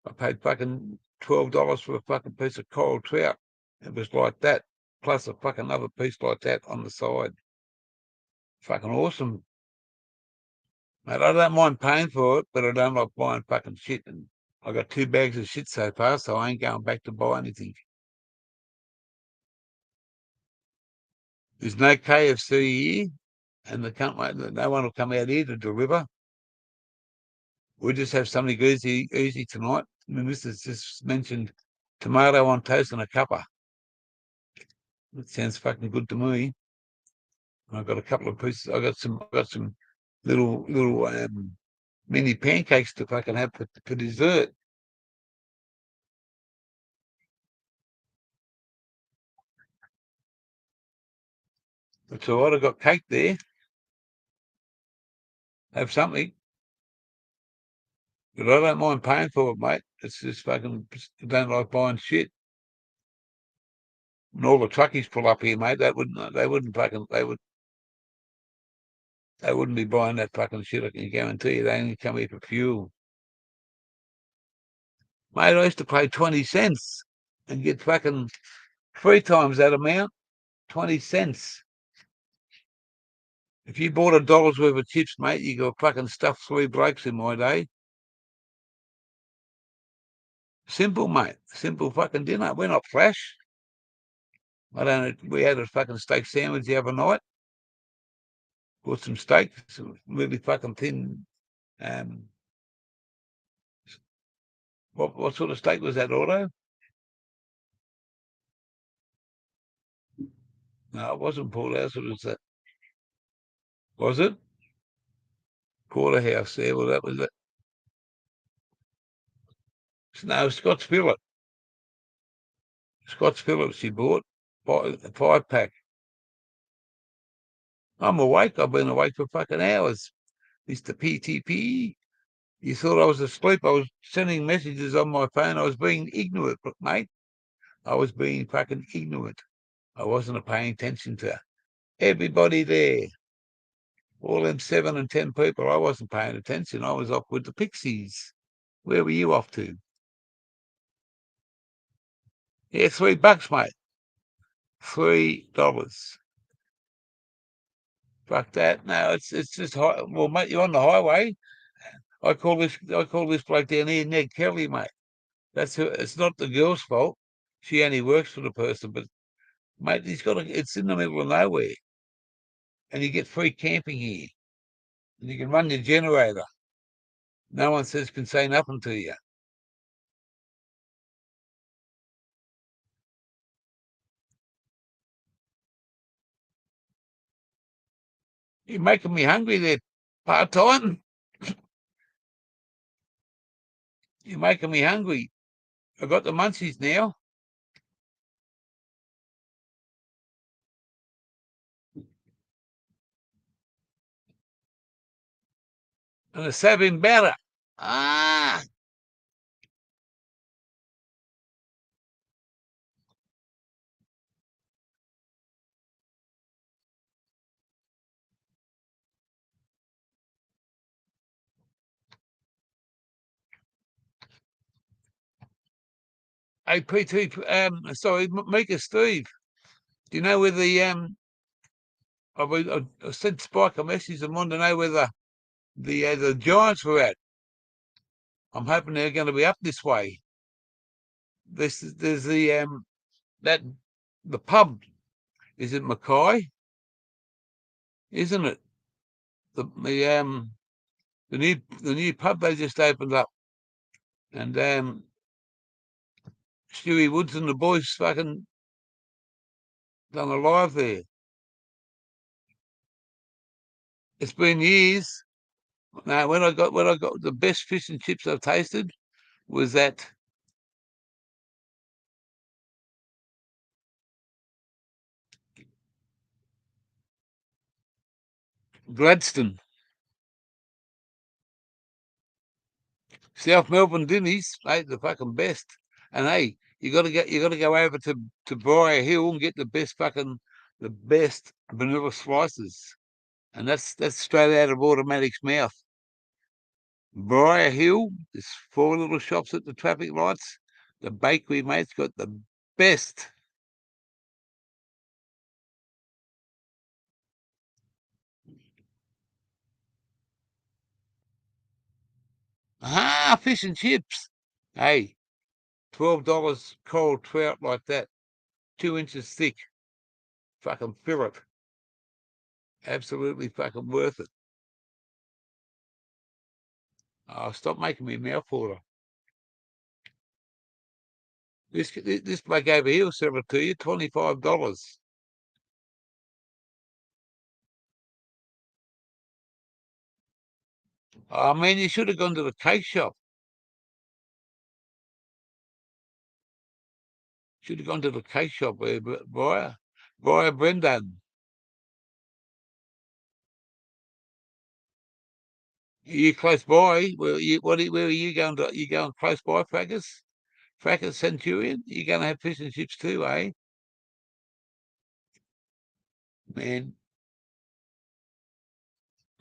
I paid fucking $12 for a fucking piece of coral trout. It was like that, plus a fucking other piece like that on the side. Fucking awesome. Mate, I don't mind paying for it, but I don't like buying fucking shit. And I got 2 bags of shit so far, so I ain't going back to buy anything. There's no KFC here, and no one will come out here to deliver. We'll just have something easy tonight. The missus just mentioned tomato on toast and a cuppa. That sounds fucking good to me. I've got a couple of pieces. I got some little mini pancakes to fucking have for dessert. That's all right. I got cake there. Have something. But I don't mind paying for it, mate. It's just fucking I don't like buying shit. And all the truckies pull up here, mate. They wouldn't be buying that fucking shit. I can guarantee you. They only come here for fuel. Mate, I used to pay 20 cents and get fucking 3 times that amount. 20 cents. If you bought $1 worth of chips, mate, you got fucking stuffed 3 blokes in my day. Simple, mate. Simple fucking dinner. We're not flash. We had a fucking steak sandwich the other night. Bought some steak, some really fucking thin. What sort of steak was that, Auto? No, it wasn't porterhouse. It was that. Was it porterhouse? Yeah, well, that was it. No, Scott's fillet. Scott's fillet she bought. 5 pack. I'm awake. I've been awake for fucking hours. Mr. PTP. You thought I was asleep. I was sending messages on my phone. I was being ignorant, mate. I was being fucking ignorant. I wasn't paying attention to everybody there. All them 7 and 10 people. I wasn't paying attention. I was off with the pixies. Where were you off to? Yeah, $3, mate. $3. Fuck that. No, it's just high. Well, mate, you're on the highway. I call this bloke down here Ned Kelly, mate. That's her. It's not the girl's fault. She only works for the person, but mate, it's in the middle of nowhere, and you get free camping here, and you can run your generator. No one can say nothing to you. You're making me hungry there, part time. You're making me hungry. I got the munchies now. And a seven better. Ah, hey PT, sorry, Mika Steve. Do you know where I sent Spike a message and wanted to know whether the Giants were at. I'm hoping they're going to be up this way. There's that the pub. Is it Mackay? Isn't it? The new pub they just opened up, and Stewie Woods and the boys fucking done a live there. It's been years. Now when I got the best fish and chips I've tasted was at Gladstone, South Melbourne Dinnies, mate, the fucking best. And hey, you got to go over to Briar Hill and get the best vanilla slices, and that's straight out of Automatic's mouth. Briar Hill, there's 4 little shops at the traffic lights. The bakery, mate's got the best. Fish and chips. Hey, $12 cold trout like that, 2 inches thick, fucking fillet. Absolutely fucking worth it. Oh, stop making me mouth water. This bloke over here will serve it to you, $25. Oh man, you should have gone to the cake shop. Should have gone to the cake shop via Brendan. Are you close by? Where are you going to? You going close by, Frackers? Frackers Centurion? You going to have fish and chips too, eh? Man,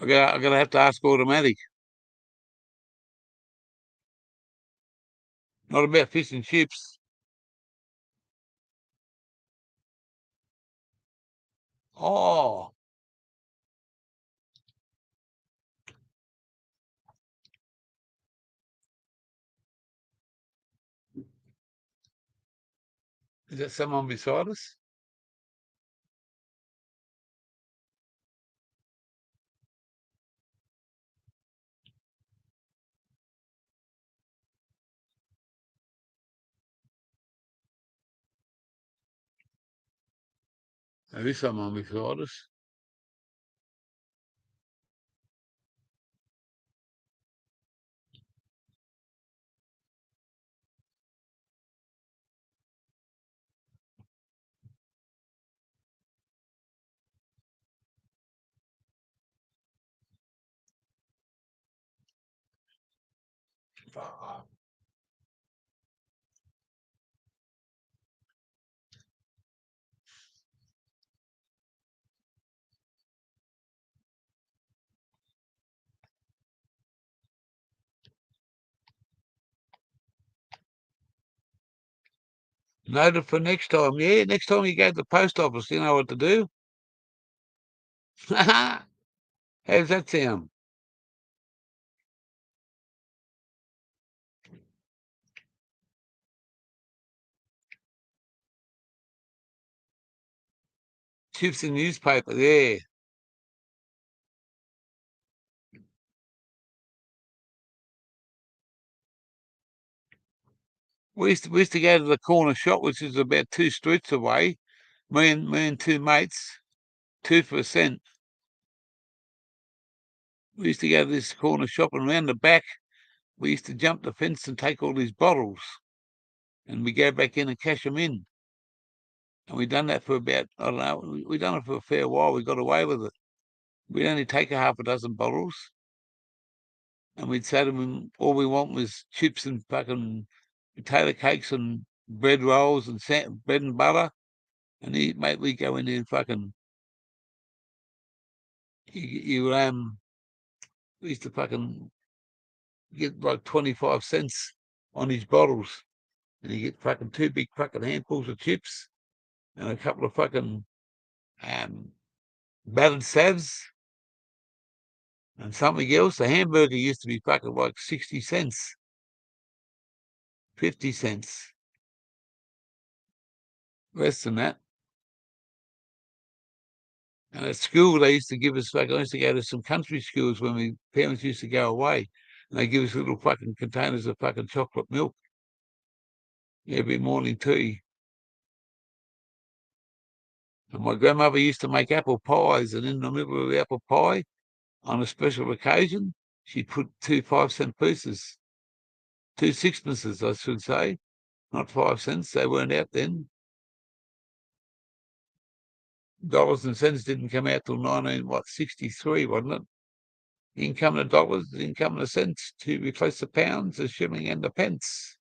I'm gonna have to ask automatic. Not about fish and chips. Oh, is that someone beside us? There is someone beside us. Noted for next time. Yeah, next time you go to the post office, you know what to do. How's that sound? Chips and newspaper. Yeah. We used to go to the corner shop, which is about 2 streets away. Me and two mates, 2%. We used to go to this corner shop, and around the back, we used to jump the fence and take all these bottles, and we go back in and cash them in. And we done that for about, I don't know, we done it for a fair while. We got away with it. We'd only take a half a dozen bottles, and we'd say to them, all we want was chips and fucking potato cakes and bread rolls and bread and butter. And mate, we go in there and fucking, you we used to fucking get like 25 cents on his bottles, and you get fucking two big fucking handfuls of chips and a couple of fucking um, battered salves and something else. The hamburger used to be fucking like 60 cents, 50 cents, less than that. And at school, they used to give us, like, I used to go to some country schools when my parents used to go away, and they give us little fucking containers of fucking chocolate milk every morning tea. And my grandmother used to make apple pies, and in the middle of the apple pie, on a special occasion, she'd put 2 5-cent pieces, 2 sixpences, I should say, not 5 cents. They weren't out then. Dollars and cents didn't come out till 1963, wasn't it? Income of dollars, income of cents to replace the pounds, the shilling, and the pence.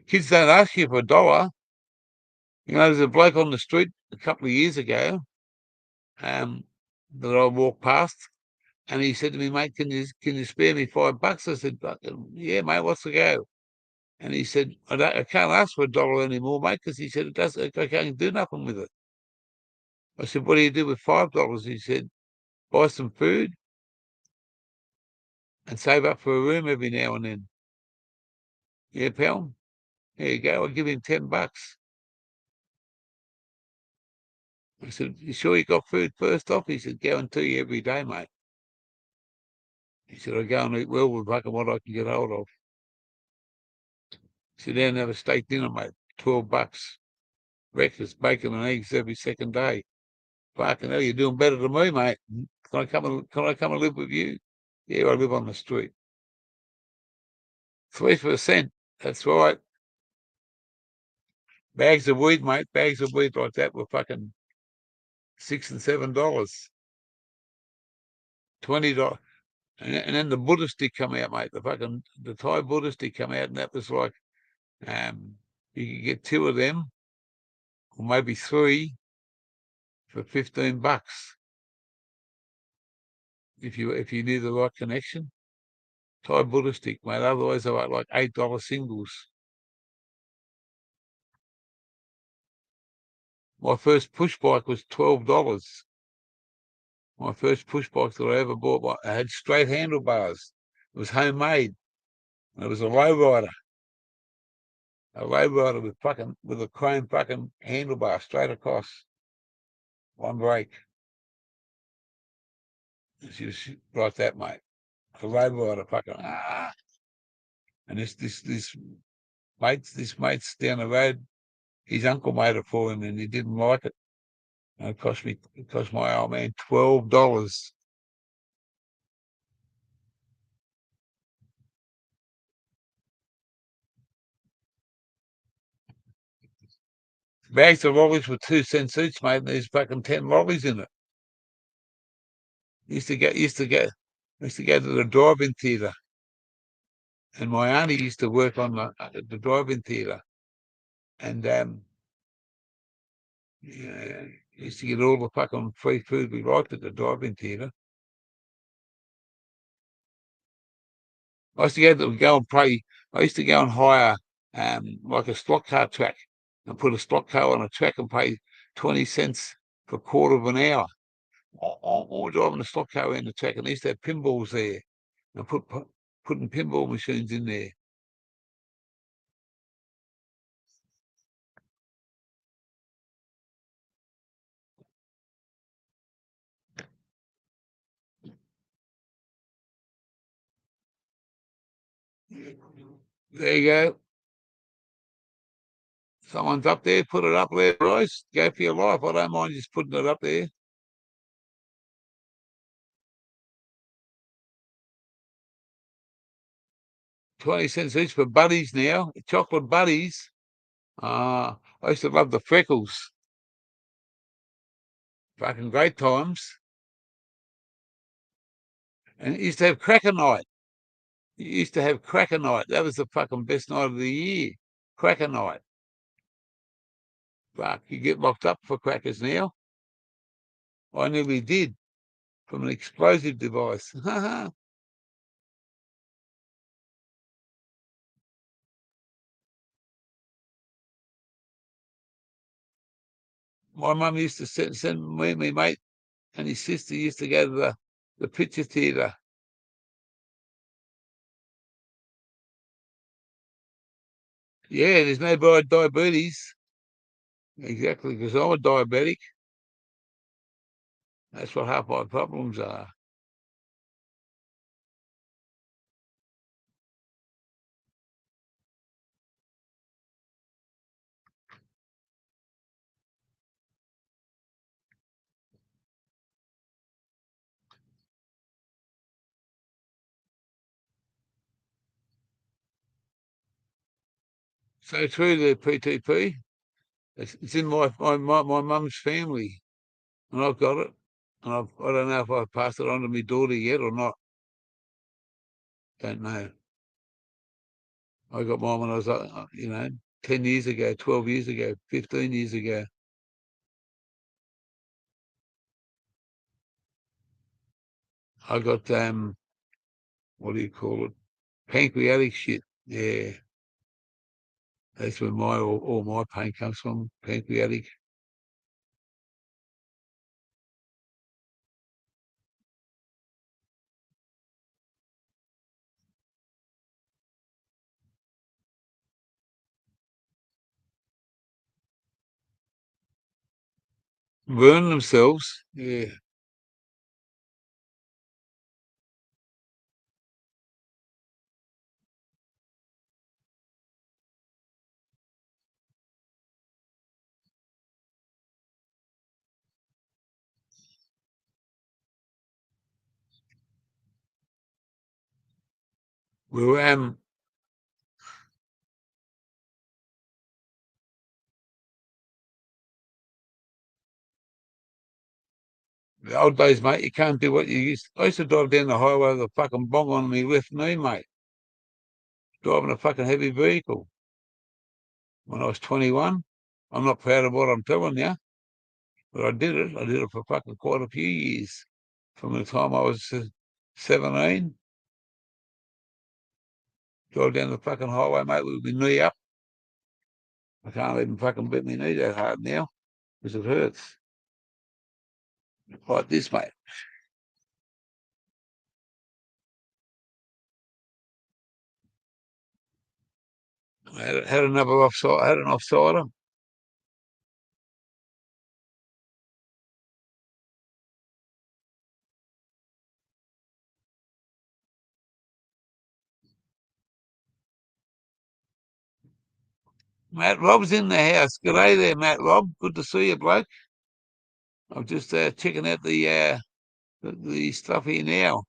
Kids don't ask you for a dollar. You know, there's a bloke on the street a couple of years ago um, that I walked past, and he said to me, "Mate, can you spare me $5?" I said, "Yeah, mate, what's the go?" And he said, I can't ask for a dollar anymore, mate, because he said I can't do nothing with it. I said, "What do you do with $5?" He said, "Buy some food and save up for a room every now and then." Yeah, pal. Here you go. I'll give him $10. I said, you sure you got food first off? He said, guarantee you every day, mate. He said, I go and eat well with fucking what I can get hold of. Sit down and have a steak dinner, mate. $12. Breakfast, bacon and eggs every second day. Fucking hell, you're doing better than me, mate. Can I come and live with you? Yeah, I live on the street. 3%. That's right. Bags of weed, mate. Bags of weed like that were fucking $6 and $7. $20. And then the Buddhist stick come out, mate. The Thai Buddhist stick come out, and that was like you could get two of them, or maybe three, for $15 if you need the right connection. Thai Buddhist stick, mate. Otherwise, they were like $8 singles. My first push bike was $12. My first push bike that I ever bought, I had straight handlebars. It was homemade. It was a lowrider. A lowrider with a chrome fucking handlebar straight across. One brake. It's just like that, mate. A lowrider fucking And this mate's down the road. His uncle made it for him and he didn't like it. And it cost my old man $12. Bags of lollies were 2 cents each, mate, and there's fucking 10 lollies in it. Used to go to the drive-in theatre, and my auntie used to work on the drive-in theatre, and used to get all the fucking free food we liked at the drive-in theatre. I used to go and play. I used to go and hire like a slot car track and put a slot car on a track and pay 20 cents for a quarter of an hour. Or driving a slot car around the track, and they used to have pinballs there, and putting pinball machines in there. There you go. Someone's up there. Put it up there, Bryce. Go for your life. I don't mind just putting it up there. 20 cents each for buddies now. Chocolate buddies. I used to love the freckles. Fucking great times. And used to have cracker night. You used to have cracker night. That was the fucking best night of the year. Cracker night. Fuck, you get locked up for crackers now. I nearly did from an explosive device. My mum used to send me, my mate, and his sister used to go to the picture theatre. Yeah, there's no diabetes. Exactly, because I'm a diabetic. That's what half my problems are. So through the PTP, it's in my mum's family, and I've got it. And I don't know if I've passed it on to my daughter yet or not. Don't know. I got mine when I was, 10 years ago, 12 years ago, 15 years ago. I got, what do you call it? Pancreatic shit. Yeah. That's where all my pain comes from, pancreatic. burn themselves. Yeah. Well, the old days, mate, you can't do what you used. I used to drive down the highway with a fucking bong on me left knee, mate, driving a fucking heavy vehicle when I was 21. I'm not proud of what I'm telling you, but I did it. I did it for fucking quite a few years. From the time I was 17, drive down the fucking highway, mate, with my knee up. I can't even fucking bend my knee that hard now because it hurts. Like this, mate. Had another offside. Had an offsider. Matt Rob's in the house. G'day there, Matt Rob. Good to see you, bloke. I'm just checking out the stuff here now.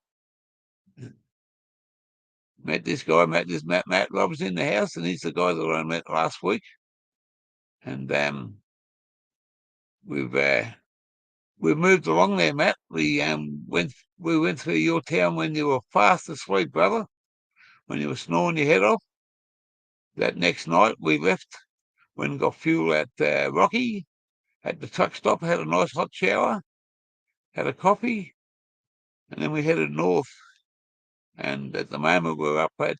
Met this guy, Matt Rob's in the house, and he's the guy that I met last week. And we've uh, we've moved along there, Matt. We went through your town when you were fast asleep, brother, when you were snoring your head off. That next night we left, went and got fuel at Rocky, at the truck stop, had a nice hot shower, had a coffee, and then we headed north. And at the moment we're up at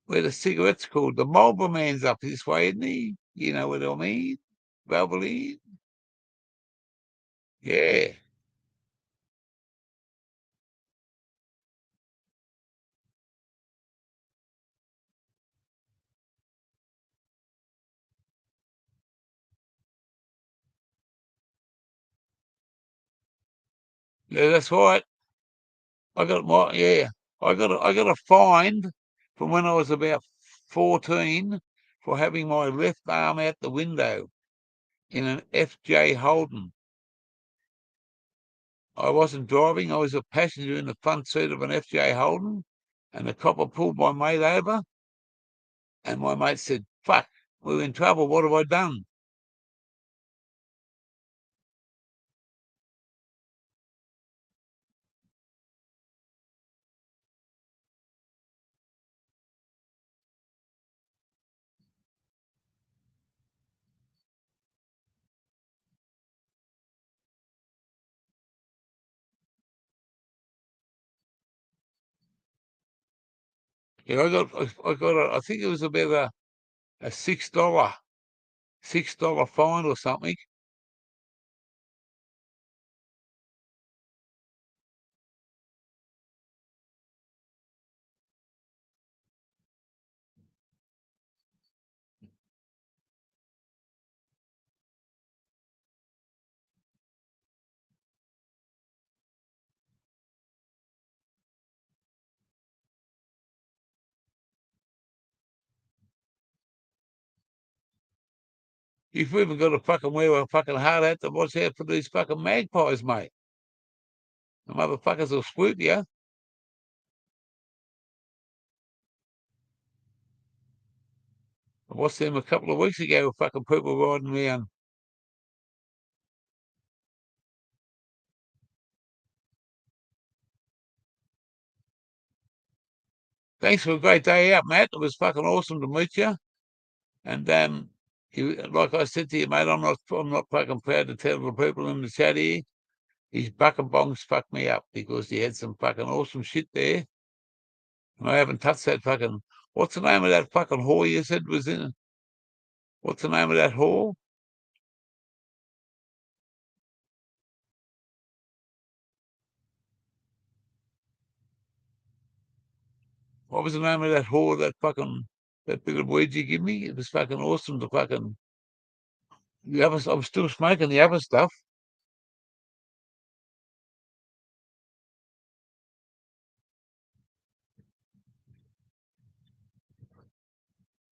where the cigarette's called. The Marlboro Man's up this way, isn't he? You know what I mean? Valvoline. Yeah. Yeah, that's right. I got a fine from when I was about 14 for having my left arm out the window in an FJ Holden. I wasn't driving, I was a passenger in the front seat of an FJ Holden, and the copper pulled my mate over, and my mate said, "Fuck, we're in trouble, what have I done?" Yeah, I think it was about a $6 fine or something. You've even got to fucking wear a fucking hard hat to watch out for these fucking magpies, mate. The motherfuckers will swoop you. I watched them a couple of weeks ago with fucking people riding around. Thanks for a great day out, Matt. It was fucking awesome to meet you. And like I said to you, mate, I'm not fucking proud to tell the people in the chat here. His buck and bongs fucked me up because he had some fucking awesome shit there. And I haven't touched that fucking. What's the name of that fucking whore you said was in it? What's the name of that whore? What was the name of that whore? That bit of weed you give me? It was fucking awesome to fucking. The other, I'm still smoking the other stuff.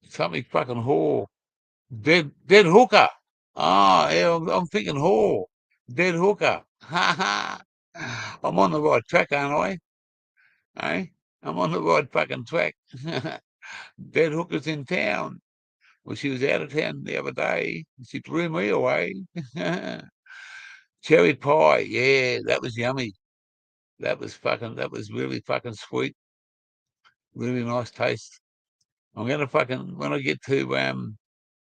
Something fucking whore. Dead hooker. Oh, yeah, I'm thinking whore. Dead hooker. Ha ha. I'm on the right track, aren't I? Eh? I'm on the right fucking track. Dead hooker's in town. Well, she was out of town the other day. She blew me away. Cherry pie. Yeah, that was yummy. That was really fucking sweet. Really nice taste. I'm gonna fucking, when I get to, I'm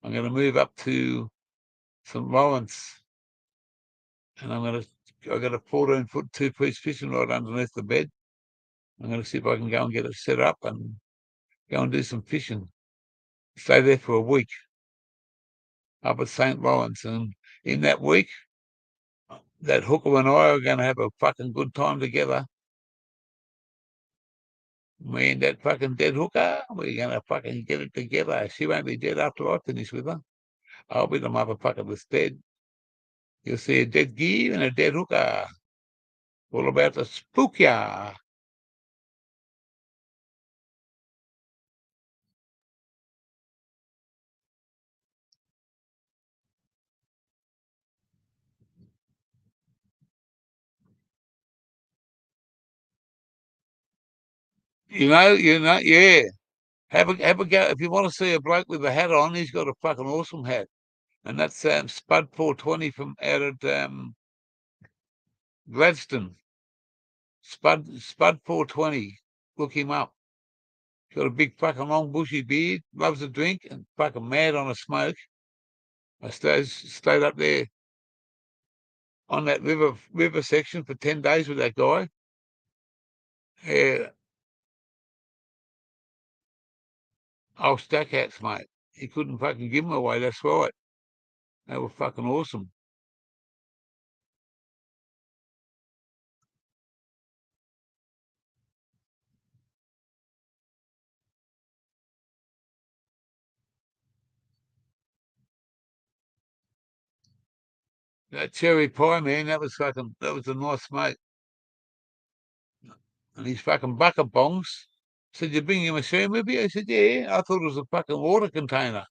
gonna move up to St. Lawrence, and I got a 14-foot two-piece fishing rod underneath the bed. I'm gonna see if I can go and get it set up and go and do some fishing. Stay there for a week up at St. Lawrence, and in that week, that hooker and I are gonna have a fucking good time together. Me and that fucking dead hooker, we're gonna fucking get it together. She won't be dead after I finish with her. I'll be the motherfucker that's dead. You'll see a dead gear and a dead hooker. All about the spook ya. Yeah. Have a go. If you want to see a bloke with a hat on, he's got a fucking awesome hat. And that's Spud 420 from out at Gladstone. Spud 420. Look him up. He's got a big fucking long bushy beard, loves a drink, and fucking mad on a smoke. I stayed up there on that river section for 10 days with that guy. Yeah, old stack hats, mate. He couldn't fucking give them away, that's right. They were fucking awesome. That cherry pie, man, that was a nice mate. And his fucking bucket bongs. Said, you bring your machine with you? I said, yeah. I thought it was a fucking water container.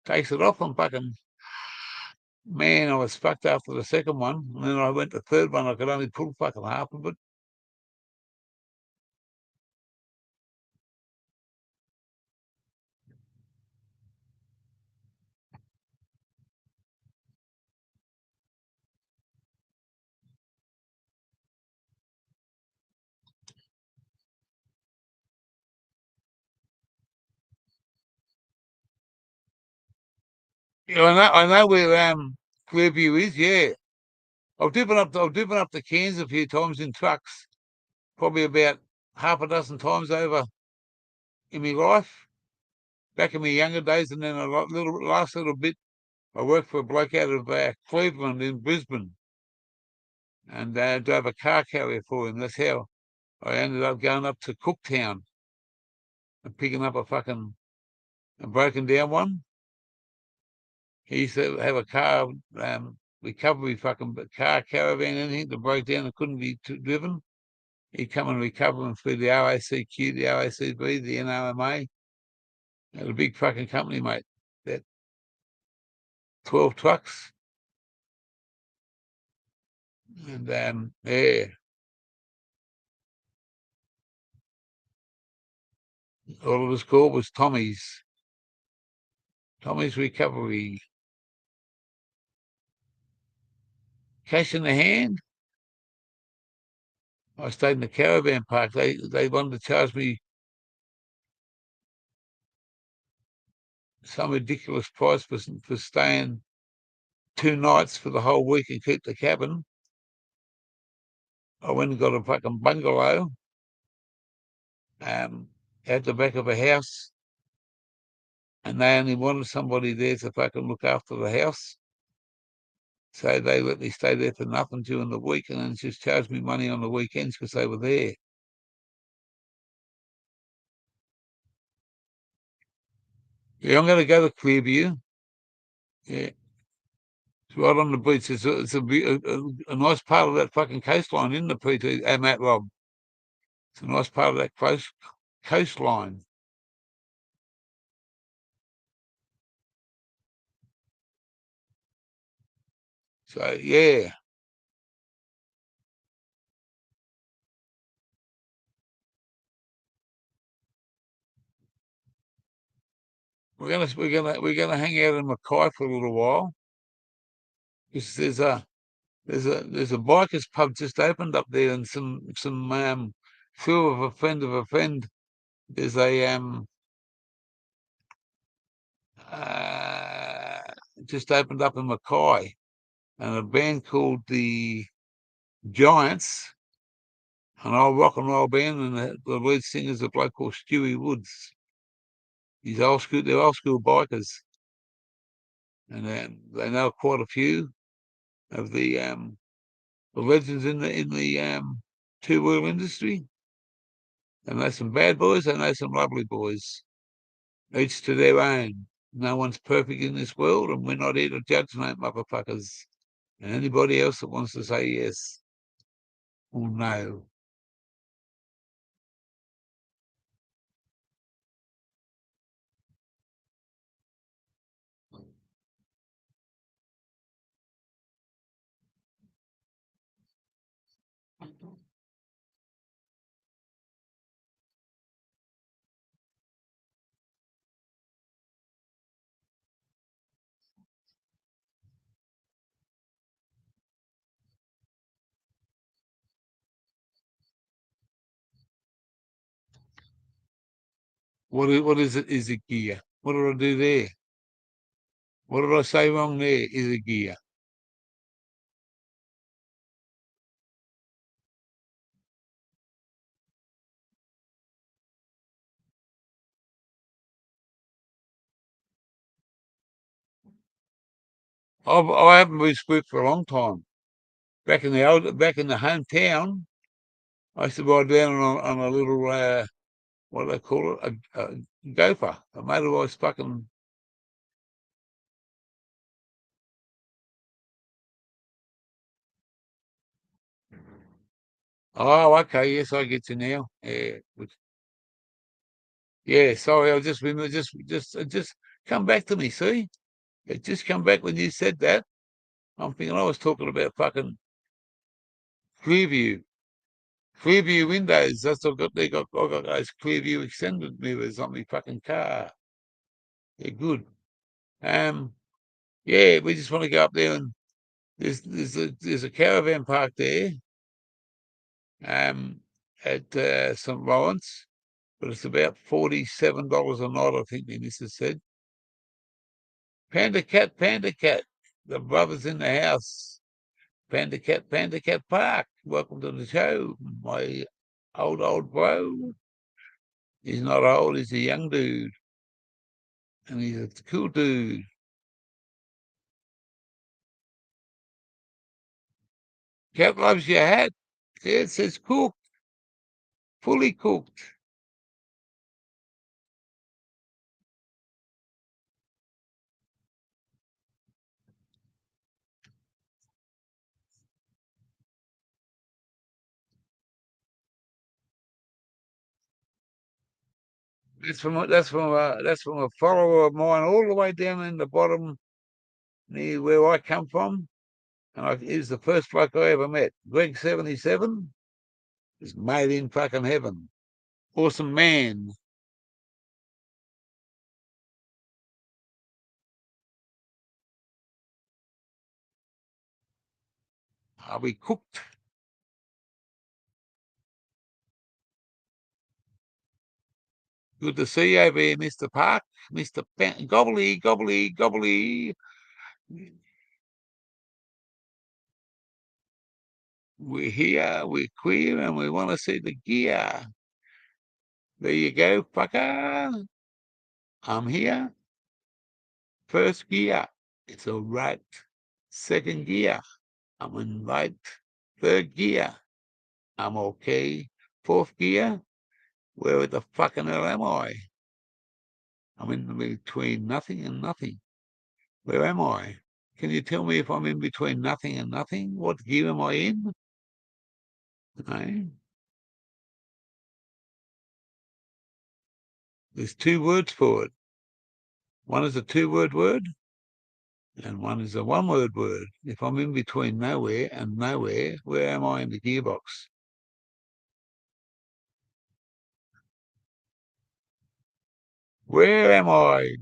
Takes it off and fucking, man, I was fucked after the second one. And then I went the third one, I could only pull fucking half of it. Yeah, I know where Clearview is, yeah. I've driven up to Cairns a few times in trucks, probably about half a dozen times over in my life, back in my younger days, and then last little bit, I worked for a bloke out of Cleveland in Brisbane, and drove a car carrier for him. That's how I ended up going up to Cooktown and picking up a broken down one. He used to have a car recovery fucking car caravan, anything that broke down and couldn't be driven. He'd come and recover them through the RACQ, the RACB, the NRMA. Had a big fucking company, mate. That 12 trucks. And yeah, all it was called was Tommy's Recovery. Cash in the hand. I stayed in the caravan park. They wanted to charge me some ridiculous price for staying 2 nights for the whole week and keep the cabin. I went and got a fucking bungalow um, at the back of a house, and they only wanted somebody there to fucking look after the house. So they let me stay there for nothing during the week and then just charged me money on the weekends because they were there. Yeah, I'm going to go to Clearview. Yeah. It's right on the beach. It's a nice part of that fucking coastline in the PT, Matt Rob. It's a nice part of that coastline. So yeah, we're gonna hang out in Mackay for a little while. Because there's a bikers pub just opened up there, and some through of a friend. There's a uh, just opened up in Mackay, and a band called the Giants, an old rock and roll band, and the lead singer's a bloke called Stewie Woods. He's old school. They're old school bikers, and they know quite a few of the legends in the two-wheel industry. They know some bad boys. They know some lovely boys. Each to their own. No one's perfect in this world, and we're not here to judge no motherfuckers. And anybody else that wants to say yes or no. What is it? Is it gear? What did I do there? What did I say wrong there? Is it gear? I haven't been spooked for a long time. Back in the hometown, I used to ride down on a little what do they call it? A gopher, a motorised fucking. Oh, okay, yes, I get you now. Yeah, yeah. Sorry, I just remember, just come back to me. See, it just come back when you said that. I'm thinking I was talking about fucking Clearview, Clearview windows. That's what I got those Clearview extended mirrors on my fucking car. They're good. Um, yeah, we just want to go up there, and there's a caravan park there. Um, at St. Lawrence, but it's about $47 a night, I think the missus said. Panda Cat, the brothers in the house. Panda Cat Park. Welcome to the show, my old bro. He's not old, he's a young dude, and he's a cool dude. Cat loves your hat. Yeah, it says cooked, fully cooked. That's from a follower of mine all the way down in the bottom near where I come from. And he's the first bloke I ever met. Greg 77 is made in fucking heaven. Awesome man. Are we cooked? Good to see you over here, Mr. Park. Mr. Gobbly, gobbly, gobbly. We're here, we're queer, and we want to see the gear. There you go, fucker. I'm here. First gear. It's all right. Second gear. I'm in right. Third gear. I'm okay. Fourth gear. Where the fucking hell am I? I'm in between nothing and nothing. Where am I? Can you tell me if I'm in between nothing and nothing? What gear am I in? No. There's two words for it. One is a two-word word, and one is a one-word word. If I'm in between nowhere and nowhere, where am I in the gearbox? Where am I?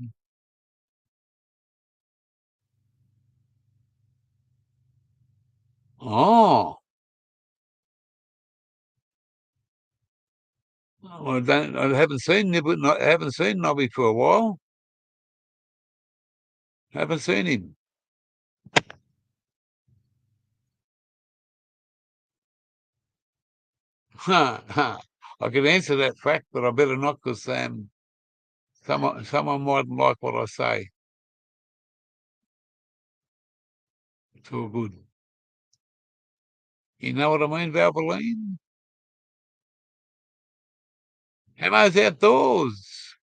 Oh, I haven't seen Nobby for a while. Haven't seen him. I could answer that fact, but I better not because someone mightn't like what I say. It's all good. You know what I mean, Valvoline? Hammo's outdoors.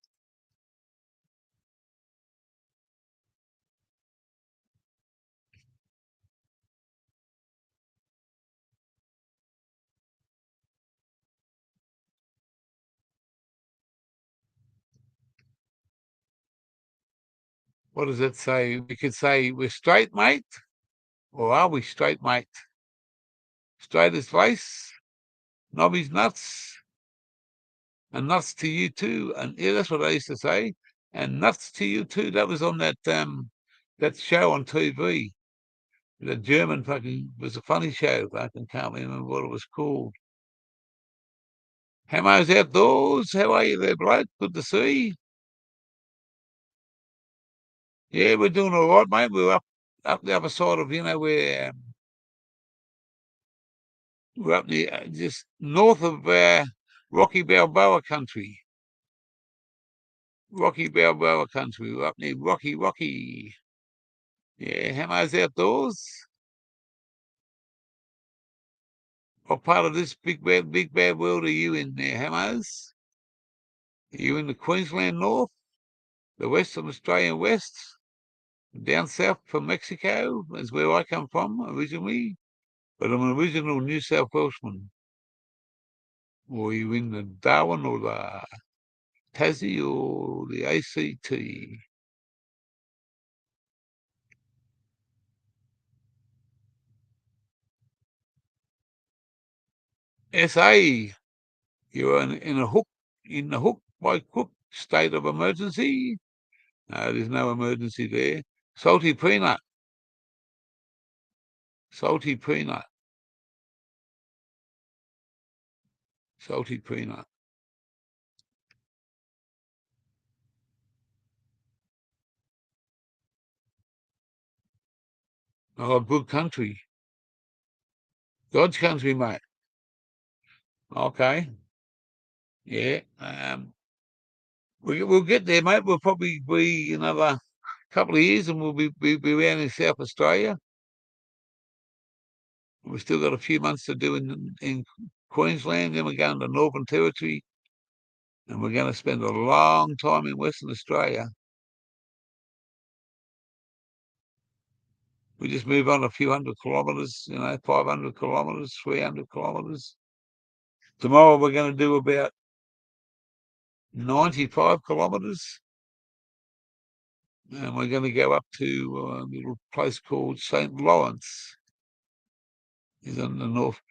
What does that say? We could say we're straight, mate, or are we straight, mate? Straight as lace, Nobby's nuts, and nuts to you too. And yeah, that's what I used to say. And nuts to you too. That was on that show on TV. The German fucking was a funny show. I can't remember what it was called. Hamo's outdoors. How are you there, bloke? Good to see. Yeah, we're doing all right, mate. We're up the other side of where we're up near just north of Rocky Balboa country. Rocky Balboa country. We're up near Rocky. Yeah, Hamo's outdoors. What part of this big bad world are you in there, Hammers? Are you in the Queensland North, the Western Australian West, down south from Mexico? Is where I come from originally, but I'm an original New South Welshman. Or are you in the Darwin or the Tassie or the ACT? SA, you're in the hook by crook state of emergency. No, there's no emergency there. Salty peanut, salty peanut, salty peanut. Oh, good country. God's country, mate. Okay. Yeah. We'll get there, mate. We'll probably be another couple of years and we'll be around in South Australia. We've still got a few months to do in Queensland, then we're going to Northern Territory, and we're going to spend a long time in Western Australia. We just move on a few hundred kilometres, 500 kilometres, 300 kilometres. Tomorrow we're going to do about 95 kilometres, and we're going to go up to a little place called St. Lawrence. Is on the north,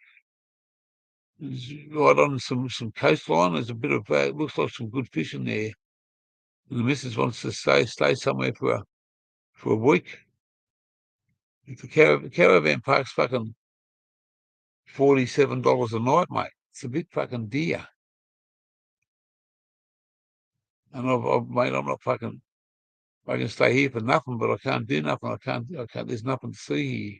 is right on some coastline. There's a bit of looks like some good fish in there. And the missus wants to stay somewhere for a week. The caravan park's fucking $47 a night, mate. It's a bit fucking dear. And mate, I'm not fucking. I can stay here for nothing, but I can't do nothing. I can't. There's nothing to see here.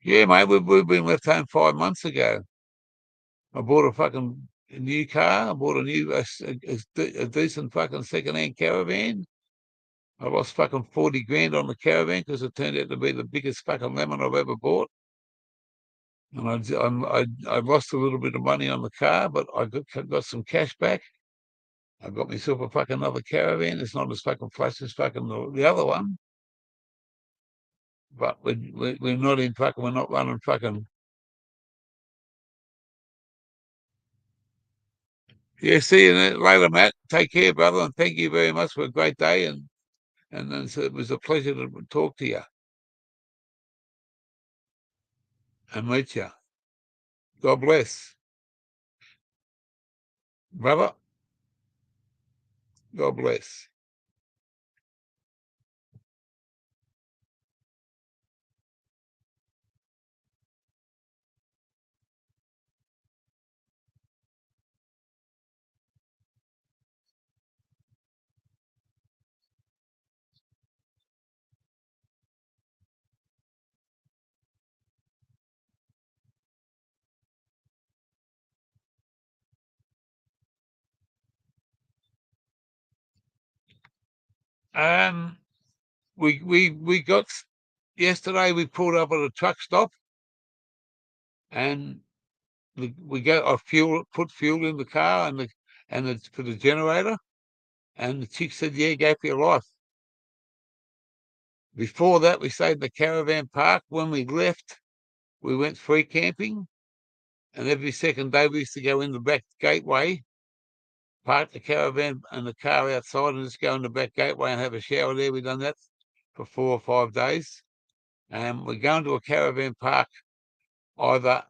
Yeah, mate. We've been left home 5 months ago. I bought a fucking new car. I bought a decent fucking second-hand caravan. I lost fucking 40 grand on the caravan because it turned out to be the biggest fucking lemon I've ever bought. And I lost a little bit of money on the car, but I got some cash back. I got myself a fucking another caravan. It's not as fucking flash as fucking the other one, but we're not in fucking. We're not running fucking. Yeah, see you later, Matt. Take care, brother, and thank you very much for a great day. And it was a pleasure to talk to you and meet you. God bless, brother. God bless. Um, we got yesterday. We pulled up at a truck stop, and we got our fuel, put fuel in the car, and for the generator. And the chick said, "Yeah, go for your life." Before that, we stayed in the caravan park. When we left, we went free camping, and every second day we used to go in the back gateway, park the caravan and the car outside, and just go in the back gateway and have a shower there. We've done that for 4 or 5 days. We're going to a caravan park either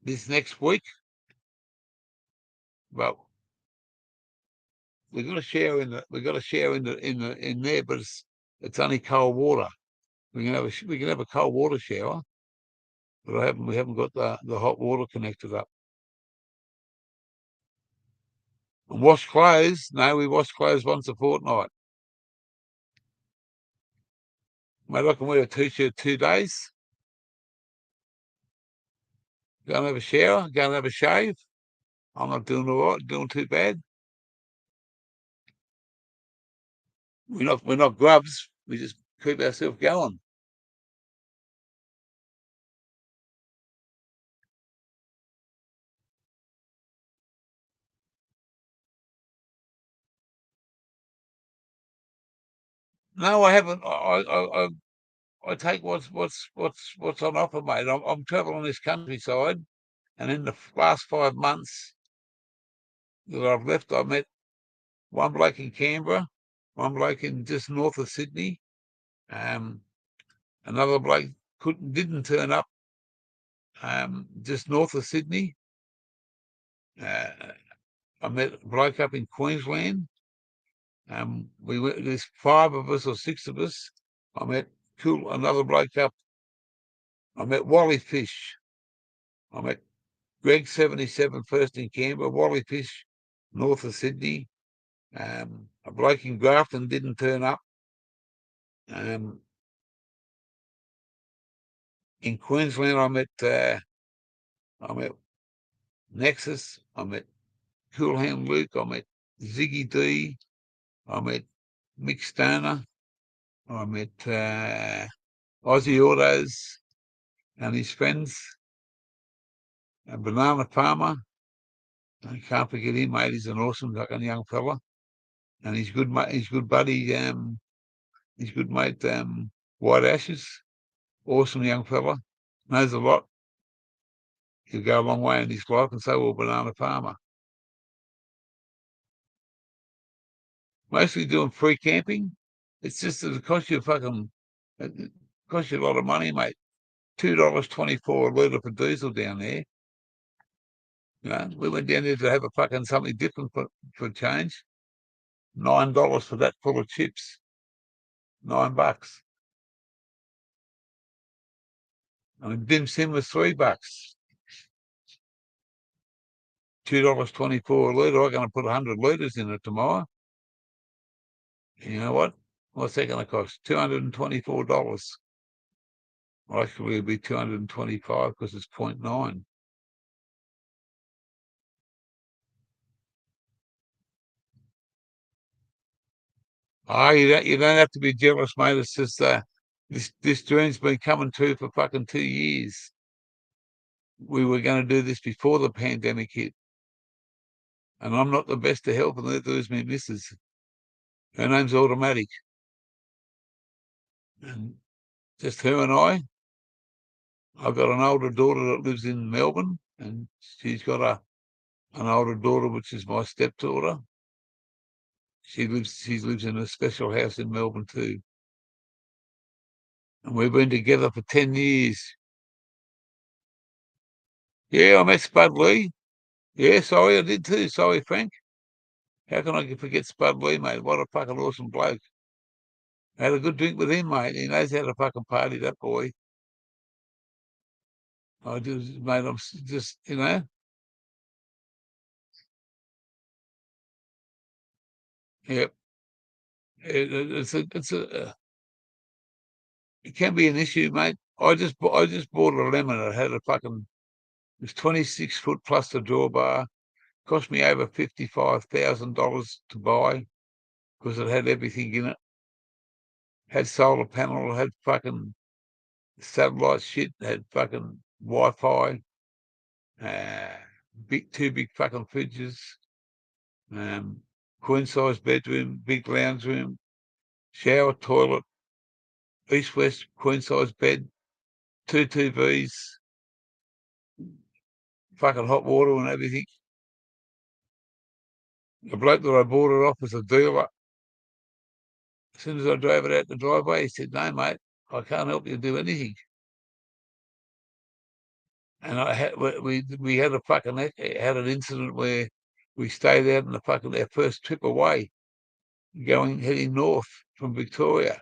this next week, but we've got a shower in there, but it's only cold water. We can have a cold water shower, but we haven't got the hot water connected up. And wash clothes? No, we wash clothes once a fortnight. Mate, I can wear a t-shirt 2 days. Go and have a shower. Go and have a shave. I'm not doing all right. Doing too bad. We're not grubs. We just keep ourselves going. No, I haven't. I take what's on offer, mate. I'm traveling this countryside, and in the last 5 months that I've left, I met one bloke in Canberra, one bloke in just north of Sydney, um, another bloke didn't turn up just north of Sydney. Uh, I met a bloke up in Queensland. There's 5 of us or 6 of us. I met another bloke up. I met Wally Fish. I met Greg 77 first in Canberra, Wally Fish north of Sydney. A bloke in Grafton didn't turn up. In Queensland, I met Nexus. I met Coolham Luke. I met Ziggy D. I met Mick Stoner. I met Aussie Autos and his friends. A Banana Farmer. I can't forget him, mate. He's an awesome fucking young fella. And his good buddy, his good mate, White Ashes. Awesome young fella. Knows a lot. He'll go a long way in his life, and so will Banana Farmer. Mostly doing free camping. It's just that it costs you a lot of money, mate. $2.24 a litre for diesel down there. We went down there to have a fucking something different for change. $9 for that full of chips. $9. I mean, dim sim was $3. $2.24 a litre. I'm going to put 100 litres in it tomorrow. You know what? What's that going to cost? $224. Well, actually, it'll be 225 because it's 0.9. You don't have to be jealous, mate. It's just This dream's been coming true for fucking 2 years. We were going to do this before the pandemic hit. And I'm not the best to help, and neither is my missus. Her name's Automatic. And just her and I. I've got an older daughter that lives in Melbourne, and she's got an older daughter, which is my stepdaughter. She lives in a special house in Melbourne too. And we've been together for 10 years. Yeah, I met Spud Lee. Yeah, sorry, I did too. Sorry, Frank. How can I forget Spud Lee, mate? What a fucking awesome bloke. I had a good drink with him, mate. He knows how to fucking party, that boy. I just, mate, I'm just, yep. It can be an issue, mate. I just bought a lemon that had it was 26 foot plus the drawbar. Cost me over $55,000 to buy because it had everything in it. Had solar panel, had fucking satellite shit, had fucking Wi-Fi, uh, two big fucking fridges, um, queen size bedroom, big lounge room, shower, toilet, east west queen size bed, two TVs, fucking hot water and everything. The bloke that I bought it off was a dealer. As soon as I drove it out the driveway, he said, "No, mate, I can't help you do anything." And we had had an incident where we stayed out in our first trip away, heading north from Victoria.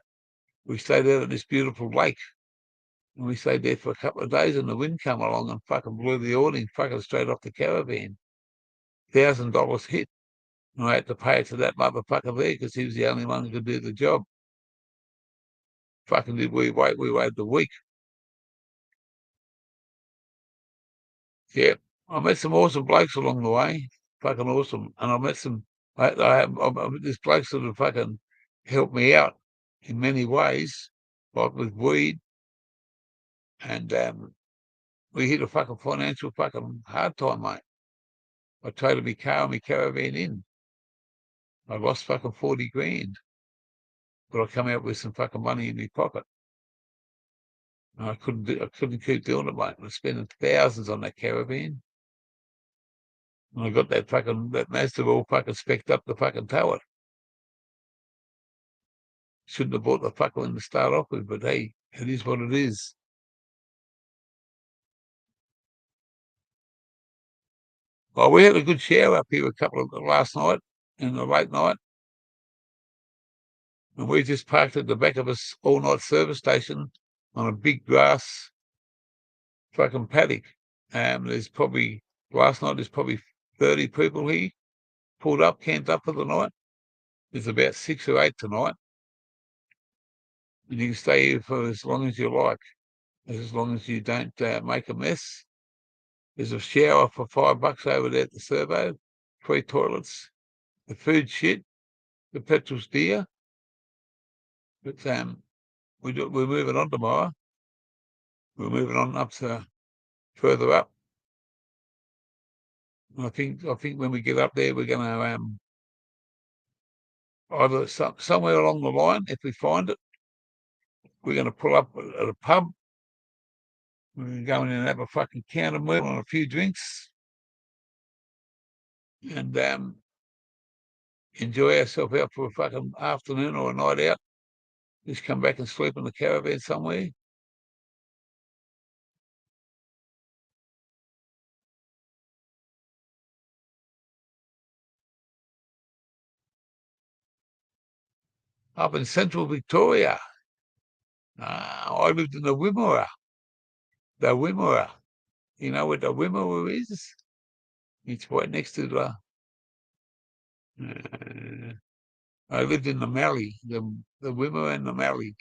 We stayed out at this beautiful lake, and we stayed there for a couple of days, and the wind came along and fucking blew the awning fucking straight off the caravan. $1,000 hit. And I had to pay it to that motherfucker there because he was the only one who could do the job. Fucking did we wait? We waited a week. Yeah, I met some awesome blokes along the way. Fucking awesome. And I met this blokes that have fucking helped me out in many ways, like with weed. And we hit a fucking financial fucking hard time, mate. I traded my car and my caravan in. I lost fucking 40 grand. But I come out with some fucking money in my pocket. And I couldn't keep doing it, mate. I was spending thousands on that caravan. And I got that Mazda all fucking specced up to fucking tow it. Shouldn't have bought the fuck one to start off with, but hey, it is what it is. Well, we had a good shower up here last night in the late night, and we just parked at the back of a all-night service station on a big grass fucking paddock. Last night there's probably 30 people here pulled up, camped up for the night. There's about 6 or 8 tonight, and you can stay here for as long as you like, as long as you don't make a mess. There's a shower for $5 over there at the servo, 3 toilets. The food shit, the petrol's dear, but we're moving on tomorrow. We're moving on up to further up. And I think when we get up there, we're going to either somewhere along the line, if we find it, we're going to pull up at a pub. We're going to go in and have a fucking counter meal and a few drinks, and enjoy ourselves out for a fucking afternoon or a night out. Just come back and sleep in the caravan somewhere. Up in central Victoria. I lived in the Wimmera. The Wimmera. You know where the Wimmera is? It's right next to uh, I lived in the Mallee, the Wimmera and the Mallee.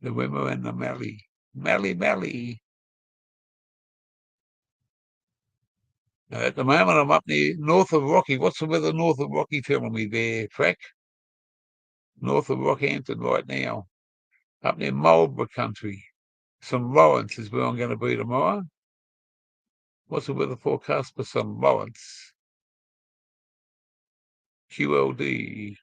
The Wimmera and the Mallee. Mallee. At the moment, I'm up near north of Rocky. What's the weather north of Rocky telling me there, Frank? North of Rockhampton right now. up near Marlborough country. St Lawrence is where I'm going to be tomorrow. What's the weather forecast for St Lawrence? QLD.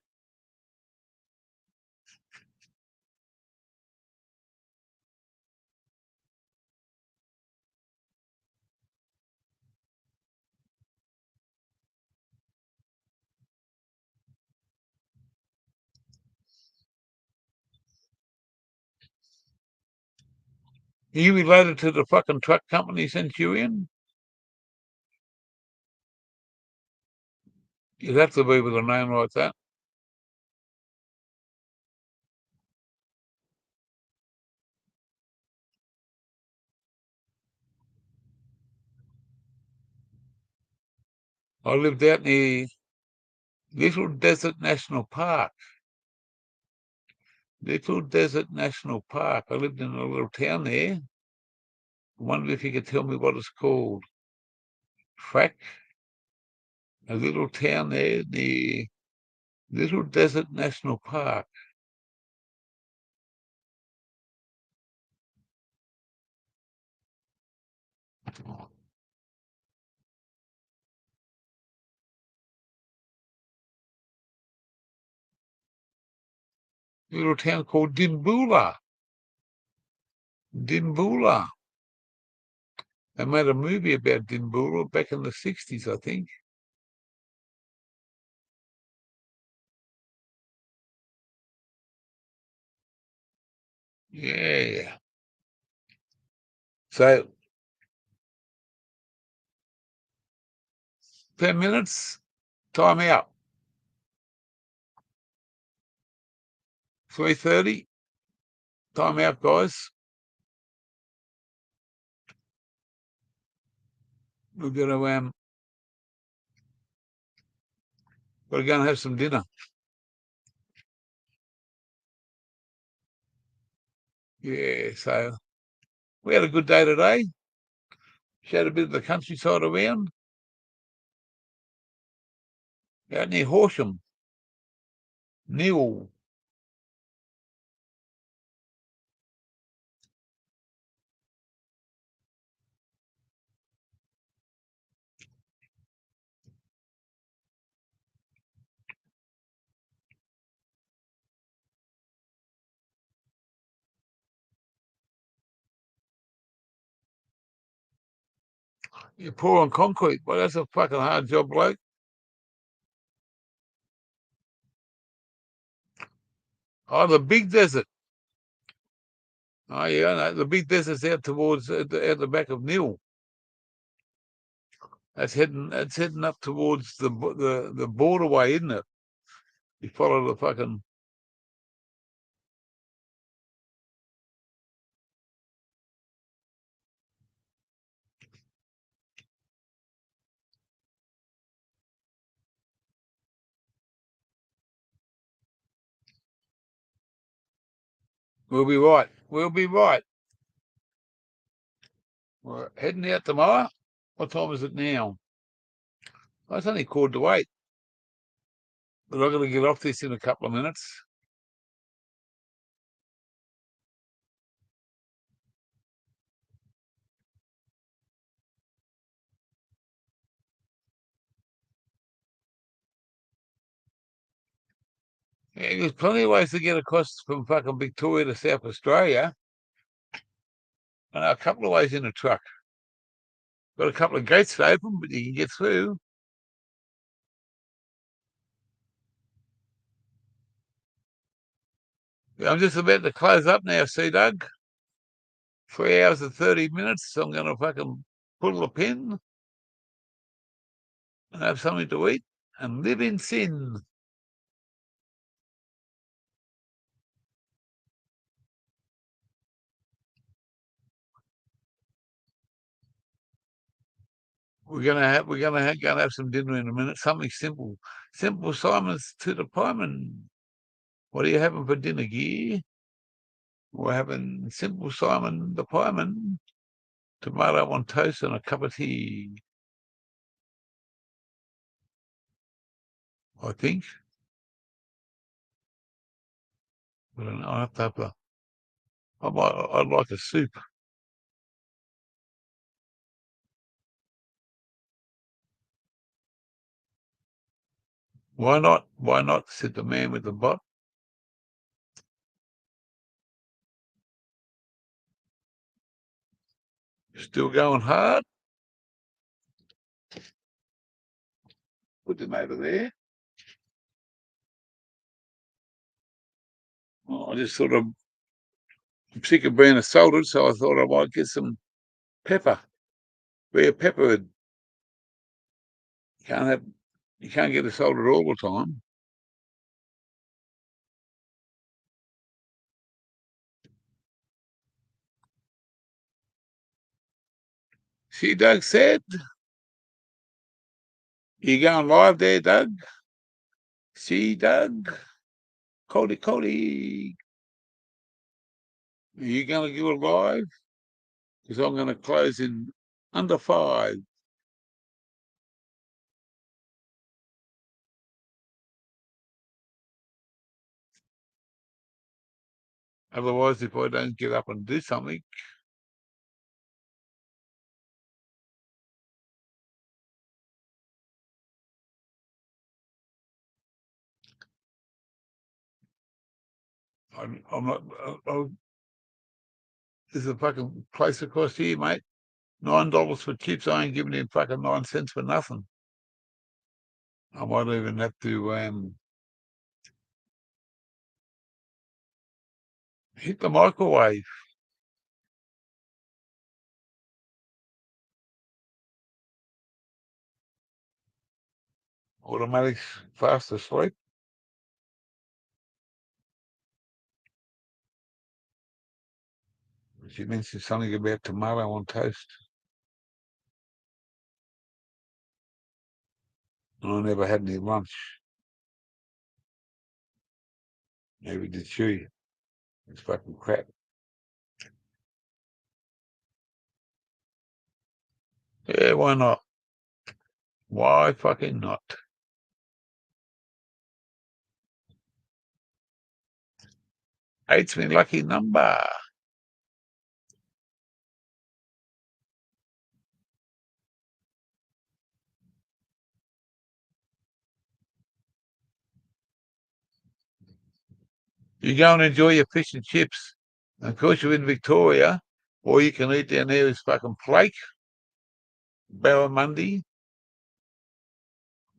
Are you related to the fucking truck company Centurion? You'd have to be with a name like that. I lived out near Little Desert National Park. Little Desert National Park. I lived in a little town there. I wondered if you could tell me what it's called. Track? A little town there near Little Desert National Park. Little town called Dimboola. Dimboola. They made a movie about Dimboola back in the 60s, I think. Yeah. So 10 minutes, time out. 3:30, time out, guys. We're gonna gotta go and have some dinner. Yeah, so we had a good day today. Showed a bit of the countryside around. Out near Horsham. Neil. You're pouring concrete. Well, that's a fucking hard job, bloke. Oh, the big desert. Oh, yeah, no, the big desert's out towards out the back of Neil. That's heading up towards the borderway, isn't it? You follow the fucking. We'll be right. We'll be right. We're heading out tomorrow. What time is it now? Oh, it's only 7:45. But I've got to get off this in a couple of minutes. Yeah, there's plenty of ways to get across from fucking Victoria to South Australia. And a couple of ways in a truck. Got a couple of gates open, but you can get through. Yeah, I'm just about to close up now, see, Doug. 3 hours and 30 minutes. So I'm going to fucking pull the pin and have something to eat and live in sin. We're gonna have some dinner in a minute. Something simple. Simple Simon's to the pieman. What are you having for dinner, gear? We're having simple Simon the pieman, tomato on toast and a cup of tea. I think. But I'll have to have a I'd like a soup. Why not? Why not? Said the man with the bot. Still going hard. Put them over there. I just sort of I'm sick of being assaulted, so I thought I might get some pepper. Be a pepperhead. Can't have you can't get assaulted all the time. See, Doug said, you going live there, Doug? See, Doug? Cody. Are you going to go live? Because I'm going to close in under 5. Otherwise, if I don't get up and do something, I'm not. There's a fucking place across here, mate. $9 for chips. I ain't giving him fucking 9 cents for nothing. I might even have to hit the microwave. Automatic fast asleep. She mentioned something about tomato on toast. And I never had any lunch. Maybe did she? It's fucking crap. Yeah, why not? Why fucking not? Eight's my lucky number. You go and enjoy your fish and chips. And of course, you're in Victoria. All you can eat down there is fucking flake, barramundi.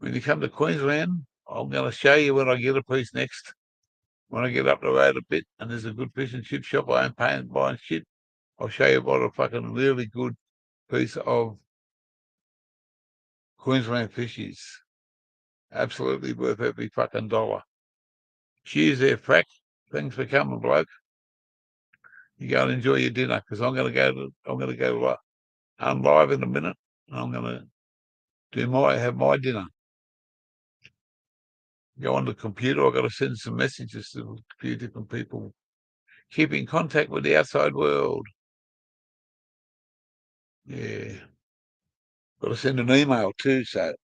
When you come to Queensland, I'm going to show you when I get a piece next. When I get up the road a bit and there's a good fish and chip shop, I ain't paying buying shit. I'll show you what a fucking really good piece of Queensland fish is. Absolutely worth every fucking dollar. Cheers there, Frack. Thanks for coming, bloke. You go and enjoy your dinner because I'm going to go I'm live in a minute and I'm going to have my dinner. Go on the computer. I've got to send some messages to a few different people. Keep in contact with the outside world. Yeah. Got to send an email too, so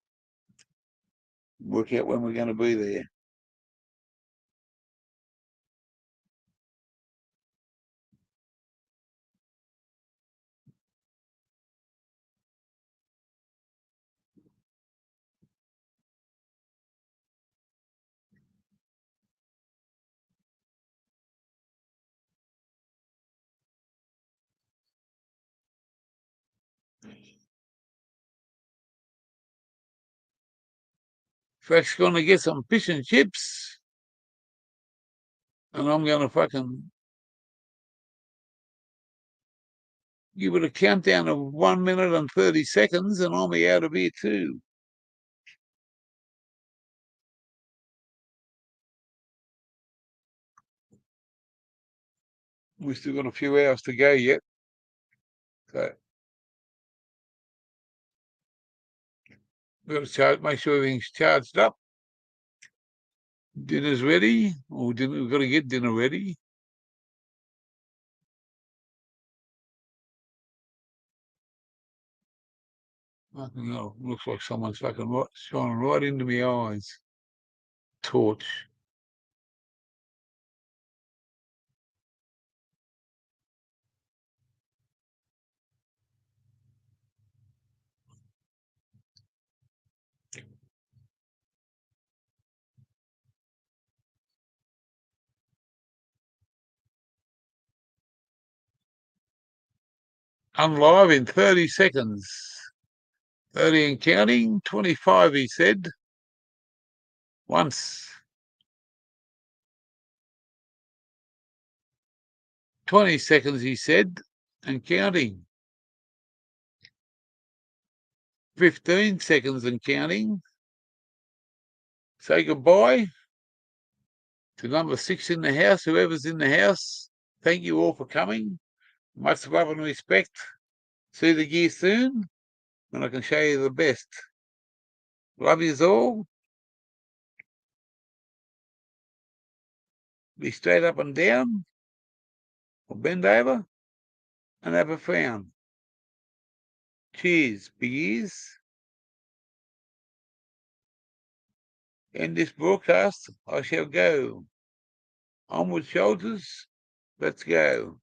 work out when we're going to be there. Frack's going to get some fish and chips, and I'm going to fucking give it a countdown of 1 minute and 30 seconds, and I'll be out of here too. We've still got a few hours to go yet. So we've got to make sure everything's charged up. Dinner's ready. We've got to get dinner ready. Fucking hell, looks like someone's fucking shining right into my eyes. Torch. I'm live in 30 seconds. 30 and counting. 25, he said. Once. 20 seconds, he said, and counting. 15 seconds and counting. Say goodbye to number 6 in the house, whoever's in the house. Thank you all for coming. Much love and respect. See the gear soon, and I can show you the best. Love yous all. Be straight up and down, or bend over, and have a frown. Cheers, big ears. In this broadcast, I shall go. Onward, shoulders. Let's go.